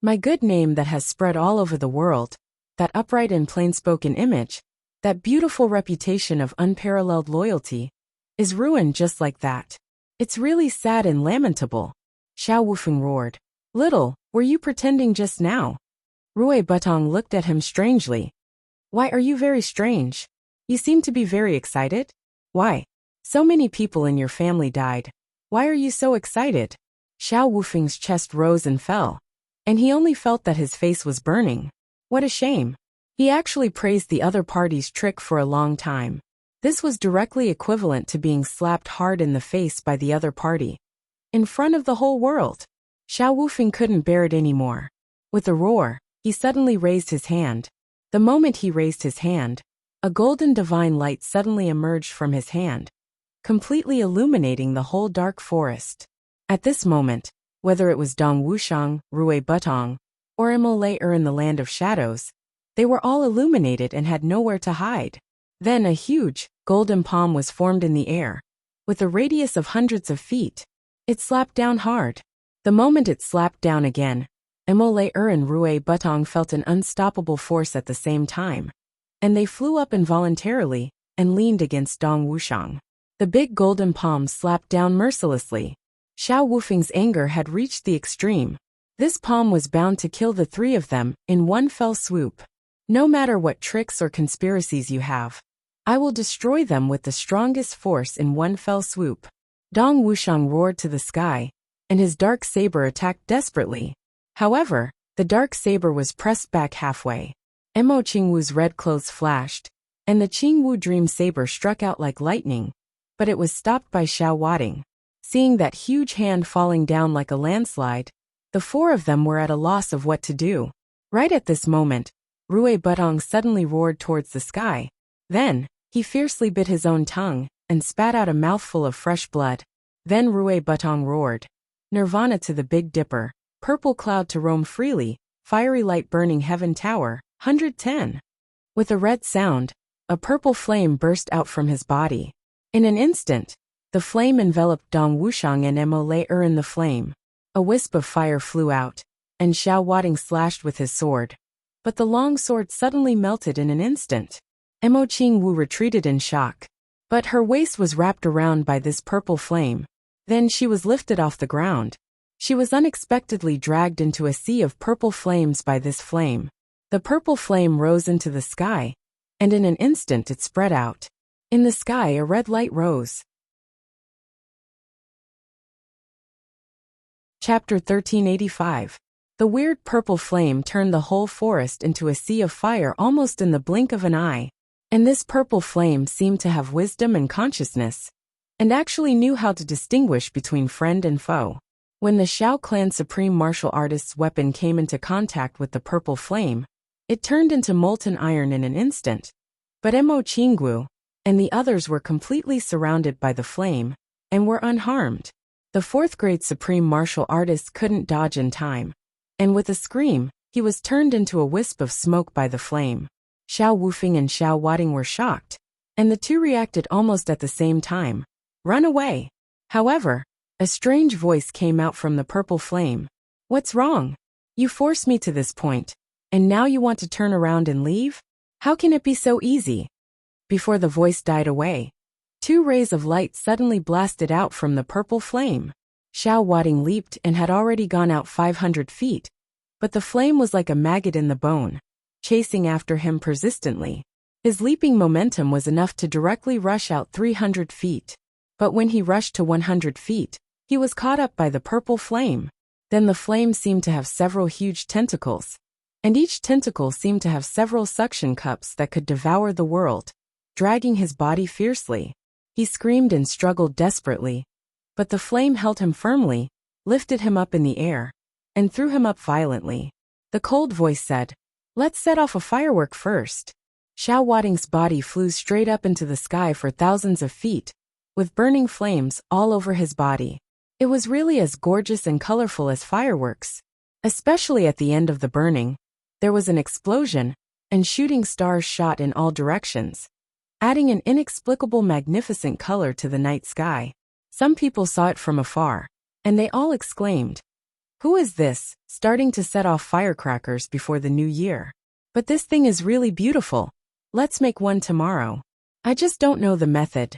My good name that has spread all over the world, that upright and plain-spoken image, that beautiful reputation of unparalleled loyalty, is ruined just like that. It's really sad and lamentable. Xiao Wufeng roared. Little, were you pretending just now? Rui Butong looked at him strangely. Why are you very strange? You seem to be very excited? Why? So many people in your family died. Why are you so excited? Xiao Wufeng's chest rose and fell, and he only felt that his face was burning. What a shame. He actually praised the other party's trick for a long time. This was directly equivalent to being slapped hard in the face by the other party. In front of the whole world. Xiao Wufeng couldn't bear it anymore. With a roar, he suddenly raised his hand. The moment he raised his hand, a golden divine light suddenly emerged from his hand, completely illuminating the whole dark forest. At this moment, whether it was Dong Wuxiang, Rui Butong, or Imolei in the land of shadows, they were all illuminated and had nowhere to hide. Then a huge, golden palm was formed in the air, with a radius of hundreds of feet. It slapped down hard. The moment it slapped down again, Imolei and Rui Butong felt an unstoppable force at the same time, and they flew up involuntarily and leaned against Dong Wuxiang. The big golden palm slapped down mercilessly. Xiao Wufeng's anger had reached the extreme. This palm was bound to kill the three of them in one fell swoop. No matter what tricks or conspiracies you have, I will destroy them with the strongest force in one fell swoop. Dong Wuxiang roared to the sky, and his dark saber attacked desperately. However, the dark saber was pressed back halfway. Mo Qingwu's red clothes flashed, and the Qingwu dream saber struck out like lightning, but it was stopped by Xiao Wading. Seeing that huge hand falling down like a landslide, the four of them were at a loss of what to do. Right at this moment, Rui Butong suddenly roared towards the sky. Then, he fiercely bit his own tongue and spat out a mouthful of fresh blood. Then Rui Butong roared. Nirvana to the Big Dipper, purple cloud to roam freely, fiery light burning heaven tower, 110. With a red sound, a purple flame burst out from his body. In an instant, the flame enveloped Dong Wuxiang and Imolei in the flame. A wisp of fire flew out, and Xiao Wading slashed with his sword. But the long sword suddenly melted in an instant. Mo Qingwu retreated in shock. But her waist was wrapped around by this purple flame. Then she was lifted off the ground. She was unexpectedly dragged into a sea of purple flames by this flame. The purple flame rose into the sky, and in an instant it spread out. In the sky a red light rose. Chapter 1385. The weird purple flame turned the whole forest into a sea of fire almost in the blink of an eye. And this purple flame seemed to have wisdom and consciousness, and actually knew how to distinguish between friend and foe. When the Shao clan supreme martial artist's weapon came into contact with the purple flame, it turned into molten iron in an instant. But Mo Qingwu and the others were completely surrounded by the flame, and were unharmed. The fourth-grade supreme martial artist couldn't dodge in time, and with a scream, he was turned into a wisp of smoke by the flame. Xiao Wufeng and Xiao Wading were shocked, and the two reacted almost at the same time. Run away! However, a strange voice came out from the purple flame. What's wrong? You forced me to this point, and now you want to turn around and leave? How can it be so easy? Before the voice died away, two rays of light suddenly blasted out from the purple flame. Xiao Wading leaped and had already gone out 500 feet, but the flame was like a maggot in the bone, chasing after him persistently. His leaping momentum was enough to directly rush out 300 feet. But when he rushed to 100 feet, he was caught up by the purple flame. Then the flame seemed to have several huge tentacles, and each tentacle seemed to have several suction cups that could devour the world, dragging his body fiercely. He screamed and struggled desperately, but the flame held him firmly, lifted him up in the air, and threw him up violently. The cold voice said, "Let's set off a firework first." Xiao Wading's body flew straight up into the sky for thousands of feet, with burning flames all over his body. It was really as gorgeous and colorful as fireworks. Especially at the end of the burning, there was an explosion, and shooting stars shot in all directions, adding an inexplicable magnificent color to the night sky. Some people saw it from afar, and they all exclaimed, Who is this, starting to set off firecrackers before the new year? But this thing is really beautiful. Let's make one tomorrow. I just don't know the method.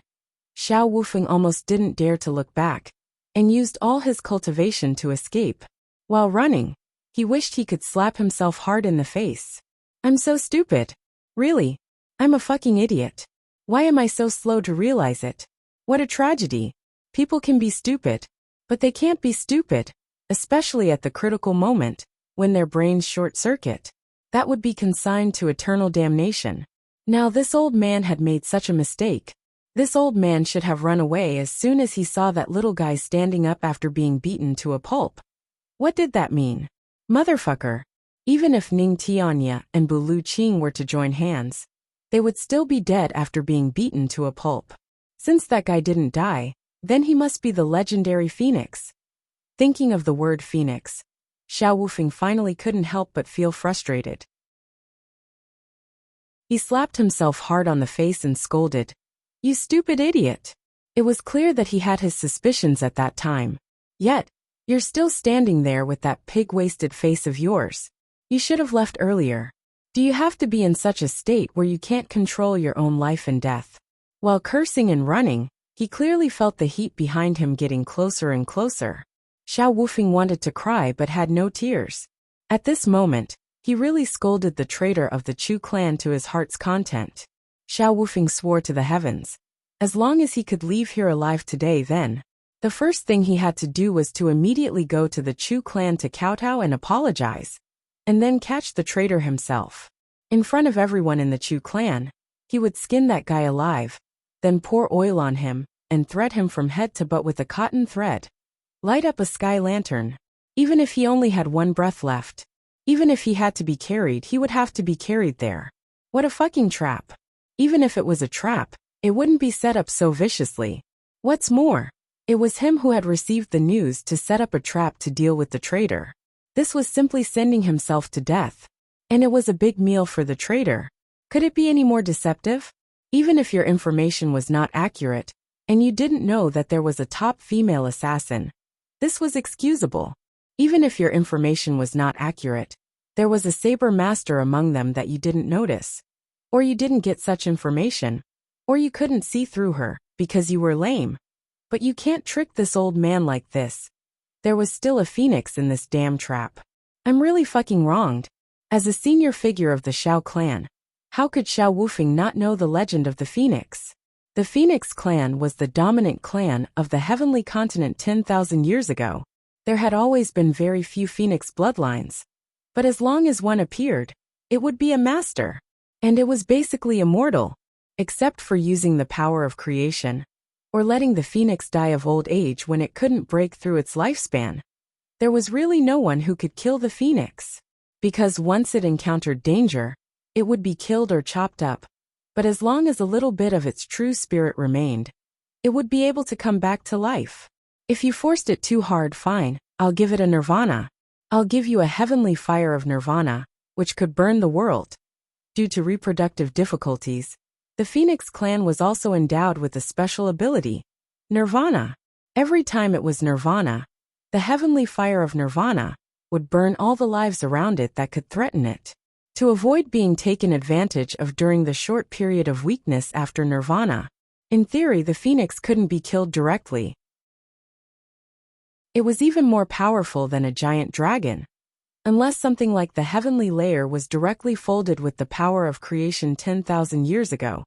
Xiao Wufeng almost didn't dare to look back, and used all his cultivation to escape. While running, he wished he could slap himself hard in the face. I'm so stupid. Really? I'm a fucking idiot. Why am I so slow to realize it? What a tragedy. People can be stupid, but they can't be stupid, especially at the critical moment, when their brains short-circuit. That would be consigned to eternal damnation. Now this old man had made such a mistake. This old man should have run away as soon as he saw that little guy standing up after being beaten to a pulp. What did that mean? Motherfucker. Even if Ning Tianya and Bu Lu Qing were to join hands, they would still be dead after being beaten to a pulp. Since that guy didn't die, then he must be the legendary Phoenix. Thinking of the word Phoenix, Xiao Wufeng finally couldn't help but feel frustrated. He slapped himself hard on the face and scolded, "You stupid idiot!" It was clear that he had his suspicions at that time. Yet, you're still standing there with that pig-wasted face of yours. You should have left earlier. Do you have to be in such a state where you can't control your own life and death? While cursing and running, he clearly felt the heat behind him getting closer and closer. Xiao Wufeng wanted to cry but had no tears. At this moment, he really scolded the traitor of the Chu clan to his heart's content. Xiao Wufeng swore to the heavens. As long as he could leave here alive today then, the first thing he had to do was to immediately go to the Chu clan to kowtow and apologize, and then catch the traitor himself. In front of everyone in the Chu clan, he would skin that guy alive, then pour oil on him, and thread him from head to butt with a cotton thread. Light up a sky lantern. Even if he only had one breath left. Even if he had to be carried, he would have to be carried there. What a fucking trap. Even if it was a trap, it wouldn't be set up so viciously. What's more, it was him who had received the news to set up a trap to deal with the traitor. This was simply sending himself to death. And it was a big meal for the traitor. Could it be any more deceptive? Even if your information was not accurate, and you didn't know that there was a top female assassin, this was excusable. Even if your information was not accurate, there was a saber master among them that you didn't notice. Or you didn't get such information. Or you couldn't see through her, because you were lame. But you can't trick this old man like this. There was still a phoenix in this damn trap. I'm really fucking wronged. As a senior figure of the Xiao clan, how could Xiao Wufeng not know the legend of the phoenix? The Phoenix clan was the dominant clan of the heavenly continent 10,000 years ago. There had always been very few phoenix bloodlines. But as long as one appeared, it would be a master. And it was basically immortal, except for using the power of creation, or letting the phoenix die of old age when it couldn't break through its lifespan. There was really no one who could kill the phoenix. Because once it encountered danger, it would be killed or chopped up. But as long as a little bit of its true spirit remained, it would be able to come back to life. If you forced it too hard, fine, I'll give it a nirvana. I'll give you a heavenly fire of nirvana, which could burn the world. Due to reproductive difficulties, the Phoenix clan was also endowed with a special ability, nirvana. Every time it was nirvana, the heavenly fire of nirvana would burn all the lives around it that could threaten it. To avoid being taken advantage of during the short period of weakness after nirvana, in theory the phoenix couldn't be killed directly. It was even more powerful than a giant dragon, unless something like the heavenly layer was directly folded with the power of creation 10,000 years ago.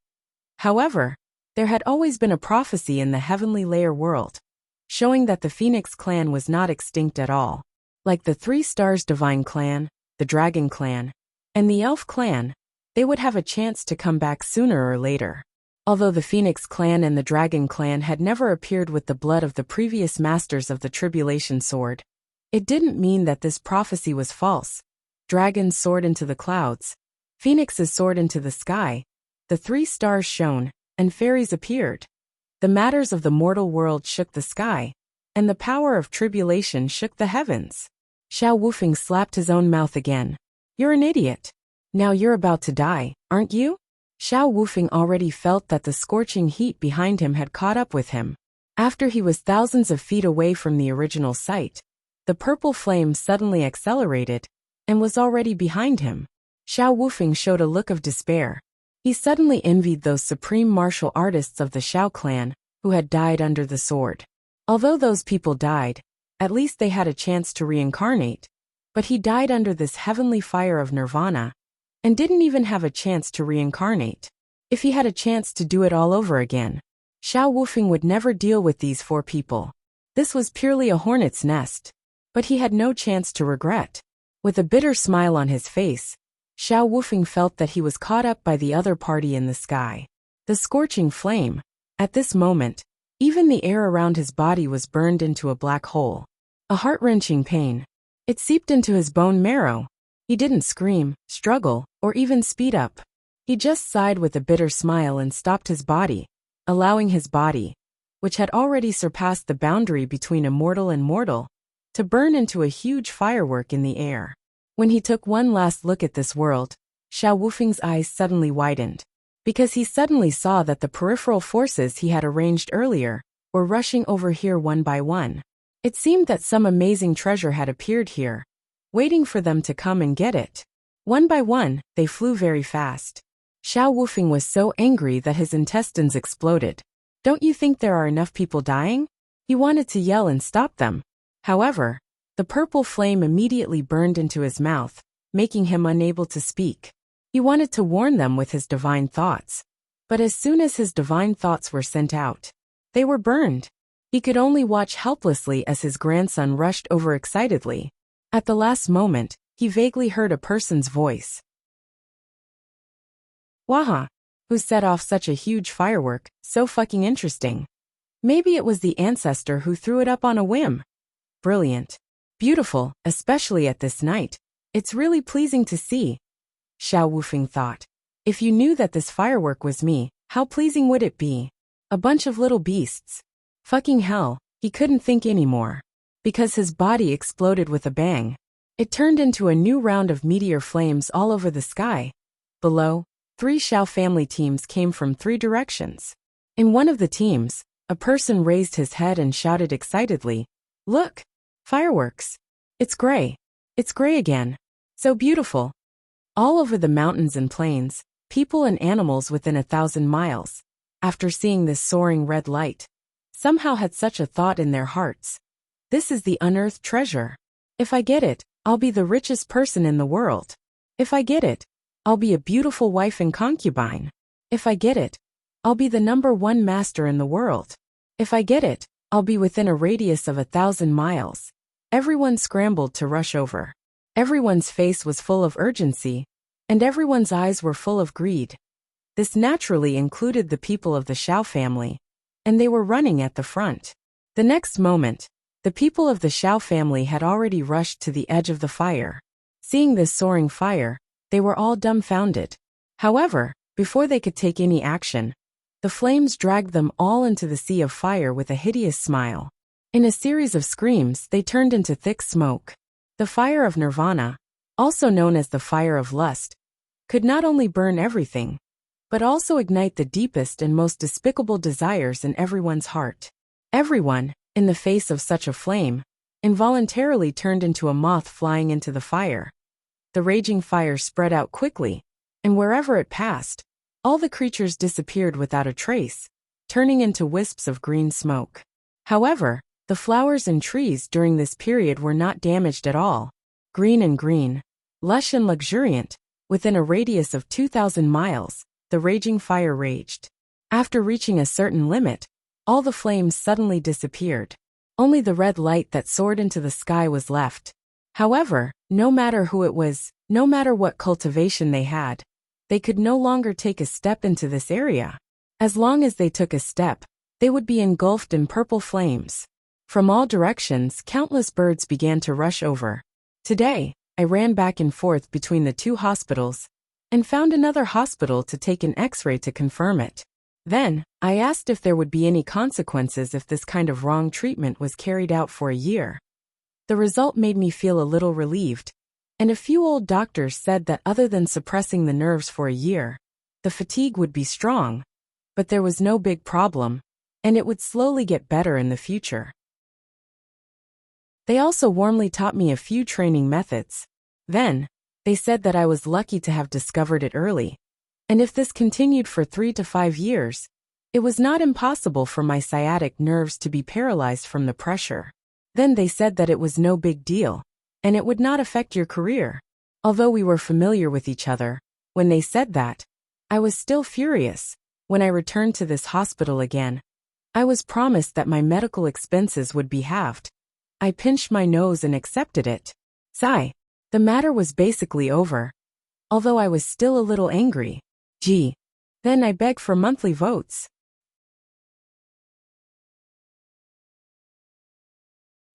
However, there had always been a prophecy in the heavenly layer world, showing that the Phoenix clan was not extinct at all. Like the 3 stars divine clan, the dragon clan, and the elf clan, they would have a chance to come back sooner or later. Although the Phoenix clan and the dragon clan had never appeared with the blood of the previous masters of the tribulation sword, it didn't mean that this prophecy was false. Dragons soared into the clouds, phoenixes soared into the sky, the 3 stars shone, and fairies appeared. The matters of the mortal world shook the sky, and the power of tribulation shook the heavens. Xiao Wufeng slapped his own mouth again. You're an idiot. Now you're about to die, aren't you? Xiao Wufeng already felt that the scorching heat behind him had caught up with him. After he was thousands of feet away from the original site, the purple flame suddenly accelerated and was already behind him. Xiao Wufeng showed a look of despair. He suddenly envied those supreme martial artists of the Xiao clan who had died under the sword. Although those people died, at least they had a chance to reincarnate. But he died under this heavenly fire of nirvana and didn't even have a chance to reincarnate. If he had a chance to do it all over again, Xiao Wufeng would never deal with these 4 people. This was purely a hornet's nest. But he had no chance to regret. With a bitter smile on his face, Xiao Wufeng felt that he was caught up by the other party in the sky. The scorching flame. At this moment, even the air around his body was burned into a black hole. A heart-wrenching pain. It seeped into his bone marrow. He didn't scream, struggle, or even speed up. He just sighed with a bitter smile and stopped his body, allowing his body, which had already surpassed the boundary between immortal and mortal, to burn into a huge firework in the air. When he took one last look at this world, Xiao Wufeng's eyes suddenly widened, because he suddenly saw that the peripheral forces he had arranged earlier were rushing over here one by one. It seemed that some amazing treasure had appeared here, waiting for them to come and get it. One by one, they flew very fast. Xiao Wufeng was so angry that his intestines exploded. Don't you think there are enough people dying? He wanted to yell and stop them. However, the purple flame immediately burned into his mouth, making him unable to speak. He wanted to warn them with his divine thoughts. But as soon as his divine thoughts were sent out, they were burned. He could only watch helplessly as his grandson rushed over excitedly. At the last moment, he vaguely heard a person's voice. Waha! Who set off such a huge firework, so fucking interesting. Maybe it was the ancestor who threw it up on a whim. Brilliant. Beautiful, especially at this night. It's really pleasing to see. Xiao Wufeng thought. If you knew that this firework was me, how pleasing would it be? A bunch of little beasts. Fucking hell, he couldn't think anymore. Because his body exploded with a bang. It turned into a new round of meteor flames all over the sky. Below, 3 Xiao family teams came from 3 directions. In one of the teams, a person raised his head and shouted excitedly, "Look! Fireworks! It's gray! It's gray again! So beautiful!" All over the mountains and plains, people and animals within 1,000 miles, after seeing this soaring red light, somehow had such a thought in their hearts. This is the unearthed treasure. If I get it, I'll be the richest person in the world. If I get it, I'll be a beautiful wife and concubine. If I get it, I'll be the #1 master in the world. If I get it, I'll be within a radius of 1,000 miles. Everyone scrambled to rush over. Everyone's face was full of urgency, and everyone's eyes were full of greed. This naturally included the people of the Xiao family, and they were running at the front. The next moment, the people of the Xiao family had already rushed to the edge of the fire. Seeing this soaring fire, they were all dumbfounded. However, before they could take any action, the flames dragged them all into the sea of fire with a hideous smile. In a series of screams, they turned into thick smoke. The fire of nirvana, also known as the fire of lust, could not only burn everything, but also ignite the deepest and most despicable desires in everyone's heart. Everyone, in the face of such a flame, involuntarily turned into a moth flying into the fire. The raging fire spread out quickly, and wherever it passed, all the creatures disappeared without a trace, turning into wisps of green smoke. However, the flowers and trees during this period were not damaged at all. Green and green, lush and luxuriant, within a radius of 2,000 miles, the raging fire raged. After reaching a certain limit, all the flames suddenly disappeared. Only the red light that soared into the sky was left. However, no matter who it was, no matter what cultivation they had, they could no longer take a step into this area. As long as they took a step, they would be engulfed in purple flames. From all directions, countless birds began to rush over. Today, I ran back and forth between the 2 hospitals and found another hospital to take an X-ray to confirm it. Then, I asked if there would be any consequences if this kind of wrong treatment was carried out for a year. The result made me feel a little relieved, and a few old doctors said that other than suppressing the nerves for a year, the fatigue would be strong, but there was no big problem, and it would slowly get better in the future. They also warmly taught me a few training methods. Then, they said that I was lucky to have discovered it early. And if this continued for 3 to 5 years, it was not impossible for my sciatic nerves to be paralyzed from the pressure. Then they said that it was no big deal, and it would not affect your career. Although we were familiar with each other, when they said that, I was still furious. When I returned to this hospital again, I was promised that my medical expenses would be halved. I pinched my nose and accepted it. Sigh. The matter was basically over. Although I was still a little angry. Gee. Then I begged for monthly votes.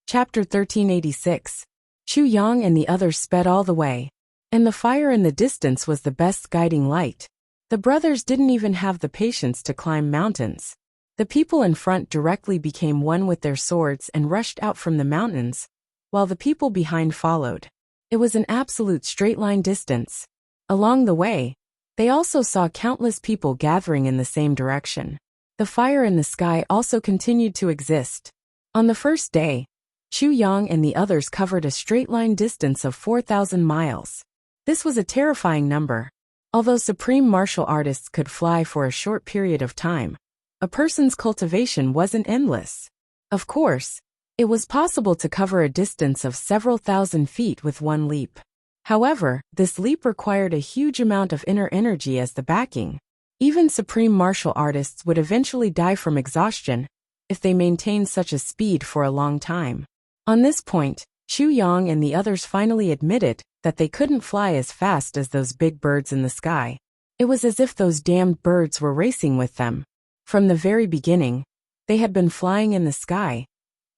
Chapter 1386. Chu Yang and the others sped all the way, and the fire in the distance was the best guiding light. The brothers didn't even have the patience to climb mountains. The people in front directly became one with their swords and rushed out from the mountains, while the people behind followed. It was an absolute straight-line distance. Along the way, they also saw countless people gathering in the same direction. The fire in the sky also continued to exist. On the first day, Chu Yang and the others covered a straight-line distance of 4,000 miles. This was a terrifying number. Although supreme martial artists could fly for a short period of time, a person's cultivation wasn't endless. Of course, it was possible to cover a distance of several thousand feet with one leap. However, this leap required a huge amount of inner energy as the backing. Even supreme martial artists would eventually die from exhaustion if they maintained such a speed for a long time. On this point, Chu Yang and the others finally admitted that they couldn't fly as fast as those big birds in the sky. It was as if those damned birds were racing with them. From the very beginning, they had been flying in the sky,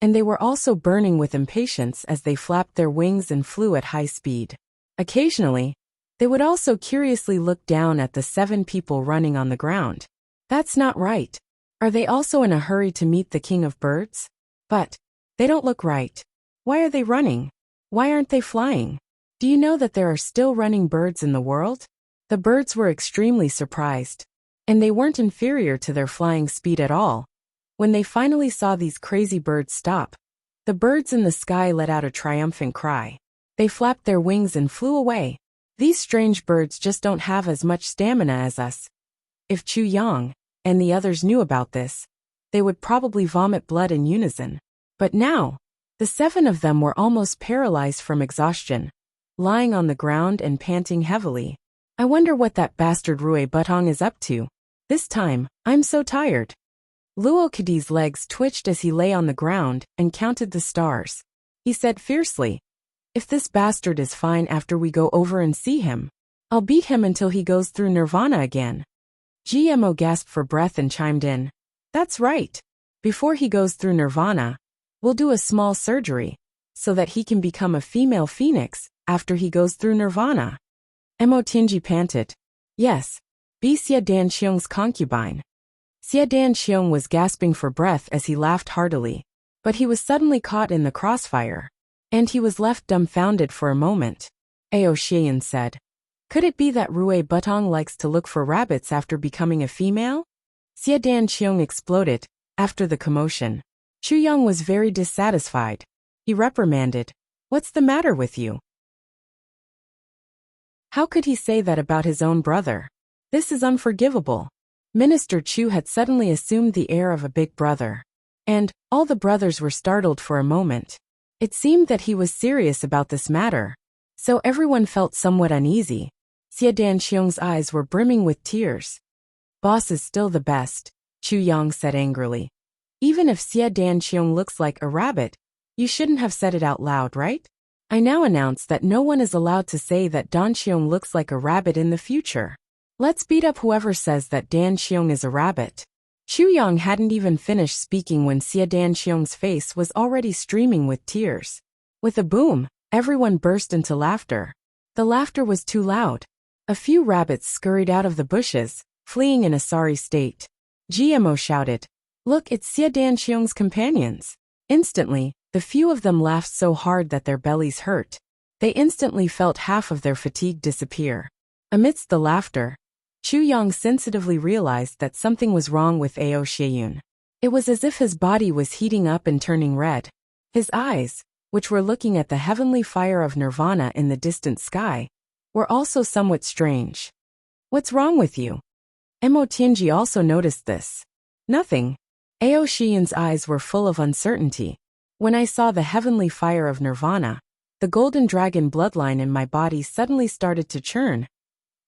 and they were also burning with impatience as they flapped their wings and flew at high speed. Occasionally, they would also curiously look down at the 7 people running on the ground. That's not right. Are they also in a hurry to meet the king of birds? But they don't look right. Why are they running? Why aren't they flying? Do you know that there are still running birds in the world? The birds were extremely surprised, and they weren't inferior to their flying speed at all. When they finally saw these crazy birds stop, the birds in the sky let out a triumphant cry. They flapped their wings and flew away. These strange birds just don't have as much stamina as us. If Chu Yang and the others knew about this, they would probably vomit blood in unison. But now, the 7 of them were almost paralyzed from exhaustion, lying on the ground and panting heavily. I wonder what that bastard Rui Butong is up to. This time, I'm so tired. Luo Kadi's legs twitched as he lay on the ground and counted the stars. He said fiercely, "If this bastard is fine after we go over and see him, I'll beat him until he goes through nirvana again." GMO gasped for breath and chimed in, "That's right. Before he goes through nirvana, we'll do a small surgery, so that he can become a female phoenix after he goes through nirvana." Mo Tinji panted, "Yes, be Xia Danxiong's concubine." Xia Danxiong was gasping for breath as he laughed heartily, but he was suddenly caught in the crossfire, and he was left dumbfounded for a moment. Ao Xian said, "Could it be that Rui Butong likes to look for rabbits after becoming a female?" Xia Danxiong exploded. After the commotion, Chu Yang was very dissatisfied. He reprimanded, "What's the matter with you? How could he say that about his own brother? This is unforgivable." Minister Chu had suddenly assumed the air of a big brother, and all the brothers were startled for a moment. It seemed that he was serious about this matter, so everyone felt somewhat uneasy. Xia Danxiong's eyes were brimming with tears. "Boss is still the best," Chu Yang said angrily. "Even if Xia Danxiong looks like a rabbit, you shouldn't have said it out loud, right? I now announce that no one is allowed to say that Danxiong looks like a rabbit in the future. Let's beat up whoever says that Danxiong is a rabbit." Chu Yang hadn't even finished speaking when Xia Danxiong's face was already streaming with tears. With a boom, everyone burst into laughter. The laughter was too loud. A few rabbits scurried out of the bushes, fleeing in a sorry state. GMO shouted, "Look, it's Xia Danxiong's companions." Instantly, the few of them laughed so hard that their bellies hurt. They instantly felt half of their fatigue disappear. Amidst the laughter, Chu Yang sensitively realized that something was wrong with Ao Xieyun. It was as if his body was heating up and turning red. His eyes, which were looking at the heavenly fire of nirvana in the distant sky, were also somewhat strange. "What's wrong with you?" Mo Tianji also noticed this. "Nothing." Ao Shiyun's eyes were full of uncertainty. "When I saw the heavenly fire of nirvana, the golden dragon bloodline in my body suddenly started to churn."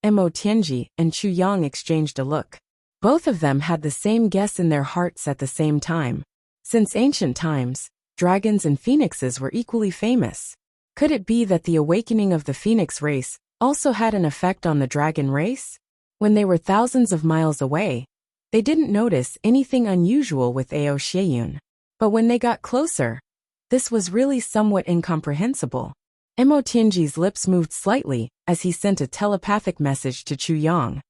Mo Tianji and Chu Yang exchanged a look. Both of them had the same guess in their hearts at the same time. Since ancient times, dragons and phoenixes were equally famous. Could it be that the awakening of the phoenix race also had an effect on the dragon race? When they were thousands of miles away, they didn't notice anything unusual with Ao Shiyun. But when they got closer, this was really somewhat incomprehensible. Mo Tianji's lips moved slightly as he sent a telepathic message to Chu Yang.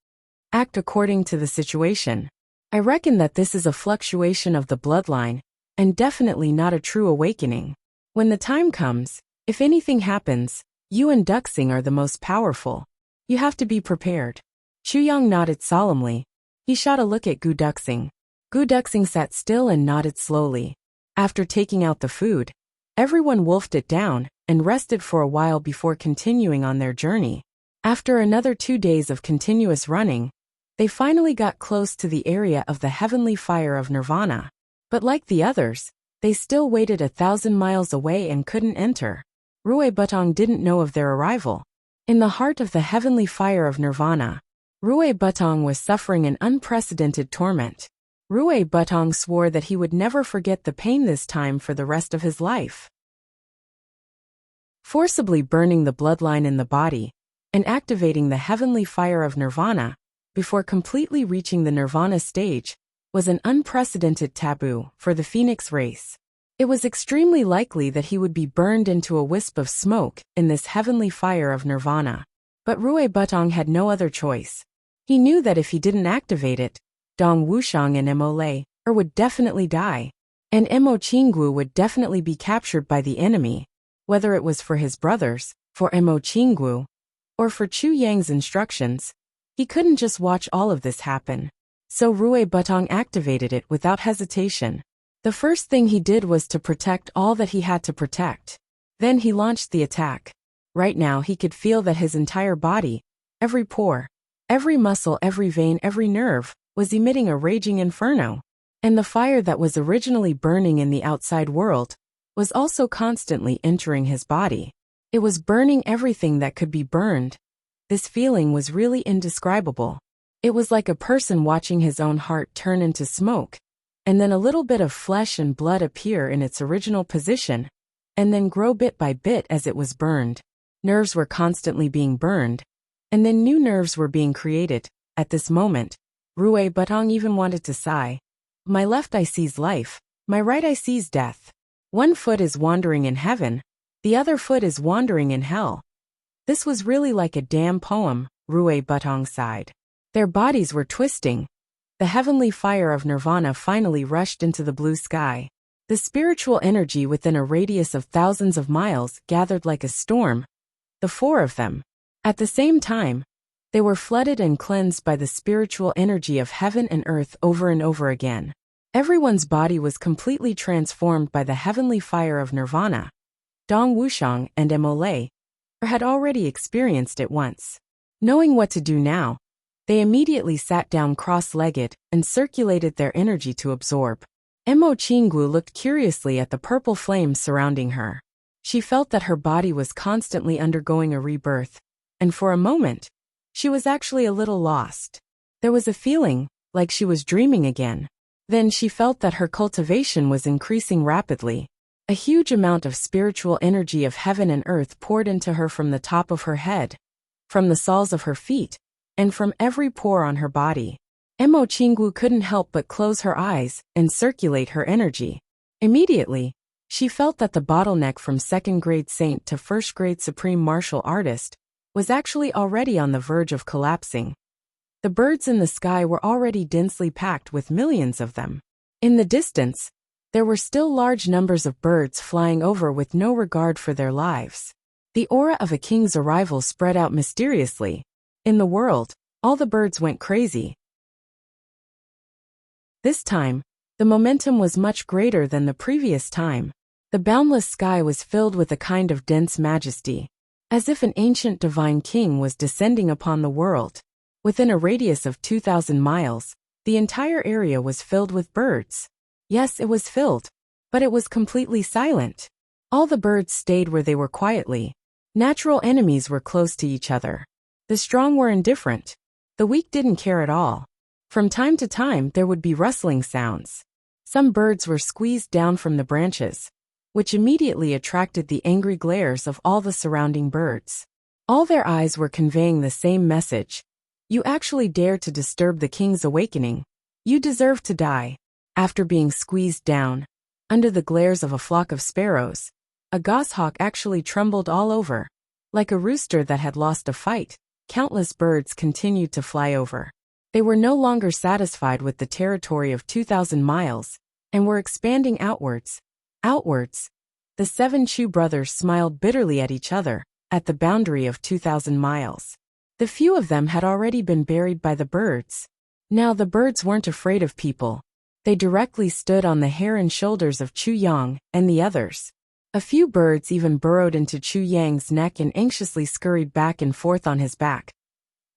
"Act according to the situation. I reckon that this is a fluctuation of the bloodline, and definitely not a true awakening. When the time comes, if anything happens, you and Duxing are the most powerful. You have to be prepared." Chu Yang nodded solemnly. He shot a look at Gu Duxing. Gu Duxing sat still and nodded slowly. After taking out the food, everyone wolfed it down and rested for a while before continuing on their journey. After another 2 days of continuous running, they finally got close to the area of the heavenly fire of nirvana. But like the others, they still waited 1,000 miles away and couldn't enter. Rui Butong didn't know of their arrival. In the heart of the heavenly fire of nirvana, Rui Butong was suffering an unprecedented torment. Rui Butong swore that he would never forget the pain this time for the rest of his life. Forcibly burning the bloodline in the body and activating the heavenly fire of nirvana before completely reaching the nirvana stage was an unprecedented taboo for the phoenix race. It was extremely likely that he would be burned into a wisp of smoke in this heavenly fire of nirvana. But Rui Butong had no other choice. He knew that if he didn't activate it, Dong Wuxiang and Mo Lei would definitely die, and Mo Qinggu would definitely be captured by the enemy, whether it was for his brothers, for Mo Qinggu, or for Chu Yang's instructions. He couldn't just watch all of this happen. So Rui Butong activated it without hesitation. The first thing he did was to protect all that he had to protect. Then he launched the attack. Right now he could feel that his entire body, every pore, every muscle, every vein, every nerve, was emitting a raging inferno. And the fire that was originally burning in the outside world was also constantly entering his body. It was burning everything that could be burned. This feeling was really indescribable. It was like a person watching his own heart turn into smoke, and then a little bit of flesh and blood appear in its original position, and then grow bit by bit as it was burned. Nerves were constantly being burned, and then new nerves were being created. At this moment, Rui Butong even wanted to sigh. "My left eye sees life, my right eye sees death. One foot is wandering in heaven, the other foot is wandering in hell." This was really like a damn poem, Rui Butong sighed. Their bodies were twisting. The heavenly fire of nirvana finally rushed into the blue sky. The spiritual energy within a radius of thousands of miles gathered like a storm, the 4 of them. At the same time, they were flooded and cleansed by the spiritual energy of heaven and earth over and over again. Everyone's body was completely transformed by the heavenly fire of nirvana. Dong Wuxiang and Mo Lei had already experienced it once. Knowing what to do now, they immediately sat down cross-legged and circulated their energy to absorb. Mo Qinggu looked curiously at the purple flames surrounding her. She felt that her body was constantly undergoing a rebirth, and for a moment, she was actually a little lost. There was a feeling like she was dreaming again. Then she felt that her cultivation was increasing rapidly. A huge amount of spiritual energy of heaven and earth poured into her from the top of her head, from the soles of her feet, and from every pore on her body. Mo Qinggu couldn't help but close her eyes and circulate her energy. Immediately, she felt that the bottleneck from 2nd grade saint to 1st grade supreme martial artist was actually already on the verge of collapsing. The birds in the sky were already densely packed with millions of them. In the distance, there were still large numbers of birds flying over with no regard for their lives. The aura of a king's arrival spread out mysteriously. In the world, all the birds went crazy. This time, the momentum was much greater than the previous time. The The boundless sky was filled with a kind of dense majesty, as if an ancient divine king was descending upon the world. Within a radius of 2,000 miles, the entire area was filled with birds. Yes, it was filled, but it was completely silent. All the birds stayed where they were quietly. Natural enemies were close to each other. The strong were indifferent. The weak didn't care at all. From time to time there would be rustling sounds. Some birds were squeezed down from the branches, which immediately attracted the angry glares of all the surrounding birds. All their eyes were conveying the same message. You actually dared to disturb the king's awakening. You deserve to die. After being squeezed down, under the glares of a flock of sparrows, a goshawk actually trembled all over. Like a rooster that had lost a fight, countless birds continued to fly over. They were no longer satisfied with the territory of 2,000 miles, and were expanding outwards. Outwards. The 7 Chu brothers smiled bitterly at each other, at the boundary of 2,000 miles. The few of them had already been buried by the birds. Now the birds weren't afraid of people. They directly stood on the hair and shoulders of Chu Yang and the others. A few birds even burrowed into Chu Yang's neck and anxiously scurried back and forth on his back.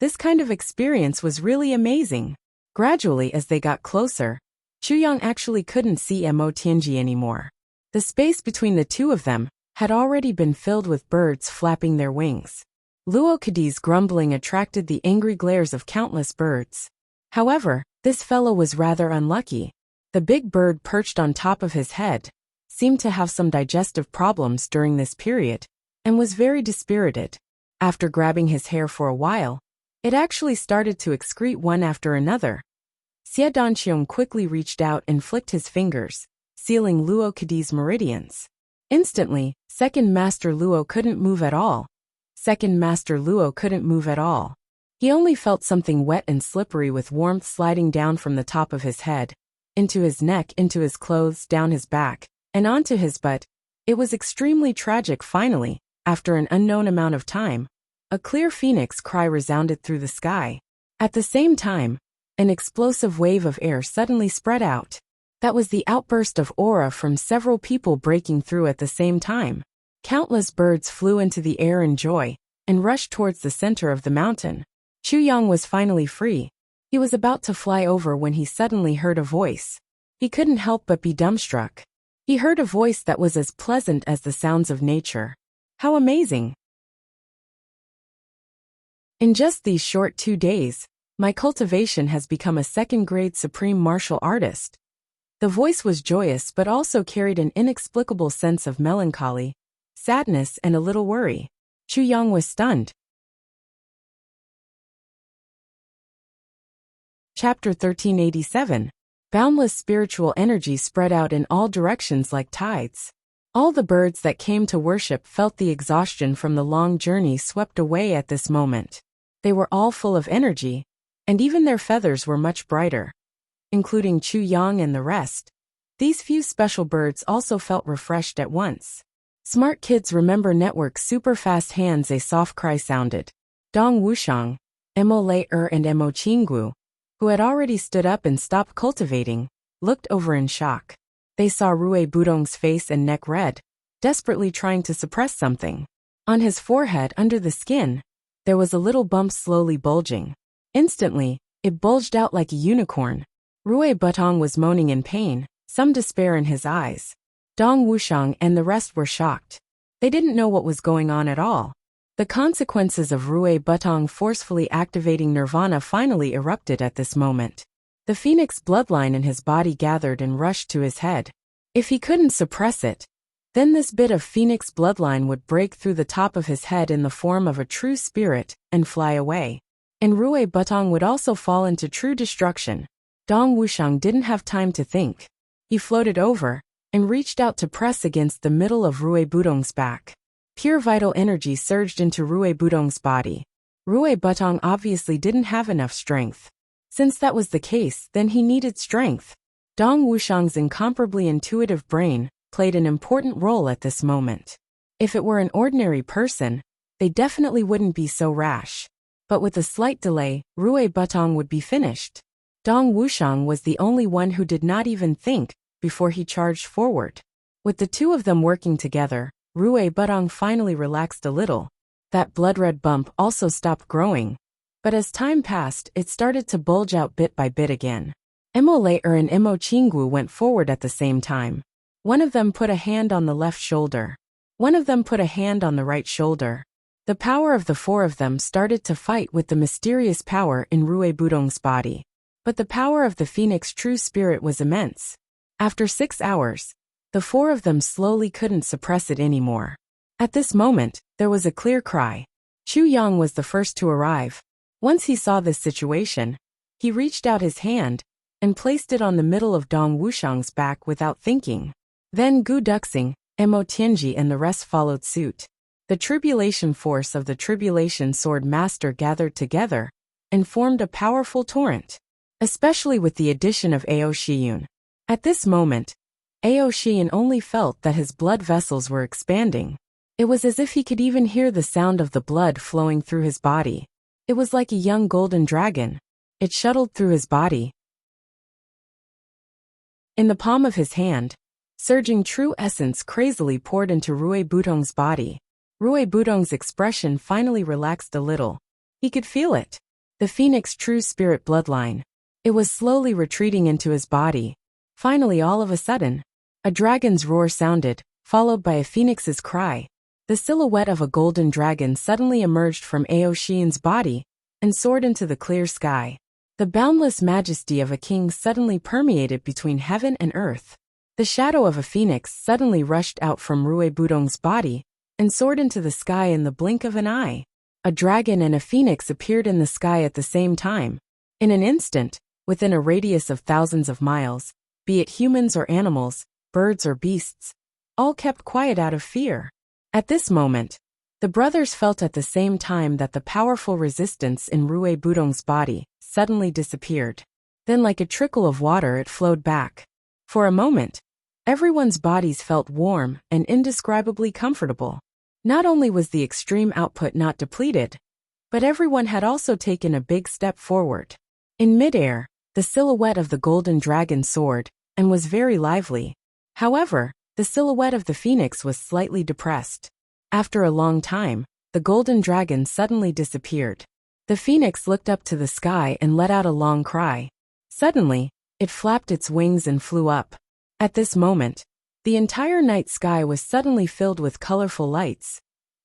This kind of experience was really amazing. Gradually, as they got closer, Chu Yang actually couldn't see Mo Tianji anymore. The space between the two of them had already been filled with birds flapping their wings. Luo Kadi's grumbling attracted the angry glares of countless birds. However, this fellow was rather unlucky. The big bird perched on top of his head seemed to have some digestive problems during this period, and was very dispirited. After grabbing his hair for a while, it actually started to excrete one after another. Xie Danqiong quickly reached out and flicked his fingers, sealing Luo Kadi's meridians. Instantly, Second Master Luo couldn't move at all. Second Master Luo couldn't move at all. He only felt something wet and slippery with warmth sliding down from the top of his head, into his neck, into his clothes, down his back, and onto his butt. It was extremely tragic. Finally, after an unknown amount of time, a clear phoenix cry resounded through the sky. At the same time, an explosive wave of air suddenly spread out. That was the outburst of aura from several people breaking through at the same time. Countless birds flew into the air in joy, and rushed towards the center of the mountain. Chu Yang was finally free. He was about to fly over when he suddenly heard a voice. He couldn't help but be dumbstruck. He heard a voice that was as pleasant as the sounds of nature. How amazing! In just these short 2 days, my cultivation has become a second-grade supreme martial artist. The voice was joyous but also carried an inexplicable sense of melancholy, sadness, and a little worry. Chu Yang was stunned. Chapter 1387. Boundless spiritual energy spread out in all directions like tides. All the birds that came to worship felt the exhaustion from the long journey swept away at this moment. They were all full of energy, and even their feathers were much brighter, including Chu Yang and the rest. These few special birds also felt refreshed at once. Smart kids remember network super fast hands. A soft cry sounded. Dong Wuxiang, Mo Lei and Mo Qinggu, who had already stood up and stopped cultivating, looked over in shock. They saw Rui Budong's face and neck red, desperately trying to suppress something. On his forehead, under the skin, there was a little bump slowly bulging. Instantly, it bulged out like a unicorn. Rui Budong was moaning in pain, some despair in his eyes. Dong Wuxiang and the rest were shocked. They didn't know what was going on at all. The consequences of Rui Budong forcefully activating nirvana finally erupted at this moment. The phoenix bloodline in his body gathered and rushed to his head. If he couldn't suppress it, then this bit of phoenix bloodline would break through the top of his head in the form of a true spirit and fly away. And Rui Budong would also fall into true destruction. Dong Wuxiang didn't have time to think. He floated over and reached out to press against the middle of Rui Budong's back. Pure vital energy surged into Rui Budong's body. Rui Budong obviously didn't have enough strength. Since that was the case, then he needed strength. Dong Wuxiang's incomparably intuitive brain played an important role at this moment. If it were an ordinary person, they definitely wouldn't be so rash. But with a slight delay, Rui Budong would be finished. Dong Wuxiang was the only one who did not even think before he charged forward. With the two of them working together, Rui Butong finally relaxed a little. That blood-red bump also stopped growing. But as time passed, it started to bulge out bit by bit again. Emo Laer and Emo Qinggu went forward at the same time. One of them put a hand on the left shoulder. One of them put a hand on the right shoulder. The power of the four of them started to fight with the mysterious power in Rui Budong's body. But the power of the Phoenix true spirit was immense. After 6 hours, the four of them slowly couldn't suppress it anymore. At this moment, there was a clear cry. Chu Yang was the first to arrive. Once he saw this situation, he reached out his hand and placed it on the middle of Dong Wuxiang's back without thinking. Then Gu Duxing, Emo Tianji and the rest followed suit. The tribulation force of the Tribulation Sword Master gathered together and formed a powerful torrent, especially with the addition of Ao Shiyun. At this moment, Ao Shiyun only felt that his blood vessels were expanding. It was as if he could even hear the sound of the blood flowing through his body. It was like a young golden dragon. It shuttled through his body. In the palm of his hand, surging true essence crazily poured into Rui Budong's body. Rui Budong's expression finally relaxed a little. He could feel it. The Phoenix true spirit bloodline. It was slowly retreating into his body. Finally, all of a sudden, a dragon's roar sounded, followed by a phoenix's cry. The silhouette of a golden dragon suddenly emerged from Ao Shiyun's body and soared into the clear sky. The boundless majesty of a king suddenly permeated between heaven and earth. The shadow of a phoenix suddenly rushed out from Rui Budong's body and soared into the sky in the blink of an eye. A dragon and a phoenix appeared in the sky at the same time. In an instant, within a radius of thousands of miles, be it humans or animals, birds or beasts, all kept quiet out of fear. At this moment, the brothers felt at the same time that the powerful resistance in Rui Budong's body suddenly disappeared. Then like a trickle of water it flowed back. For a moment, everyone's bodies felt warm and indescribably comfortable. Not only was the extreme output not depleted, but everyone had also taken a big step forward. In midair, the silhouette of the golden dragon soared and was very lively. However, the silhouette of the phoenix was slightly depressed. After a long time, the golden dragon suddenly disappeared. The phoenix looked up to the sky and let out a long cry. Suddenly, it flapped its wings and flew up. At this moment, the entire night sky was suddenly filled with colorful lights,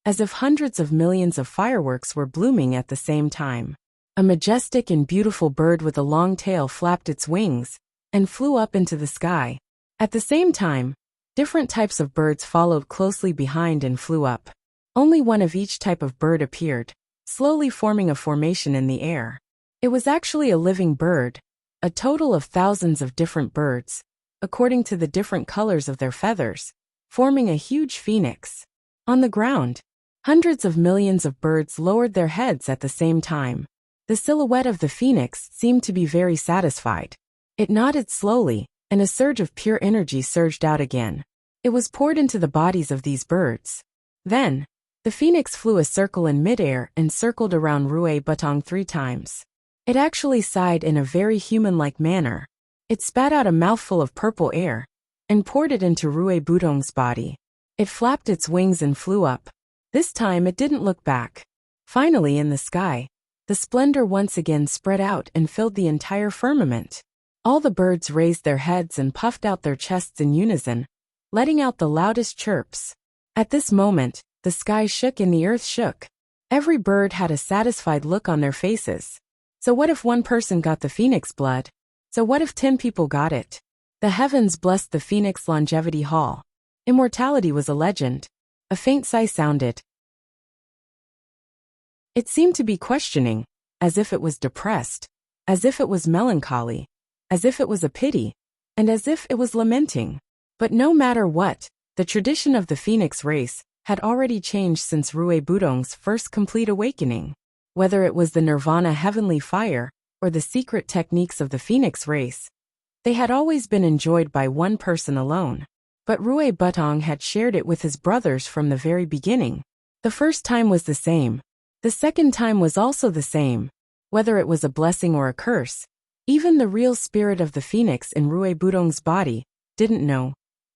as if hundreds of millions of fireworks were blooming at the same time. A majestic and beautiful bird with a long tail flapped its wings and flew up into the sky. At the same time, different types of birds followed closely behind and flew up. Only one of each type of bird appeared, slowly forming a formation in the air. It was actually a living bird, a total of thousands of different birds, according to the different colors of their feathers, forming a huge phoenix. On the ground, hundreds of millions of birds lowered their heads at the same time. The silhouette of the phoenix seemed to be very satisfied. It nodded slowly, and a surge of pure energy surged out again. It was poured into the bodies of these birds. Then, the phoenix flew a circle in midair and circled around Rui Butong 3 times. It actually sighed in a very human-like manner. It spat out a mouthful of purple air and poured it into Rui Budong's body. It flapped its wings and flew up. This time it didn't look back. Finally, in the sky, the splendor once again spread out and filled the entire firmament. All the birds raised their heads and puffed out their chests in unison, letting out the loudest chirps. At this moment, the sky shook and the earth shook. Every bird had a satisfied look on their faces. So what if one person got the phoenix blood? So what if 10 people got it? The heavens blessed the Phoenix Longevity Hall. Immortality was a legend. A faint sigh sounded. It seemed to be questioning, as if it was depressed, as if it was melancholy, as if it was a pity, and as if it was lamenting. But no matter what, the tradition of the Phoenix race had already changed since Rui Budong's first complete awakening. Whether it was the Nirvana heavenly fire, or the secret techniques of the Phoenix race, they had always been enjoyed by one person alone. But Rui Butong had shared it with his brothers from the very beginning. The first time was the same. The second time was also the same. Whether it was a blessing or a curse, even the real spirit of the phoenix in Rui Budong's body didn't know.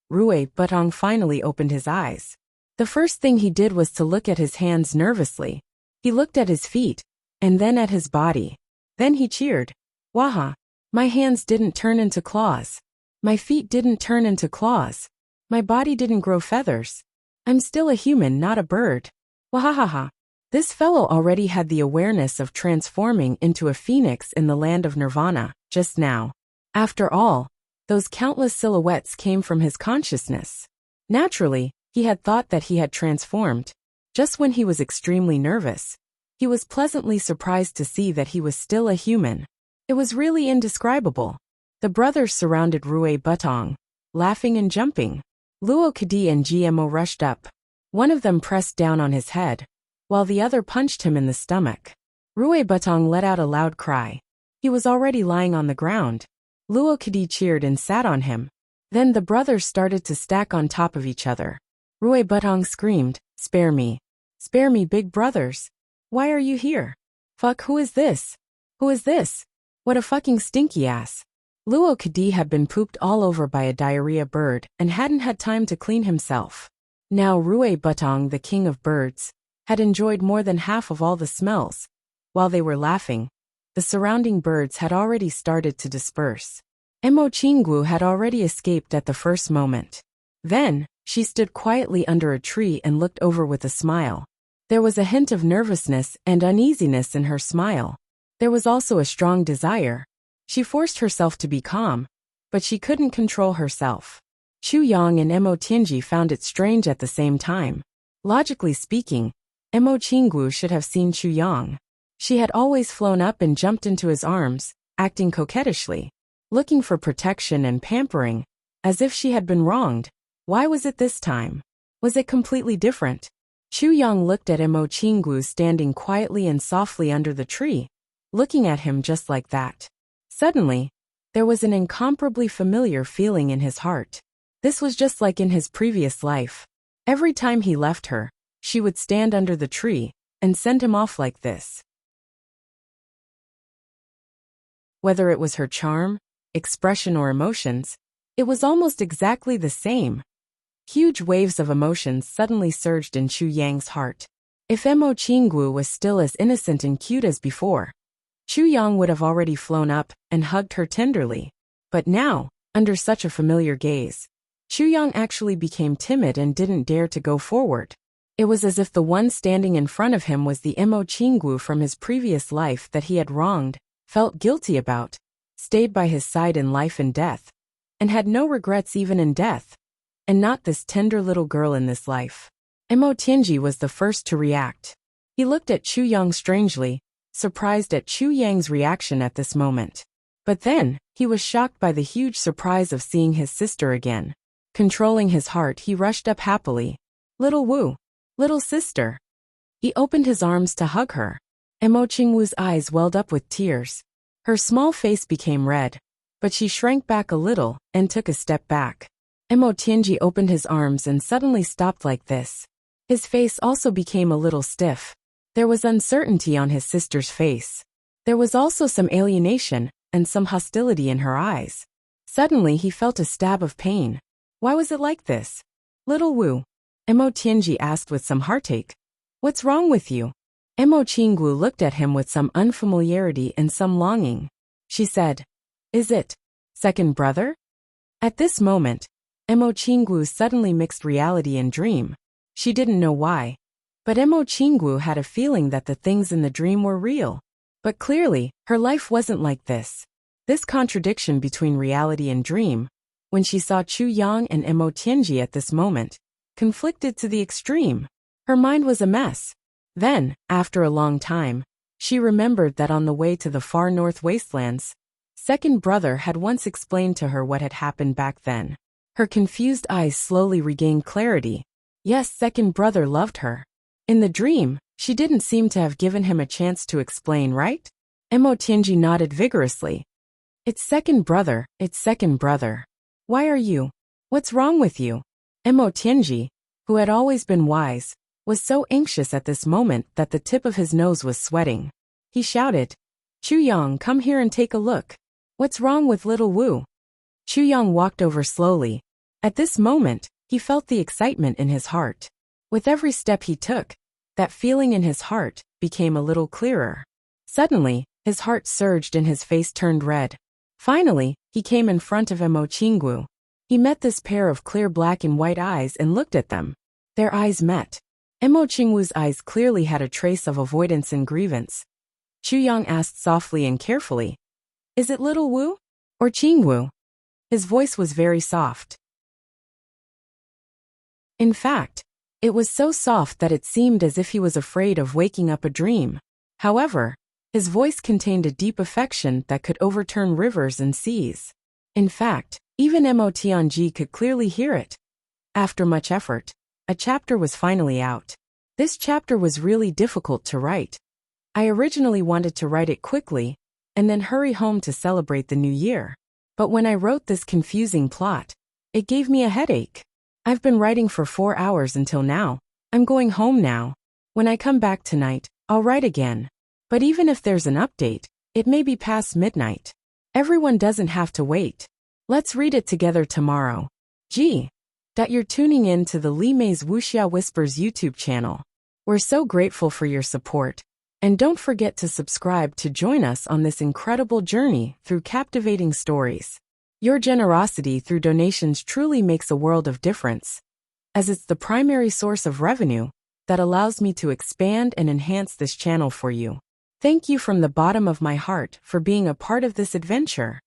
Rui Butong finally opened his eyes. The first thing he did was to look at his hands nervously. He looked at his feet, and then at his body. Then he cheered. Waha! My hands didn't turn into claws. My feet didn't turn into claws. My body didn't grow feathers. I'm still a human, not a bird. Wahahaha. This fellow already had the awareness of transforming into a phoenix in the land of nirvana, just now. After all, those countless silhouettes came from his consciousness. Naturally, he had thought that he had transformed. Just when he was extremely nervous, he was pleasantly surprised to see that he was still a human. It was really indescribable. The brothers surrounded Rui Butong, laughing and jumping. Luo Kadi and GMO rushed up. One of them pressed down on his head, while the other punched him in the stomach. Rui Butong let out a loud cry. He was already lying on the ground. Luo Kadi cheered and sat on him. Then the brothers started to stack on top of each other. Rui Butong screamed, "Spare me. Spare me, big brothers. Why are you here? Fuck, who is this? Who is this? What a fucking stinky ass." Luo Kadi had been pooped all over by a diarrhea bird and hadn't had time to clean himself. Now Rui Butong, the king of birds, had enjoyed more than half of all the smells. While they were laughing, the surrounding birds had already started to disperse. Emo Chingu had already escaped at the first moment. Then, she stood quietly under a tree and looked over with a smile. There was a hint of nervousness and uneasiness in her smile. There was also a strong desire. She forced herself to be calm, but she couldn't control herself. Chu Yang and Emo Tianji found it strange at the same time. Logically speaking, Emo Chingu should have seen Chu Yang. She had always flown up and jumped into his arms, acting coquettishly, looking for protection and pampering, as if she had been wronged. Why was it this time? Was it completely different? Chu Yang looked at Emo Chingu standing quietly and softly under the tree, looking at him just like that. Suddenly, there was an incomparably familiar feeling in his heart. This was just like in his previous life. Every time he left her, she would stand under the tree and send him off like this. Whether it was her charm, expression or emotions, it was almost exactly the same. Huge waves of emotions suddenly surged in Chu Yang's heart. If Emo Chingu was still as innocent and cute as before, Chu Yang would have already flown up and hugged her tenderly. But now, under such a familiar gaze, Chu Yang actually became timid and didn't dare to go forward. It was as if the one standing in front of him was the Emo Chingu from his previous life that he had wronged, felt guilty about, stayed by his side in life and death, and had no regrets even in death, and not this tender little girl in this life. Emo Tianji was the first to react. He looked at Chu Yang strangely, surprised at Chu Yang's reaction at this moment. But then, he was shocked by the huge surprise of seeing his sister again. Controlling his heart, he rushed up happily. "Little Wu, little sister." He opened his arms to hug her. Emo Chingu's eyes welled up with tears. Her small face became red, but she shrank back a little and took a step back. Emo Tianji opened his arms and suddenly stopped like this. His face also became a little stiff. There was uncertainty on his sister's face. There was also some alienation and some hostility in her eyes. Suddenly he felt a stab of pain. Why was it like this? "Little Wu," Emo Tianji asked with some heartache. "What's wrong with you?" Emo Chingu looked at him with some unfamiliarity and some longing. She said, "Is it second brother?" At this moment, Emo Chingu suddenly mixed reality and dream. She didn't know why, but Emo Chingu had a feeling that the things in the dream were real. But clearly, her life wasn't like this. This contradiction between reality and dream, when she saw Chu Yang and Emo Tianji at this moment, conflicted to the extreme. Her mind was a mess. Then, after a long time, she remembered that on the way to the far north wastelands, second brother had once explained to her what had happened back then. Her confused eyes slowly regained clarity. Yes, second brother loved her. In the dream, she didn't seem to have given him a chance to explain, right? Emo Tianji nodded vigorously. It's second brother, it's second brother. Why are you? What's wrong with you? Emo Tianji, who had always been wise, was so anxious at this moment that the tip of his nose was sweating. He shouted, "Chu Yang, come here and take a look. What's wrong with little Wu?" Chu Yang walked over slowly, At this moment, he felt the excitement in his heart. With every step he took, that feeling in his heart became a little clearer. Suddenly, his heart surged and his face turned red. Finally, he came in front of Mo Qingwu. He met this pair of clear black and white eyes and looked at them. Their eyes met. Mo Qingwu's eyes clearly had a trace of avoidance and grievance. Chu Yang asked softly and carefully, "Is it little Wu? Or Qingwu?" His voice was very soft. In fact, it was so soft that it seemed as if he was afraid of waking up a dream. However, his voice contained a deep affection that could overturn rivers and seas. In fact, even Mo Tianji could clearly hear it. After much effort, a chapter was finally out. This chapter was really difficult to write. I originally wanted to write it quickly, and then hurry home to celebrate the new year. But when I wrote this confusing plot, it gave me a headache. I've been writing for 4 hours until now. I'm going home now. When I come back tonight, I'll write again. But even if there's an update, it may be past midnight. Everyone doesn't have to wait. Let's read it together tomorrow. Gee. You're tuning in to the Li Mei's Wuxia Whispers YouTube channel. We're so grateful for your support. And don't forget to subscribe to join us on this incredible journey through captivating stories. Your generosity through donations truly makes a world of difference, as it's the primary source of revenue that allows me to expand and enhance this channel for you. Thank you from the bottom of my heart for being a part of this adventure.